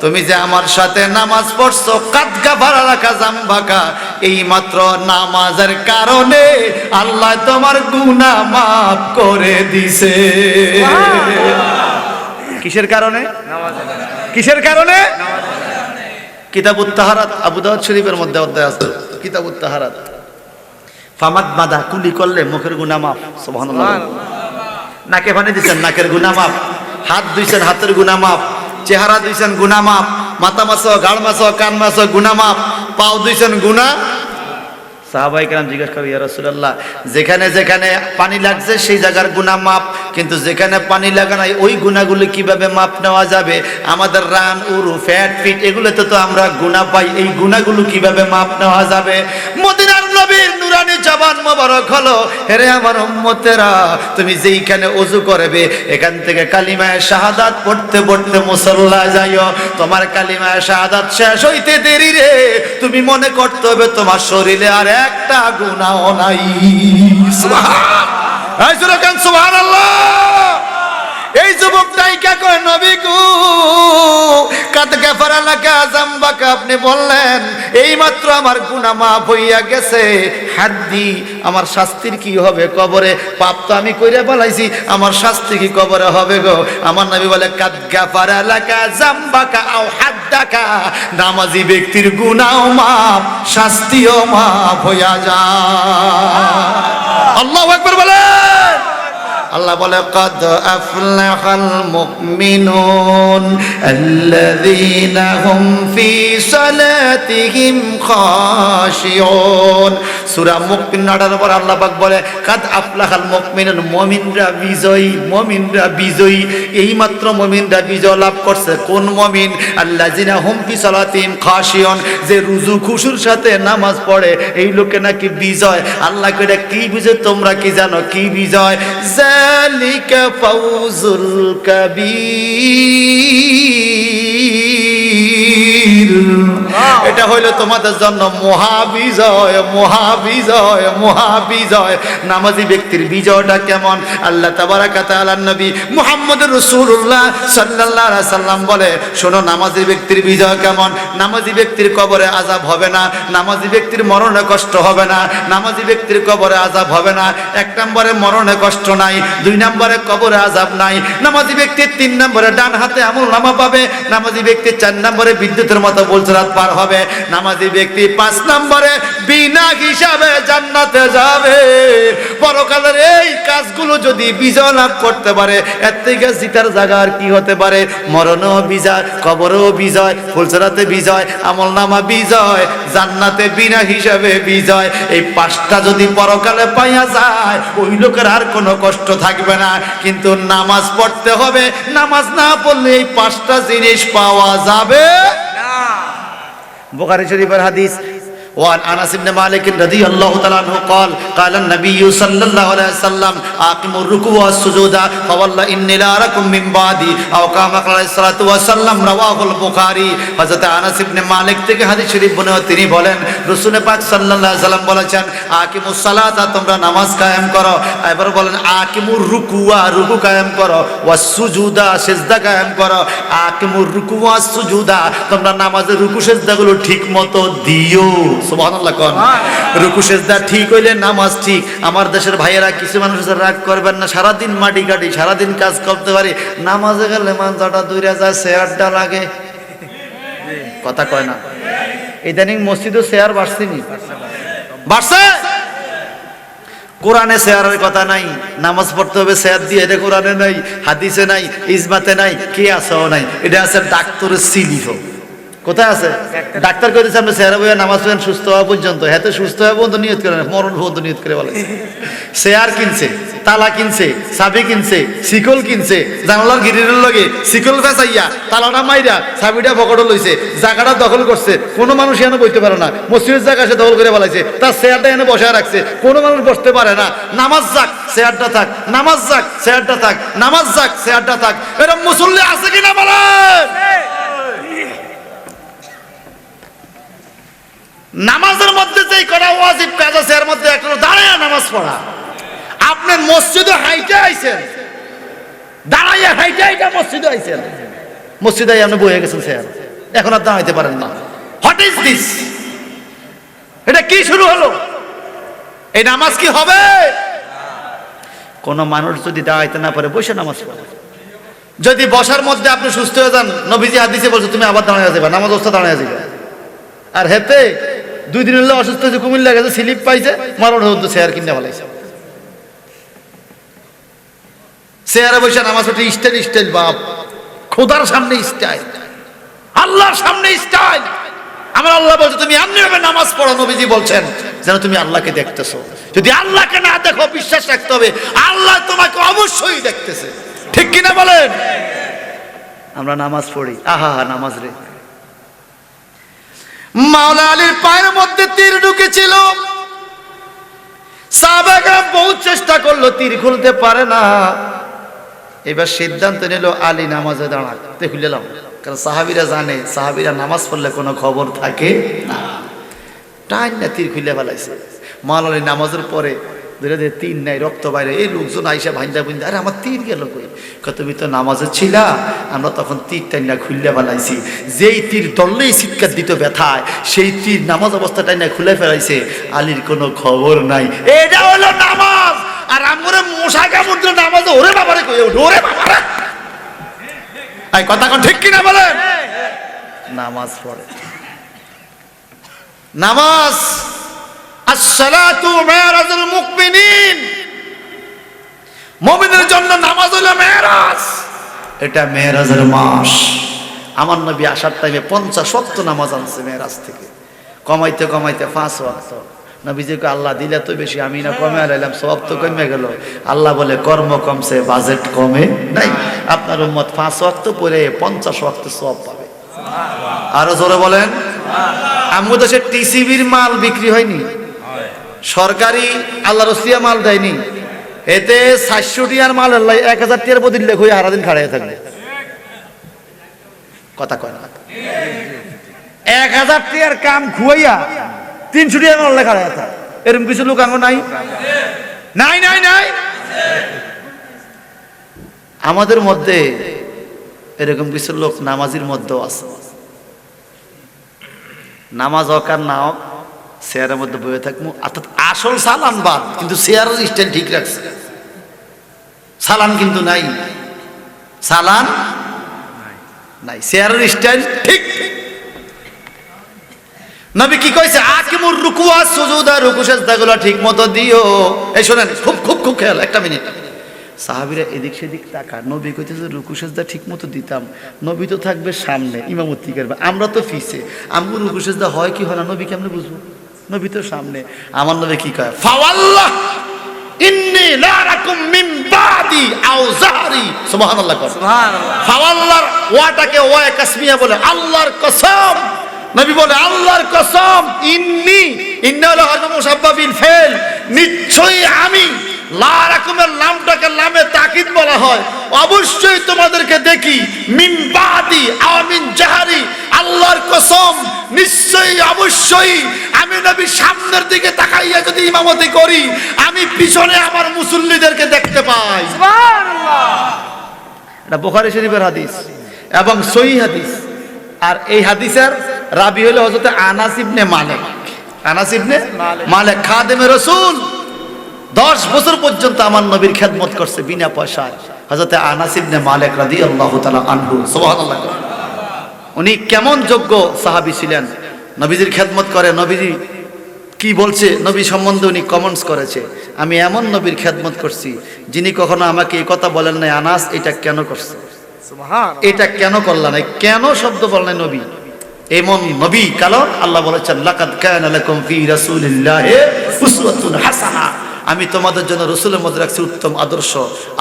তুমি যে আমার সাথে নামাজ পড়ছো, কাদ গাফারা লাকা যামবাকা, এই মাত্র নামাজের কারণে আল্লাহ তোমার গুনাহ মাফ করে দিছে। কিসের কারণে? কিসের কারণে? কিতাবুত তাহারাত, আবু দাউদ শরীফের মধ্যে অধ্যায় আছে কিতাবুত তাহারাত। ফামাদ মাদা, কুলি করলে মুখের গুনাহ মাফ। সুবহানাল্লাহ। নাকে পানি দিছেন, নাকের গুনাহ মাফ। হাত ধুইছেন, হাতের গুনাহ মাফ। চেহারা ধুইছেন, গুনাহ মাফ। মাথা মাসো, গাল মাসো, কান মাসো, গুনাহ মাফ। পাও ধুইছেন, গুনাহ। সাহাবায়ে কেরাম জিজ্ঞাসা করে, ইয়া রাসূলুল্লাহ, যেখানে যেখানে পানি লাগছে সেই জায়গার গুনাহ মাফ, কিন্তু যেখানে পানি লাগা নাই ওই গুনাহগুলো কিভাবে মাপ নেওয়া যাবে? আমাদের রান, উরু, ফ্যাট, ফিট এগুলোতে তো আমরা গুনাহ পাই, এই গুনাহগুলো কিভাবে মাপ নেওয়া যাবে? মদিনার নবীর নুরানি জবান মোবারক হলো, হেরে আমার উম্মতেরা, তুমি যেইখানে ওযু করবে এখান থেকে কালিমায়ে শাহাদাত পড়তে পড়তে মুসাল্লা যাইও। তোমার কালিমায়ে শাহাদাত শেষ হইতে দেরি রে, তুমি মনে করতে হবে তোমার শরীরে আর একটা গুনাহও নাই। সুবহানাল্লাহ। এই যুবকটাই কে কয়, নবী গো, কাদ গাফারা লাকা যামবাকা, আপনি বললেন এইমাত্র আমার গুনাহ মাফ হইয়া গেছে, হাদ্দি, আমার শাস্তির কি হবে কবরে? পাপ তো আমি কইরা বলাইছি, আমার শাস্তি কি কবরে হবে গো? আমার নবী বলে, কাদ গাফারা লাকা যামবাকা আও হাদ্দাকা, নামাজি ব্যক্তির গুনাহ মাফ, শাস্তিও মাফ হইয়া যায়। আল্লাহু আকবার বলে। আল্লাহ বলে, কদ আফলাহাল মুমিনুন আল্লাযীনা হুম ফি সালাতিহিম খাশিউন। সূরা মুমিন 18 নম্বর আল্লাহ পাক বলে, কদ আফলাহাল মুমিনুন, মুমিনরা বিজয়ী, মুমিনরা বিজয়ী। এইমাত্র মুমিনরা বিজয় লাভ করছে। কোন মুমিন? আল্লাযীনা হুম ফি সালাতিহিম খাশিউন, যে রুজু খুশুর সাথে নামাজ পড়ে, এই লোকে নাকি বিজয়। আল্লাহ কইরা কি বিজয় তোমরা কি জানো? কি বিজয়? যালিকা ফাউজুল কাবীর। এটা হইল তোমাদের জন্য মহাবিজয়, মহাবিজয়, মহাবিজয়। নামাজি ব্যক্তির বিজয়টা কেমন? আল্লাহ তাবারাকা তাআলা নবী মুহাম্মদুর রাসূলুল্লাহ সাল্লাল্লাহু আলাইহি সাল্লাম বলে, শোনো নামাজি ব্যক্তির বিজয় কেমন। নামাজি ব্যক্তির কবরে আযাব হবে না, নামাজি ব্যক্তির মরণে কষ্ট হবে না, নামাজি ব্যক্তির কবরে আযাব হবে না। এক নম্বরে মরণে কষ্ট নাই, দুই নম্বরে কবরে আযাব নাই। নামাজি ব্যক্তির 3 নম্বরে ডান হাতে আমলনামা পাবে। নামাজি ব্যক্তির 4 নম্বরে বিদ্যুতের মতো বলছরাত পার হবে। নামাজি ব্যক্তি 5 নম্বরে বিনা হিসাবে জান্নাতে যাবে। পরকালের এই কাজগুলো যদি বিজয় লাভ করতে পারে, এর থেকে জিতার জায়গা আর কি হতে পারে? মরণও বিজয়, কবরও বিজয়, ফুলসরাতে বিজয়, আমলনামা বিজয়, জান্নাতে বিনা হিসাবে বিজয়। এই 5টা যদি পরকালে পাইয়া যায়, ওই লোকের আর কোনো কষ্ট থাকবে না। কিন্তু নামাজ পড়তে হবে, নামাজ না পড়লে এই 5টা জিনিস পাওয়া যাবে না। বুখারী শরীফের হাদিস। وعن انس بن مالك رضي الله تعالى عنه قال قال النبي صلى الله عليه وسلم اقيموا الركوع والسجود فوالله اني لا اراكم من بعدي او كما قال عليه الصلاه والسلام رواه البخاري। হযরত আনাস ইবনে মালিক থেকে হাদিস শরীফ বর্ণনা, তিনি বলেন রাসূল পাক সাল্লাল্লাহু আলাইহি সাল্লাম বলেছেন, আকিমুস সালাতা, তোমরা নামাজ কায়েম করো। এবার বলেন আকিমুর রুকুয়া, রুকু কায়েম করো, ওয়াস সুজুদা, সিজদা কায়েম করো। আকিমুর রুকু ওয়াস সুজুদা, তোমরা নামাজের রুকু সিজদাগুলো ঠিকমতো দিও। সুবহানাল্লাহ। কোন রুকু সিজদা ঠিক হইলে নামাজ ঠিক। আমার দেশের ভাইয়েরা কিছু মানুষ রাগ করবেন না, সারাদিন মাটি কাটি, সারাদিন কাজ করতে পারি, নামাজে গেলে মানজাটা দূরে যায়, চেয়ারটা লাগে, কথা কয় না। ইদানিং মসজিদে চেয়ার বাড়ছেনি, বাড়ছে। কোরআনে চেয়ারের কথা নাই, নামাজ পড়তে হবে চেয়ার দিয়ে, এটা কোরআনে নাই, হাদিসে নাই, ইজমাতে নাই, কে আছেও নাই। এটা আছে ডাক্তারের সিলিফ। কোথায় আছে? ডাক্তার কইতেছে আপনি চেহারা বইয়া নামাজ পড়েন সুস্থ হওয়া পর্যন্ত। হ্যাঁ, সুস্থ হওয়া পর্যন্ত নিয়ত করে না, মরণ পর্যন্ত নিয়ত করে বলে। চেয়ার কিনছে, তালা কিনছে, চাবি কিনছে, শিকল কিনছে, জানালার গিরিরের লগে শিকল ফেসাইয়া তালাটা মাইরা চাবিটা পকেটে লইছে, জায়গাটা দখল করছে, কোনো মানুষ এনে বইতে পারে না, মসজিদের জায়গা সে দখল করে বলাইছে, তার চেয়ারটা এনে বসায় রাখছে, কোনো মানুষ বসতে পারে না। নামাজ যাক চেয়ারটা থাক, নামাজ যাক চেয়ারটা থাক, নামাজ যাক চেয়ারটা থাক। এরকম মুসল্লি আছে কিনা বলেন? নামাজের মধ্যে যেই করা ওয়াজিব কাজ আছে এর মধ্যে একটা দাঁড়াইয়া নামাজ পড়া। আপনি মসজিদে হাইটে আইছেন, দাঁড়াইয়া হাইটে হাইটে মসজিদে আইছেন, মসজিদে আপনি বসে গেছেন স্যার, এখন আর দাঁড়াইতে পারেন না। What is this? এটা কি শুরু হলো? এই নামাজ কি হবে? কোন মানুষ যদি দাঁড়াইতে না পারে বসে নামাজ পড়ে। যদি বসার মধ্যে আপনি সুস্থ হয়ে যান, নবীজি হাদিসে বলছে তুমি আবার দাঁড়াইয়া যাবে, নামাজ অবস্থা দাঁড়াইয়া যাবে। আর হেতে 2 দিন হলে অসুস্থ হয়েছে, কুমিল্লা গেছে, স্লিপ পাইছে, মারণ হতো চেয়ার কিনে ফেলাইছে। চেয়ারে বসে নামাজ পড়তে স্টাইল স্টাইল বাপ, খোদার সামনে স্টাইল, আল্লাহর সামনে স্টাইল। আমার আল্লাহ বলছে তুমি এমনি ভাবে নামাজ পড়ো, নবীজি বলছেন যেন তুমি আল্লাহকে দেখতেছো। যদি আল্লাহকে না দেখো বিশ্বাস রাখতে হবে আল্লাহ তোমাকে অবশ্যই দেখতেছে। ঠিক কিনা বলেন? আমরা নামাজ পড়ি, আহা হা নামাজ রে। মাওলা আলীর পায়ের মধ্যে তীর ঢুকেছিল, সাহাবারা বহুত চেষ্টা করলো, তীর খুলতে পারে না। এবার সিদ্ধান্ত নিল আলী নামাজে দাঁড়াতে খুললাম, কারণ সাহাবীরা জানে সাহাবীরা নামাজ পড়লে কোনো খবর থাকে না। টাইম না তীর খুলে ফেলাইছে। মাওলা আলী নামাজের পরে ধীরে ধীরে তীর নাই, রক্ত বাইরে। এই লোকজন আইসা ভাইন্দা বুঝতে, আরে আমার তীর গেল কই? তুমি তো নামাজে ছিলা, আমরা তখন তীর টাইনা খুললে ফেলাইছি। যেই তীর দললেই চিৎকার দিত ব্যথায়, সেই তীর নামাজ অবস্থা টাইনা খুলে ফেলাইছে, আলীর কোনো খবর নাই। এটা হলো নামাজ। আর আমরা মশা কামড় দিলে নামাজে ওরে বাবারে কই, ওরে বাবারে। এই কথা কোন ঠিক কিনা বলেন? নামাজ পড়ে। নামাজ আসসালাতু মেরাজুল মুমিনিন, মুমিনের জন্য নামাজ হলো মেরাজ। এটা মেরাজের মাস। আমার নবী আসার টাইমে 50 ওয়াক্ত নামাজ আনছে মেরাজ থেকে, কমাইতে কমাইতে 5 ওয়াক্ত। নবীজিকে আল্লাহ দিলে তো বেশি, আমি না কমে আলাইলাম, সওয়াব তো কমে গেল। আল্লাহ বলে কর্ম কমছে বাজেট কমে নাই। আপনার উম্মত 5 ওয়াক্ত পড়ে 50 ওয়াক্ত সওয়াব পাবে। আরো জোরে বলেন। আমগো দেশে টিসিবির মাল বিক্রি হয়নি, সরকারি আল্লাহ রসিয়া মাল দেয়নি। এতে 700 টিয়ার মাল 1000 টিয়ার বদিল লেখ হয়ে সারাদিন খাড়াই থাকবে। কথা কয় না? 1000 টিয়ার কাম খুয়াইয়া 300 টিয়ার মাল খাড়াই থাকে। এরকম কিছু লোক আঙ্গ নাই? নাই নাই নাই। আমাদের মধ্যে এরকম কিছু লোক নামাজির মধ্যেও আছে। নামাজ হোক আর না হোক চেয়ারের মধ্যে বসে থাকবো, অর্থাৎ আসল সালান বাদ, কিন্তু চেয়ারের স্টাইল ঠিক রাখছে। সালান কিন্তু নাই, সালান নাই, চেয়ারের স্টাইল ঠিক। নবী কি কইছে? আকিমুর রুকু ওয়াস সুজুদা, রুকু সিজদাগুলো ঠিক মতো দিও। এই শুনেন, খুব খুব খুব খেয়াল, একটা মিনিট। সাহাবীরা এদিক সেদিক তাকা, নবী কইতেছে রুকু সিজদা ঠিক মতো দিতাম। নবী তো থাকবে সামনে, ইমামতি করবে, আমরা তো পিছে। আমগো রুকু সিজদা হয় কি হয় না নবী কেমনে বুঝবো? নবী তো সামনে। আমার নবী কি কয়? ফাওয়াল্লাহ ইন্নী লা রাকুম মিন বাদি আও যাহরি। সুবহানাল্লাহ। সুবহানাল্লাহ। ফাওয়াল্লাহর ওয়াটাকে ওয়া কাসমিয়া বলে, আল্লাহর কসম। নবী বলে আল্লাহর কসম, ইন্নী, ইন্না হলো হরফ মুসাব্বা বিল ফাইল, নিশ্চয়ই আমি। লা রাকুমের নামটাকে লামে তাকিদ বলা হয়। অবশ্যই তোমাদেরকে দেখি মিন বাদি আও মিন জাহরি, আল্লাহর কসম নিশ্চয়ই অবশ্যই আমি নবী সামনের দিকে তাকাইয়া যদি ইমামতি করি, আমি পিছনে আমার মুসল্লিদেরকে দেখতে পাই। সুবহানাল্লাহ। এটা বুখারী শরীফের হাদিস এবং সহিহ হাদিস। আর এই হাদিসের রাবি হলো হযরত আনাস ইবনে মালিক। আনাস ইবনে মালিক খাদেমে রাসূল, 10 বছর পর্যন্ত আমার নবীর খেদমত করছে বিনা পয়সায়। হযরত আনাস ইবনে মালিক রাদিয়াল্লাহু তাআলা আনহু, সুবহানাল্লাহ। উনি কেমন যোগ্য সাহাবী ছিলেন, নবীজির খেদমত করে। নবীজি কি বলছে নবী সম্বন্ধে উনি কমেন্টস করেছে, আমি এমন নবীর খেদমত করছি যিনি কখনো আমাকে এই কথা বলেন নাই, আনাস এটা কেন করছে, এটা কেন করলা নাই, কেন শব্দ বলেন নাই নবী, এমন নবী কালো আল্লাহ বলেছেন লাকাদ কানা লাকুম ফি রাসূলিল্লাহি উসওয়াতুন হাসানাহ, আমি তোমাদের জন্য রাসূলের মধ্যে রাখছি উত্তম আদর্শ।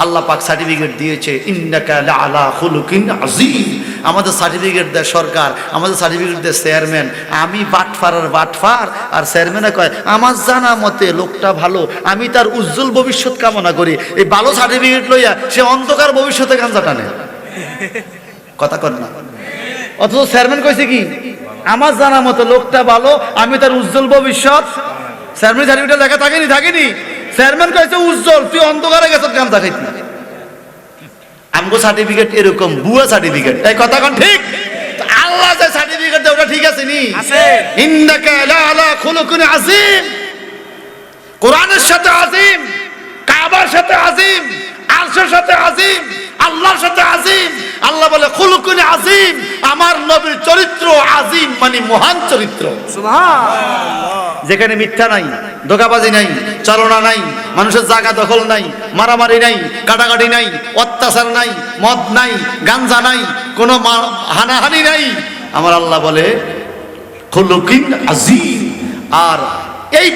আল্লাহ পাক সার্টিফিকেট দিয়েছে ইন্নাকা লাআলা খুলুকিন আযীম। আমাদের সার্টিফিকেট দেয় সরকার, আমাদের সার্টিফিকেট দেয় চেয়ারম্যান। আমি বাটফার আর চেয়ারম্যানে কয় আমার জানা মতে লোকটা ভালো, আমি তার উজ্জ্বল ভবিষ্যৎ কামনা করি। এই ভালো সার্টিফিকেট লইয়া সে অন্ধকার ভবিষ্যতে গাঞ্জা টানে, কথা কর না। অথচ চেয়ারম্যান কইছে কি আমার জানা মতো লোকটা ভালো, আমি তার উজ্জ্বল ভবিষ্যৎ। চেয়ারম্যান সার্টিফিকেট লেখা থাকেনি চেয়ারম্যান কইছে উজ্জ্বল, তুই অন্ধকারে গেছ গাঞ্জা খাইতি। আমগো সার্টিফিকেট এরকম ভুয়া সার্টিফিকেট, এই কথা কোন ঠিক? আল্লাহ যে সার্টিফিকেট দেয় ওটা ঠিক আছে নি? আছে। ইন্নাকা লাআলা খুলুকিন আযীম, কোরআনের সাথে আযীম, কাবার সাথে আযীম, আরশের সাথে আযীম, আল্লাহর সাথে আযীম। আল্লাহ বলে খুলুকিন আযীম, আমার নবীর চরিত্র আযীম মানে মহান চরিত্র। সুবহানাল্লাহ। যেখানে মিথ্যা নাই, ধোঁকাবাজি নাই, চালনা নাই, মানুষের জায়গা দখল নাই, মারামারি নাই, কাটাকাটি নাই, অত্যাচার নাই, মদ নাই, গাঞ্জা নাই, কোনো হানাহানি নাই। আমার আল্লাহ বলে খুলুকিন আযীম। আর এই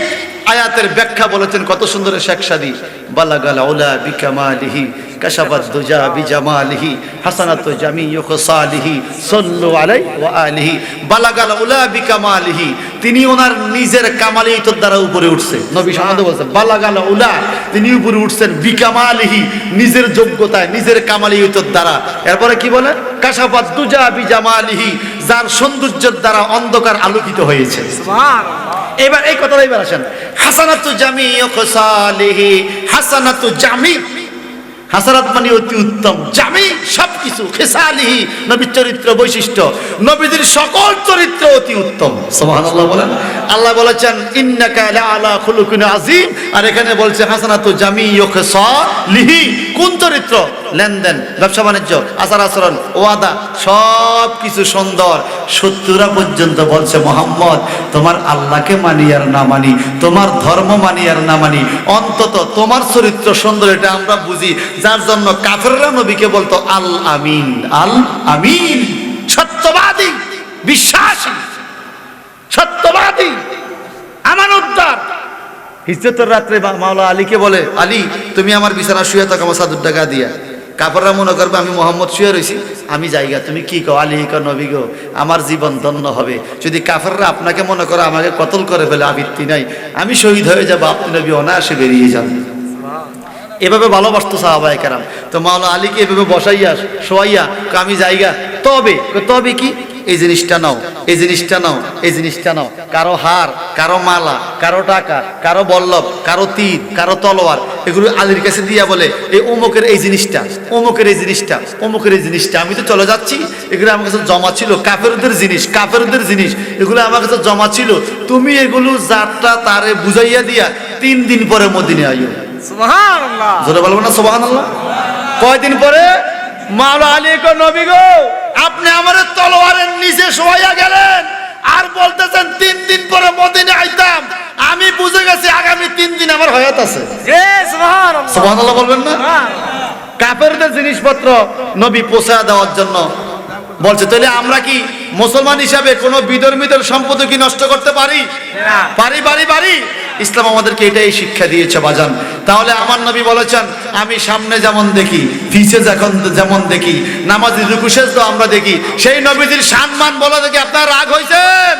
আয়াতের ব্যাখ্যা বলেছেন কত সুন্দর শেখ সাদী, বালাগাল উলা বিকামালিহি কাশাবাত দুজা বিজামালিহি হাসানাতু জামিউ খাসালিহি সাল্লু আলাইহি ওয়া আলিহি। বালাগাল উলা বিকামালিহি, তিনি ওনার নিজের কামালিয়তের দ্বারা উপরে উঠছে। নবী সম্বন্ধে বলছেন বালাগাল উলা, তিনি উপরে উঠছেন বিকামালিহি, নিজের যোগ্যতায়, নিজের কামালিয়তের দ্বারা। এরপরে কি বলে কাশাবাত দুজা বিজামালিহি, যার সৌন্দর্যের দ্বারা অন্ধকার আলোকিত হয়েছে। সুবহানাল্লাহ। এবার এই কথাটা এবার আসেন, হাসানাতু জামিউ খাসালিহি, হাসানাতু জামি, হাসানাত মানে অতি উত্তম, জামি সবকিছু, খেসালিহি নবীর চরিত্র বৈশিষ্ট্য, নবীদের সকল চরিত্র অতি উত্তম। সুবহানাল্লাহ বলেন। আল্লাহ বলেছেন ইন্নাকা লাআলা খুলুকিন আযীম, আর এখানে বলছে হাসানাতু জামিউ খাসালিহি। কোন চরিত্র? লেনদেন, ব্যবসা বাণিজ্য, আচার আচরণ, ওয়াদা, সব কিছু সুন্দর। শত্রুরা পর্যন্ত বলছে মোহাম্মদ তোমার আল্লাহকে মানি আর না মানি, তোমার ধর্ম মানি আর না মানি, অন্তত তোমার চরিত্র সুন্দর এটা আমরা বুঝি। যার জন্য কাফেররা নবীকে বলতো আল আমিন, আল আমিন, সত্যবাদী, বিশ্বাসী, সত্যবাদী, আমানতদার। হিজরতের রাত্রে মাওলা আলীকে বলে আলী তুমি আমার বিছানা শুয়ে থাকো আমার চাদর ঢাকা দিয়া। কাপড়রা মনে করবে আমি মোহাম্মদ শুয়ে রয়েছি, আমি জায়গা, তুমি কি কও আলী কো নবী গো আমার জীবন ধন্য হবে যদি কাফেররা আপনাকে মনে করে আমাকে কতল করে ফেলে, আবৃত্তি নাই, আমি শহীদ হয়ে যাবো, আপনি নবী অনায়াসে বেরিয়ে যান। এভাবে ভালোবাসতো সাহাবায়ে কেরাম। তো মাওলা আলীকে এভাবে বসাইয়া শোয়াইয়া আমি জায়গা, তবে কি এই জিনিসটা নাও, এই জিনিসটা নাও, এই জিনিসটা নাও। কারো হার, কারো মালা, কারো টাকা, কারো বল্লভ, কারো তীর, কারো তলোয়ার, এগুলো আলীর কাছে দিয়া বলে এই অমুকের এই জিনিসটা, অমুকের এই জিনিসটা, অমুকের এই জিনিসটা, আমি তো চলে যাচ্ছি, এগুলো আমার কাছে জমা ছিল, কাফেরদের জিনিস, কাফেরদের জিনিস, এগুলো আমার কাছে জমা ছিল, তুমি এগুলো যারটা তারে বুঝাইয়া দিয়া 3 দিন পরে মদিনে আইও। সুবহানাল্লাহ। জোরে বলবো না সুবহানাল্লাহ? কয়দিন পরে? মাওলা আলী কো নবী গো আপনি আমার তলোয়ারের নিচে শোয়াইয়া গেলেন আর বলতেছেন 3 দিন পরে মদিনে আইতাম, আমি বুঝে গেছি আগামী 3 দিন আমার হায়াত আছে। জি সুবহানাল্লাহ। সুবহানাল্লাহ বলবেন না? কাফেরদের জিনিসপত্র নবী পৌঁছা দেওয়ার জন্য বলছে। তাহলে আমরা কি মুসলমান হিসাবে কোনো বিধর্মীদের সম্পদ কি নষ্ট করতে পারি? না। পারি। ইসলাম আমাদেরকে এটাই শিক্ষা দিয়েছে বাজান। তাহলে আমার নবী বলেছেন আমি সামনে যেমন দেখি, পিছে যেমন দেখি, নামাজি রুকু সেজদা আমরা দেখি, সেই নবীজির সম্মান বলা দেখি আপনার রাগ হয়েছেন?